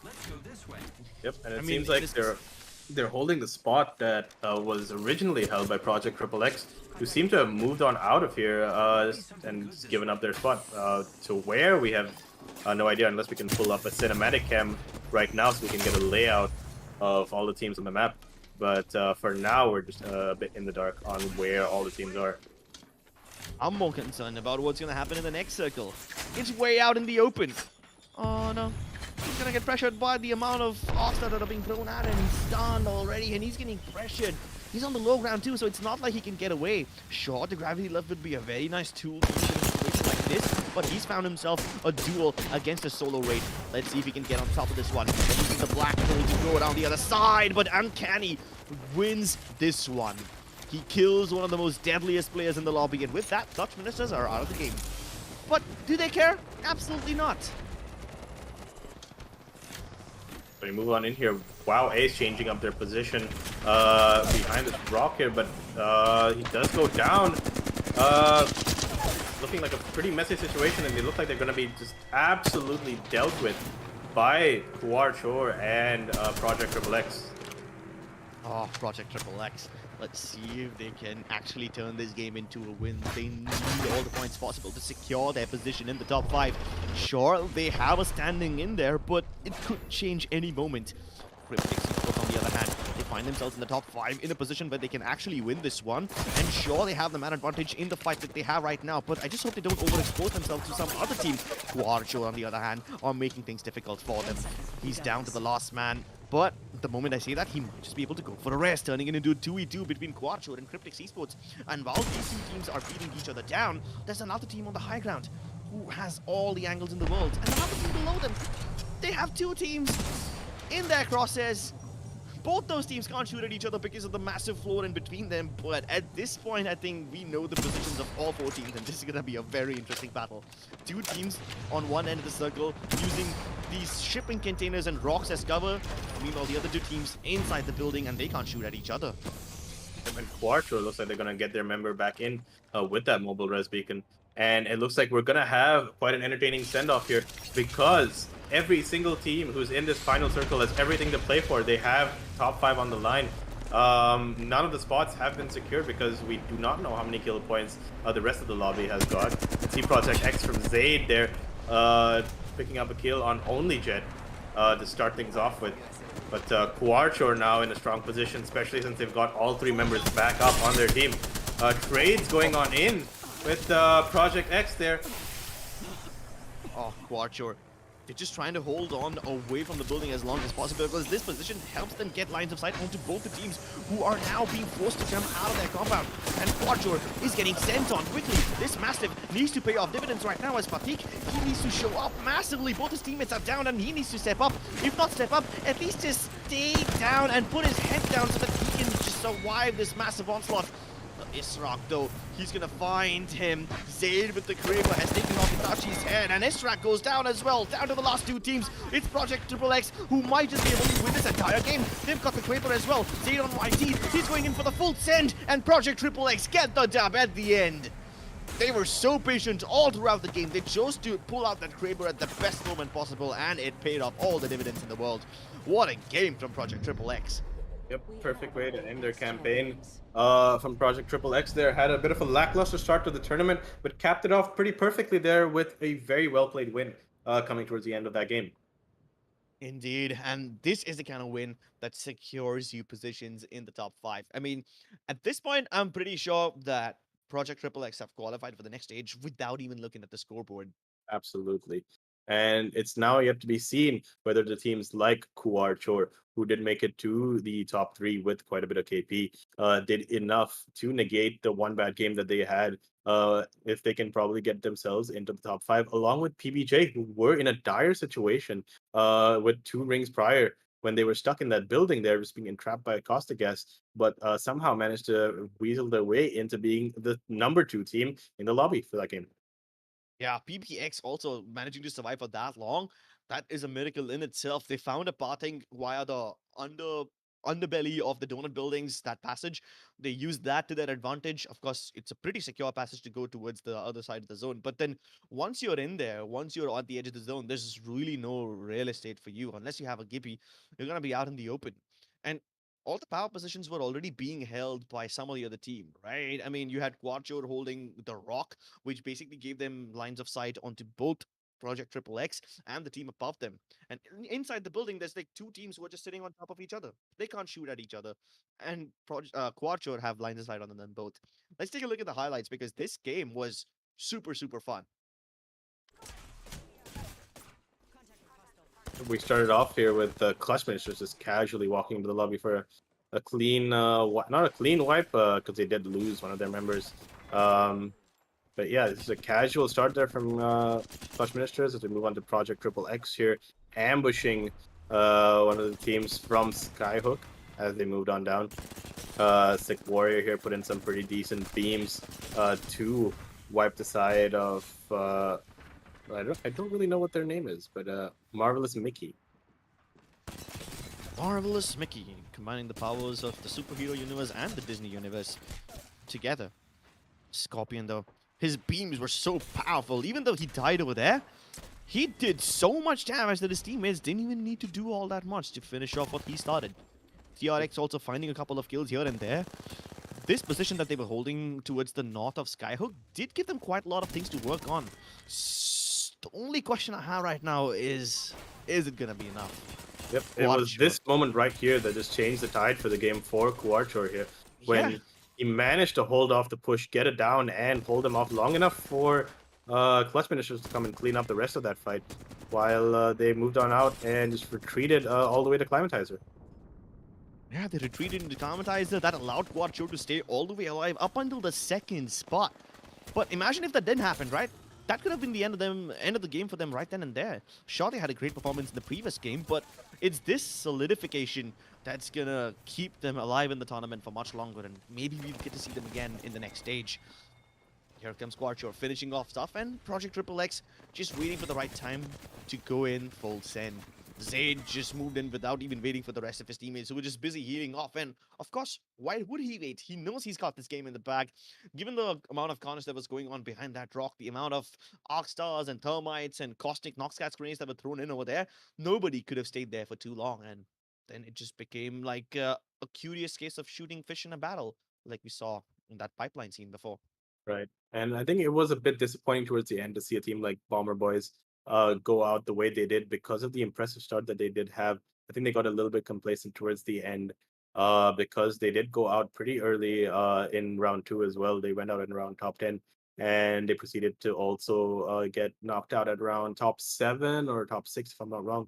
Let's go this way. Yep, and it seems like they're holding the spot that was originally held by Project Triple X, who seem to have moved on out of here and given up their spot. To where we have no idea unless we can pull up a cinematic cam right now so we can get a layout of all the teams on the map. But for now, we're just a bit in the dark on where all the teams are. I'm more concerned about what's going to happen in the next circle. It's way out in the open. Oh no. He's going to get pressured by the amount of arcs that are being thrown at him. He's stunned already and he's getting pressured. He's on the low ground too, so it's not like he can get away. Sure, the gravity lift would be a very nice tool to use in a situation like this, but he's found himself a duel against a solo raid. Let's see if he can get on top of this one. Using the black hole to go around the other side, but Uncanny wins this one. He kills one of the most deadliest players in the lobby, and with that, Dutch Ministers are out of the game. But do they care? Absolutely not. So we move on in here. Wow, Ace changing up their position behind this rock here, but he does go down. Looking like a pretty messy situation, and they look like they're going to be just absolutely dealt with by Qualifier and Project XXX. Oh, Project XXX. Let's see if they can actually turn this game into a win. They need all the points possible to secure their position in the top 5. Sure, they have a standing in there, but it could change any moment. Cryptic Esports, on the other hand, they find themselves in the top 5 in a position where they can actually win this one. And sure, they have the man advantage in the fight that they have right now, but I just hope they don't overexpose themselves to some other team. Qualifier, on the other hand, are making things difficult for them. He's down to the last man. But the moment I say that, he might just be able to go for a rest, turning it into a 2v2 between Qualifier and Cryptic Esports. And while these two teams are beating each other down, there's another team on the high ground who has all the angles in the world. And another team below them, they have 2 teams in their crosshairs. Both those teams can't shoot at each other because of the massive floor in between them, but at this point, I think we know the positions of all 4 teams, and this is going to be a very interesting battle. 2 teams on one end of the circle using these shipping containers and rocks as cover. Meanwhile, the other 2 teams inside the building, and they can't shoot at each other. And Qualifier looks like they're going to get their member back in with that mobile res beacon. And it looks like we're going to have quite an entertaining send-off here because every single team who's in this final circle has everything to play for. They have top 5 on the line. None of the spots have been secured because we do not know how many kill points the rest of the lobby has got. See Project X from Zaid there picking up a kill on only Jet to start things off with. But Qualifier now in a strong position, especially since they've got all 3 members back up on their team. Trades going on in with Project X there. Oh, Qualifier. They're just trying to hold on away from the building as long as possible because this position helps them get lines of sight onto both the teams who are now being forced to come out of their compound. And Qualifier is getting sent on quickly. This Mastiff needs to pay off dividends right now as Patik. He needs to show up massively. Both his teammates are down and he needs to step up. If not step up, at least just stay down and put his head down so that he can just survive this massive onslaught. Israk though, he's gonna find him. Zaid with the Kraber has taken off Itachi's head, and Israk goes down as well. Down to the last 2 teams. It's Project XXX who might just be able to win this entire game. They've got the Kraber as well. Zaid on white teeth. He's going in for the full send, and Project XXX get the dub at the end. They were so patient all throughout the game. They chose to pull out that Kraber at the best moment possible, and it paid off all the dividends in the world. What a game from Project XXX. Yep, perfect way to end their campaign. From Project XXX there, had a bit of a lackluster start to the tournament, but capped it off pretty perfectly there with a very well-played win coming towards the end of that game. Indeed, and this is the kind of win that secures you positions in the top 5. I mean, at this point, I'm pretty sure that Project XXX have qualified for the next stage without even looking at the scoreboard. Absolutely. And it's now yet to be seen whether the teams like Qualifier, who did make it to the top 3 with quite a bit of KP, did enough to negate the one bad game that they had. If they can probably get themselves into the top 5, along with PBJ, who were in a dire situation with 2 rings prior when they were stuck in that building there, just being entrapped by a Costa gas, but somehow managed to weasel their way into being the number 2 team in the lobby for that game. Yeah, PPX also managing to survive for that long, that is a miracle in itself. They found a pathing via the underbelly of the donut buildings, that passage. They used that to their advantage. Of course, it's a pretty secure passage to go towards the other side of the zone. But then once you're in there, once you're on the edge of the zone, there's really no real estate for you. Unless you have a Gippy, you're gonna be out in the open. And all the power positions were already being held by some of the other team, right? I mean, you had Quadjor holding the rock, which basically gave them lines of sight onto both Project Triple X and the team above them. And inside the building, there's like two teams who are just sitting on top of each other. They can't shoot at each other. And Quadshore have lines of sight on them both. Let's take a look at the highlights because this game was super, super fun. We started off here with the Clutch Ministers just casually walking into the lobby for a clean, not a clean wipe, because they did lose one of their members. But yeah, this is a casual start there from Clutch Ministers as we move on to Project Triple X here, ambushing one of the teams from Skyhook as they moved on down. Sick Warrior here put in some pretty decent beams to wipe the side of I don't really know what their name is, but Marvelous Mickey. Marvelous Mickey, combining the powers of the superhero universe and the Disney universe together. Scorpion, though, his beams were so powerful. Even though he died over there, he did so much damage that his teammates didn't even need to do all that much to finish off what he started. TRX also finding a couple of kills here and there. This position that they were holding towards the north of Skyhook did give them quite a lot of things to work on. The only question I have right now is it gonna be enough? Yep, it was this moment right here that just changed the tide for the game for Quadshore here, when he managed to hold off the push, get it down, and hold him off long enough for Clutch Ministers to come and clean up the rest of that fight, while they moved on out and just retreated all the way to Climatizer. Yeah, they retreated into Climatizer. That allowed Quadshore to stay all the way alive up until the second spot. But imagine if that didn't happen, right? That could have been the end of the game for them right then and there. Sure, they had a great performance in the previous game, but it's this solidification that's gonna keep them alive in the tournament for much longer, and maybe we'll get to see them again in the next stage. Here comes Quadshore finishing off stuff, and Project Triple X just waiting for the right time to go in full send. Zayd just moved in without even waiting for the rest of his teammates who were just busy healing off. And of course, why would he wait? He knows he's got this game in the bag. Given the amount of carnage that was going on behind that rock, the amount of arc stars and termites and caustic Noxcats grenades that were thrown in over there, nobody could have stayed there for too long. And then it just became like a curious case of shooting fish in a battle, like we saw in that pipeline scene before. Right. And I think it was a bit disappointing towards the end to see a team like Bomber Boys go out the way they did because of the impressive start that they did have. I think they got a little bit complacent towards the end because they did go out pretty early in round 2 as well. They went out in round top 10 and they proceeded to also get knocked out at round top 7 or top 6, if I'm not wrong,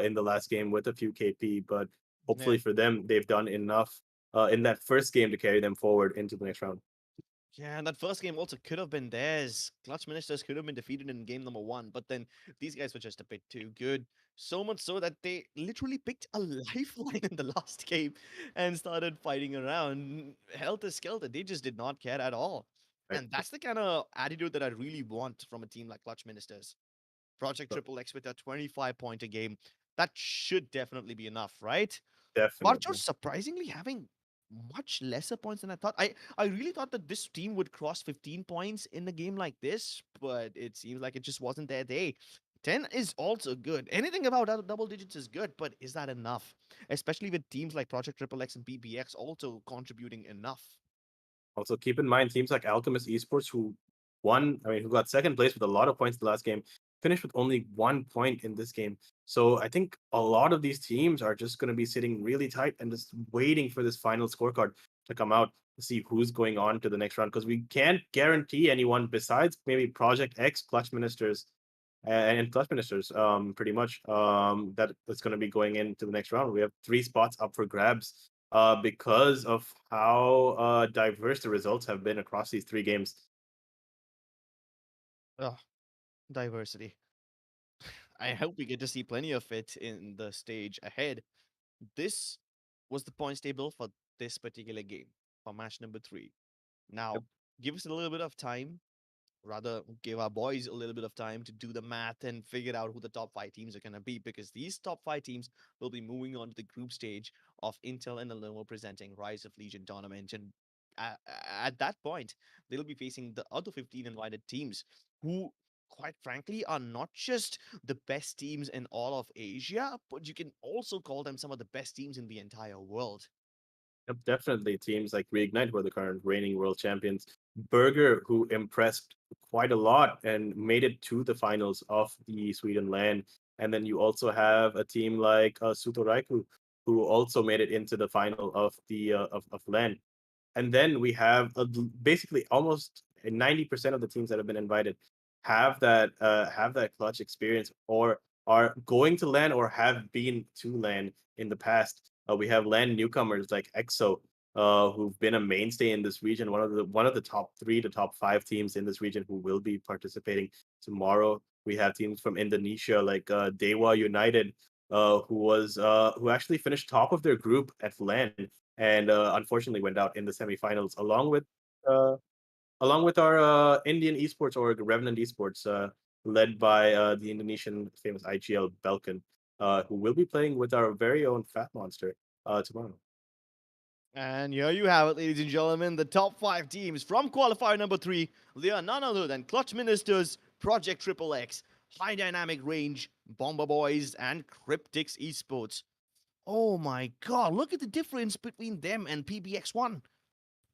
in the last game with a few KP. But hopefully Yeah. for them, they've done enough in that first game to carry them forward into the next round. Yeah, and that first game also could have been theirs. Clutch Ministers could have been defeated in game number 1, but then these guys were just a bit too good. So much so that they literally picked a lifeline in the last game and started fighting around. Helter Skelter, they just did not care at all. Right. And that's the kind of attitude that I really want from a team like Clutch Ministers. Project Triple X with a 25-point a game. That should definitely be enough, right? March Definitely. was surprisingly having much lesser points than I thought. I really thought that this team would cross 15 points in a game like this, but it seems like it just wasn't their day. 10 is also good. Anything about double digits is good, but is that enough? Especially with teams like Project Triple X and BBX also contributing enough. Also, keep in mind teams like Alchemist Esports, who got second place with a lot of points the last game, finished with only 1 point in this game. So I think a lot of these teams are just going to be sitting really tight and just waiting for this final scorecard to come out to see who's going on to the next round, because we can't guarantee anyone besides maybe Project X, Clutch Ministers, and Clutch Ministers, pretty much, that's going to be going into the next round. We have 3 spots up for grabs because of how diverse the results have been across these 3 games. Ugh, diversity. I hope we get to see plenty of it in the stage ahead. This was the points table for this particular game, for match number 3. Now, Yep. give us a little bit of time, rather give our boys a little bit of time to do the math and figure out who the top 5 teams are going to be, because these top 5 teams will be moving on to the group stage of Intel and Lenovo presenting Rise of Legion tournament. And at that point, they'll be facing the other 15 invited teams who, quite frankly, are not just the best teams in all of Asia, but you can also call them some of the best teams in the entire world. Yep, definitely teams like Reignite, who are the current reigning world champions. Burger, who impressed quite a lot and made it to the finals of the Sweden LAN. And then you also have a team like Sutoraiku, who also made it into the final of the of LAN. And then we have basically almost 90% of the teams that have been invited have that clutch experience or are going to LAN or have been to LAN in the past. We have LAN newcomers like EXO, who've been a mainstay in this region, one of the top 3 to top 5 teams in this region who will be participating tomorrow. We have teams from Indonesia like Dewa United, who actually finished top of their group at LAN and unfortunately went out in the semifinals uh, along with our Indian esports or Revenant Esports, led by the Indonesian famous IGL Belkan, who will be playing with our very own Fat Monster tomorrow. And here you have it, ladies and gentlemen, the top 5 teams from qualifier number 3. They are none other than Clutch Ministers, Project Triple X, High Dynamic Range, Bomber Boys, and Cryptics Esports. Oh my god, look at the difference between them and PBX1.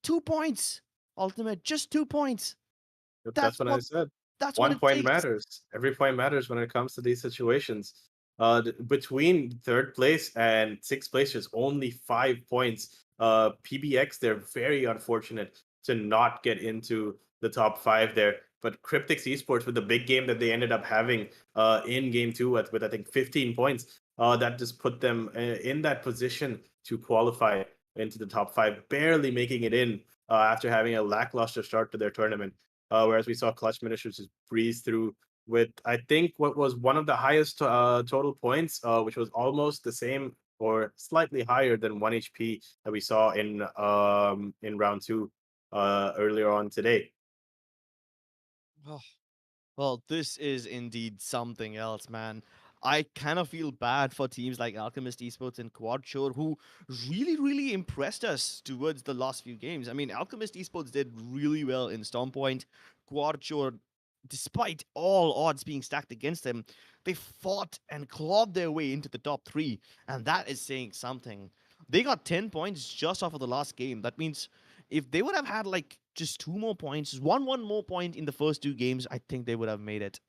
2 points. Ultimate, just 2 points. Yep, That's that's what I what said. that's what One it point takes. matters. Every point matters when it comes to these situations. Between third place and sixth place, there's only 5 points. PBX, they're very unfortunate to not get into the top 5 there. But Cryptics Esports, with the big game that they ended up having in game 2 with I think 15 points, that just put them in that position to qualify into the top 5, barely making it in after having a lackluster start to their tournament. Whereas we saw Clutch Ministers just breeze through with, I think, what was one of the highest total points, which was almost the same or slightly higher than 1 HP that we saw in round 2 earlier on today. Oh, well, this is indeed something else, man. I kind of feel bad for teams like Alchemist Esports and Quadshore who really impressed us towards the last few games. I mean, Alchemist Esports did really well in Stormpoint. Quadshore, despite all odds being stacked against them, they fought and clawed their way into the top 3, and that is saying something. They got 10 points just off of the last game. That means if they would have had like just 2 more points, one more point in the first 2 games, I think they would have made it.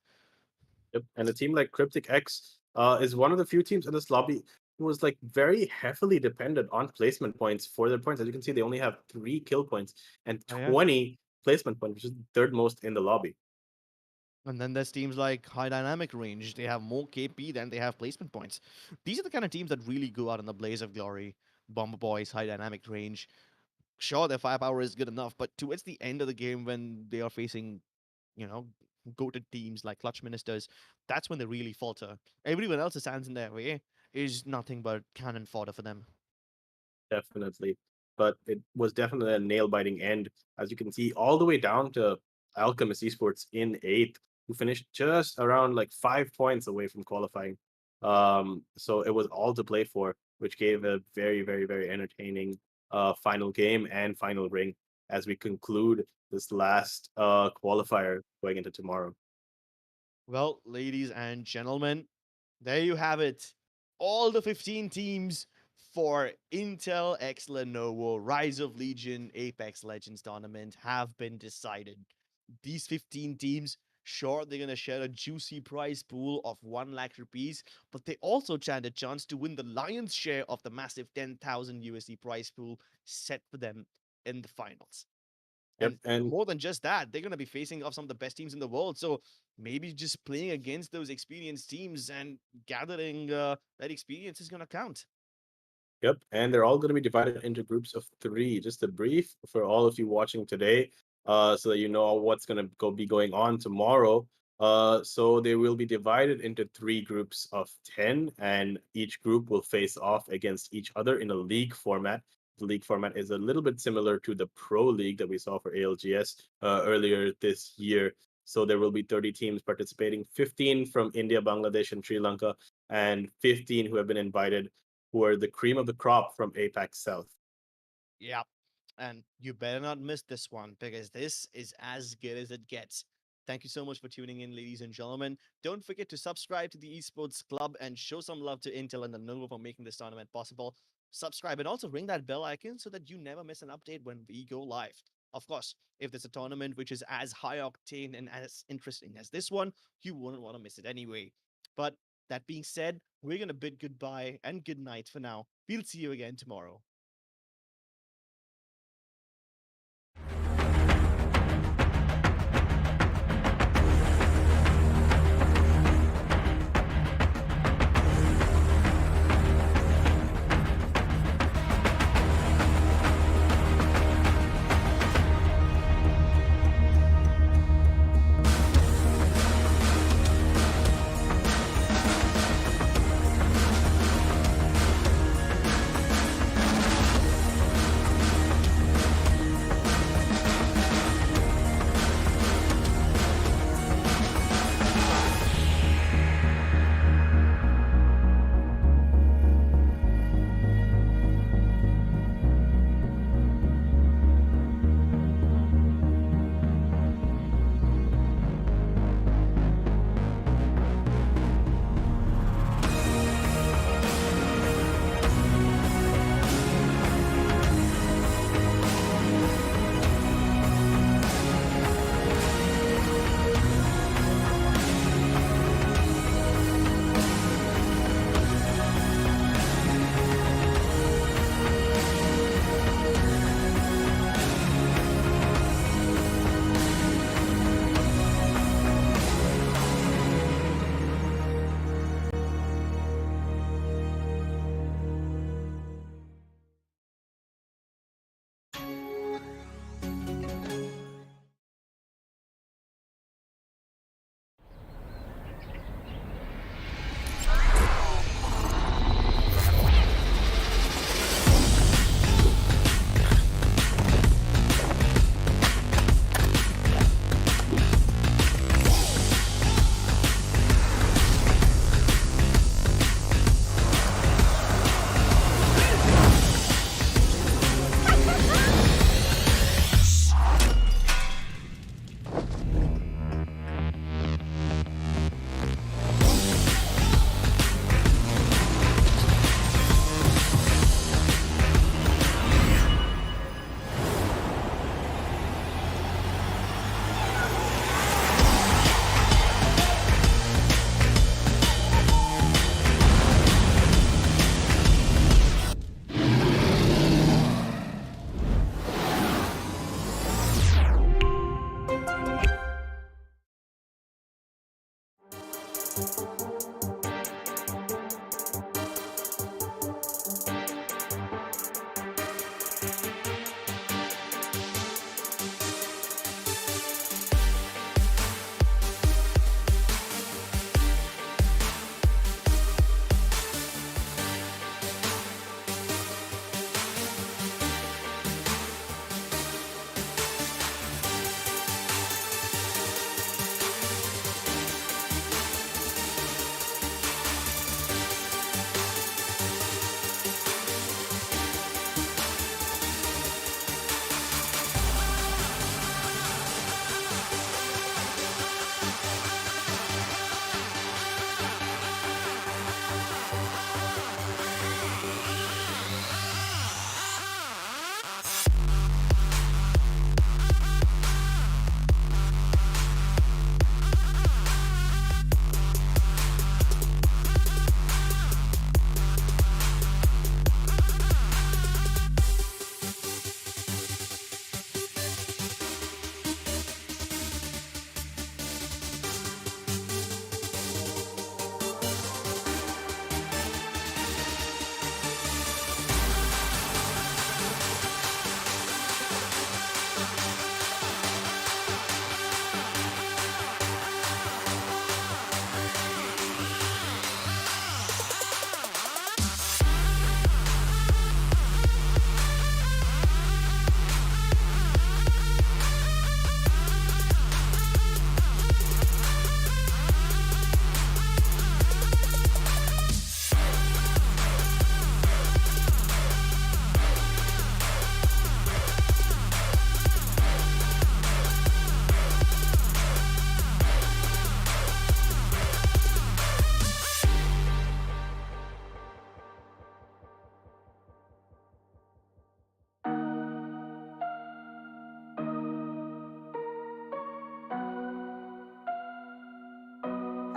Yep. And a team like Cryptic X is one of the few teams in this lobby who was like very heavily dependent on placement points for their points. As you can see, they only have 3 kill points and Oh, yeah. 20 placement points, which is the third most in the lobby. And then there's teams like High Dynamic Range. They have more KP than they have placement points. These are the kind of teams that really go out in the blaze of glory. Bomber Boys, High Dynamic Range. Sure, their firepower is good enough, but towards the end of the game, when they are facing, you know, goated teams like Clutch Ministers, that's when they really falter. Everyone else that stands in their way is nothing but cannon fodder for them. Definitely. But it was definitely a nail biting end, as you can see, all the way down to Alchemist Esports in eighth, who finished just around like 5 points away from qualifying. So it was all to play for, which gave a very entertaining final game and final ring as we conclude this last qualifier going into tomorrow. Well, ladies and gentlemen, there you have it. All the 15 teams for Intel X Lenovo Rise of Legion Apex Legends tournament have been decided. These 15 teams, sure, they're going to share a juicy prize pool of 1 lakh rupees, but they also stand a chance to win the lion's share of the massive 10,000 USD prize pool set for them in the finals. Yep. And And more than just that, they're going to be facing off some of the best teams in the world. So maybe just playing against those experienced teams and gathering that experience is going to count. Yep, and they're all going to be divided into groups of 3. Just a brief for all of you watching today, so that you know what's going to be going on tomorrow. So they will be divided into 3 groups of 10, and each group will face off against each other in a league format. The league format is a little bit similar to the Pro League that we saw for ALGS earlier this year. So there will be 30 teams participating, 15 from India, Bangladesh, and Sri Lanka, and 15 who have been invited who are the cream of the crop from APAC South. Yep. And you better not miss this one because this is as good as it gets. Thank you so much for tuning in, ladies and gentlemen. Don't forget to subscribe to the Esports Club and show some love to Intel and Lenovo for making this tournament possible. subscribe, and also ring that bell icon so that you never miss an update when we go live. Of course, if there's a tournament which is as high octane and as interesting as this one, you wouldn't want to miss it anyway. But that being said, we're going to bid goodbye and good night for now. We'll see you again tomorrow.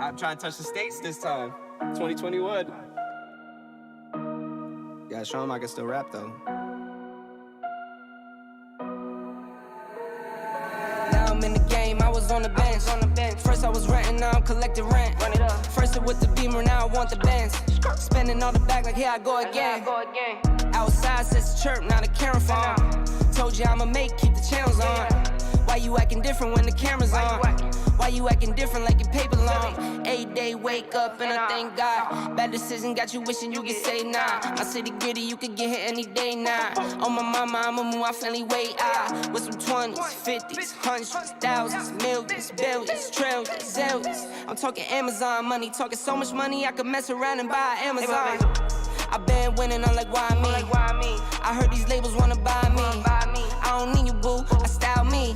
I'm trying to touch the States this time. 2021. Gotta show him I can still rap though. Now I'm in the game, I was on the bench. First I was renting, now I'm collecting rent. Run it up. First it with the Beamer, now I want the Benz. Spending all the back like here I go again. Outside says the chirp, now the camera phone. Told you I'ma keep the channels on. Why you acting different when the camera's on? Why you acting different like your paper long? 8 day wake up and I thank God. Bad decision got you wishing you could say nah. My city gritty, you could get hit any day now. On my mama, I'ma move my family way out. With some 20s, 50s, hundreds, thousands, millions, billions, trillions, zillions. I'm talking Amazon money, talking so much money I could mess around and buy Amazon. I been winning, I'm like, why me? I heard these labels wanna buy me. I don't need you, boo, I style me.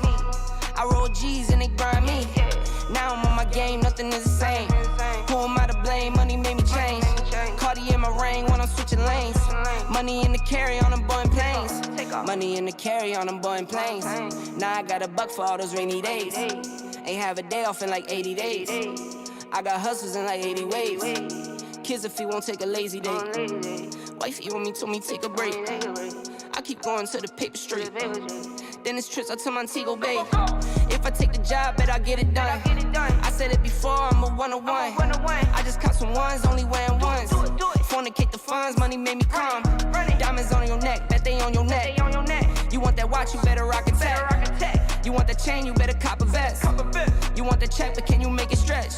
I roll G's and they grind me. Now I'm on my game, nothing is the same. Who am I to blame? Money made me change. Cardi in my ring when I'm switching lanes. Money in the carry on them Boeing planes. Money in the carry on them Boeing planes. Now I got a buck for all those rainy days. Ain't have a day off in like 80 days. I got hustles in like 80 ways. Kids if he won't take a lazy day. Wifey want me, told me take a break. I keep going to the paper straight. Then it's trips out to Montego Bay. If I take the job, bet I get it done. I said it before, I'm a 101. I just caught some ones, only wearing ones. Fornicate the funds, money made me calm. Diamonds on your neck, bet they on your neck. You want that watch, you better rock it tech. You want that chain, you better cop a vest. You want the check, but can you make it stretch?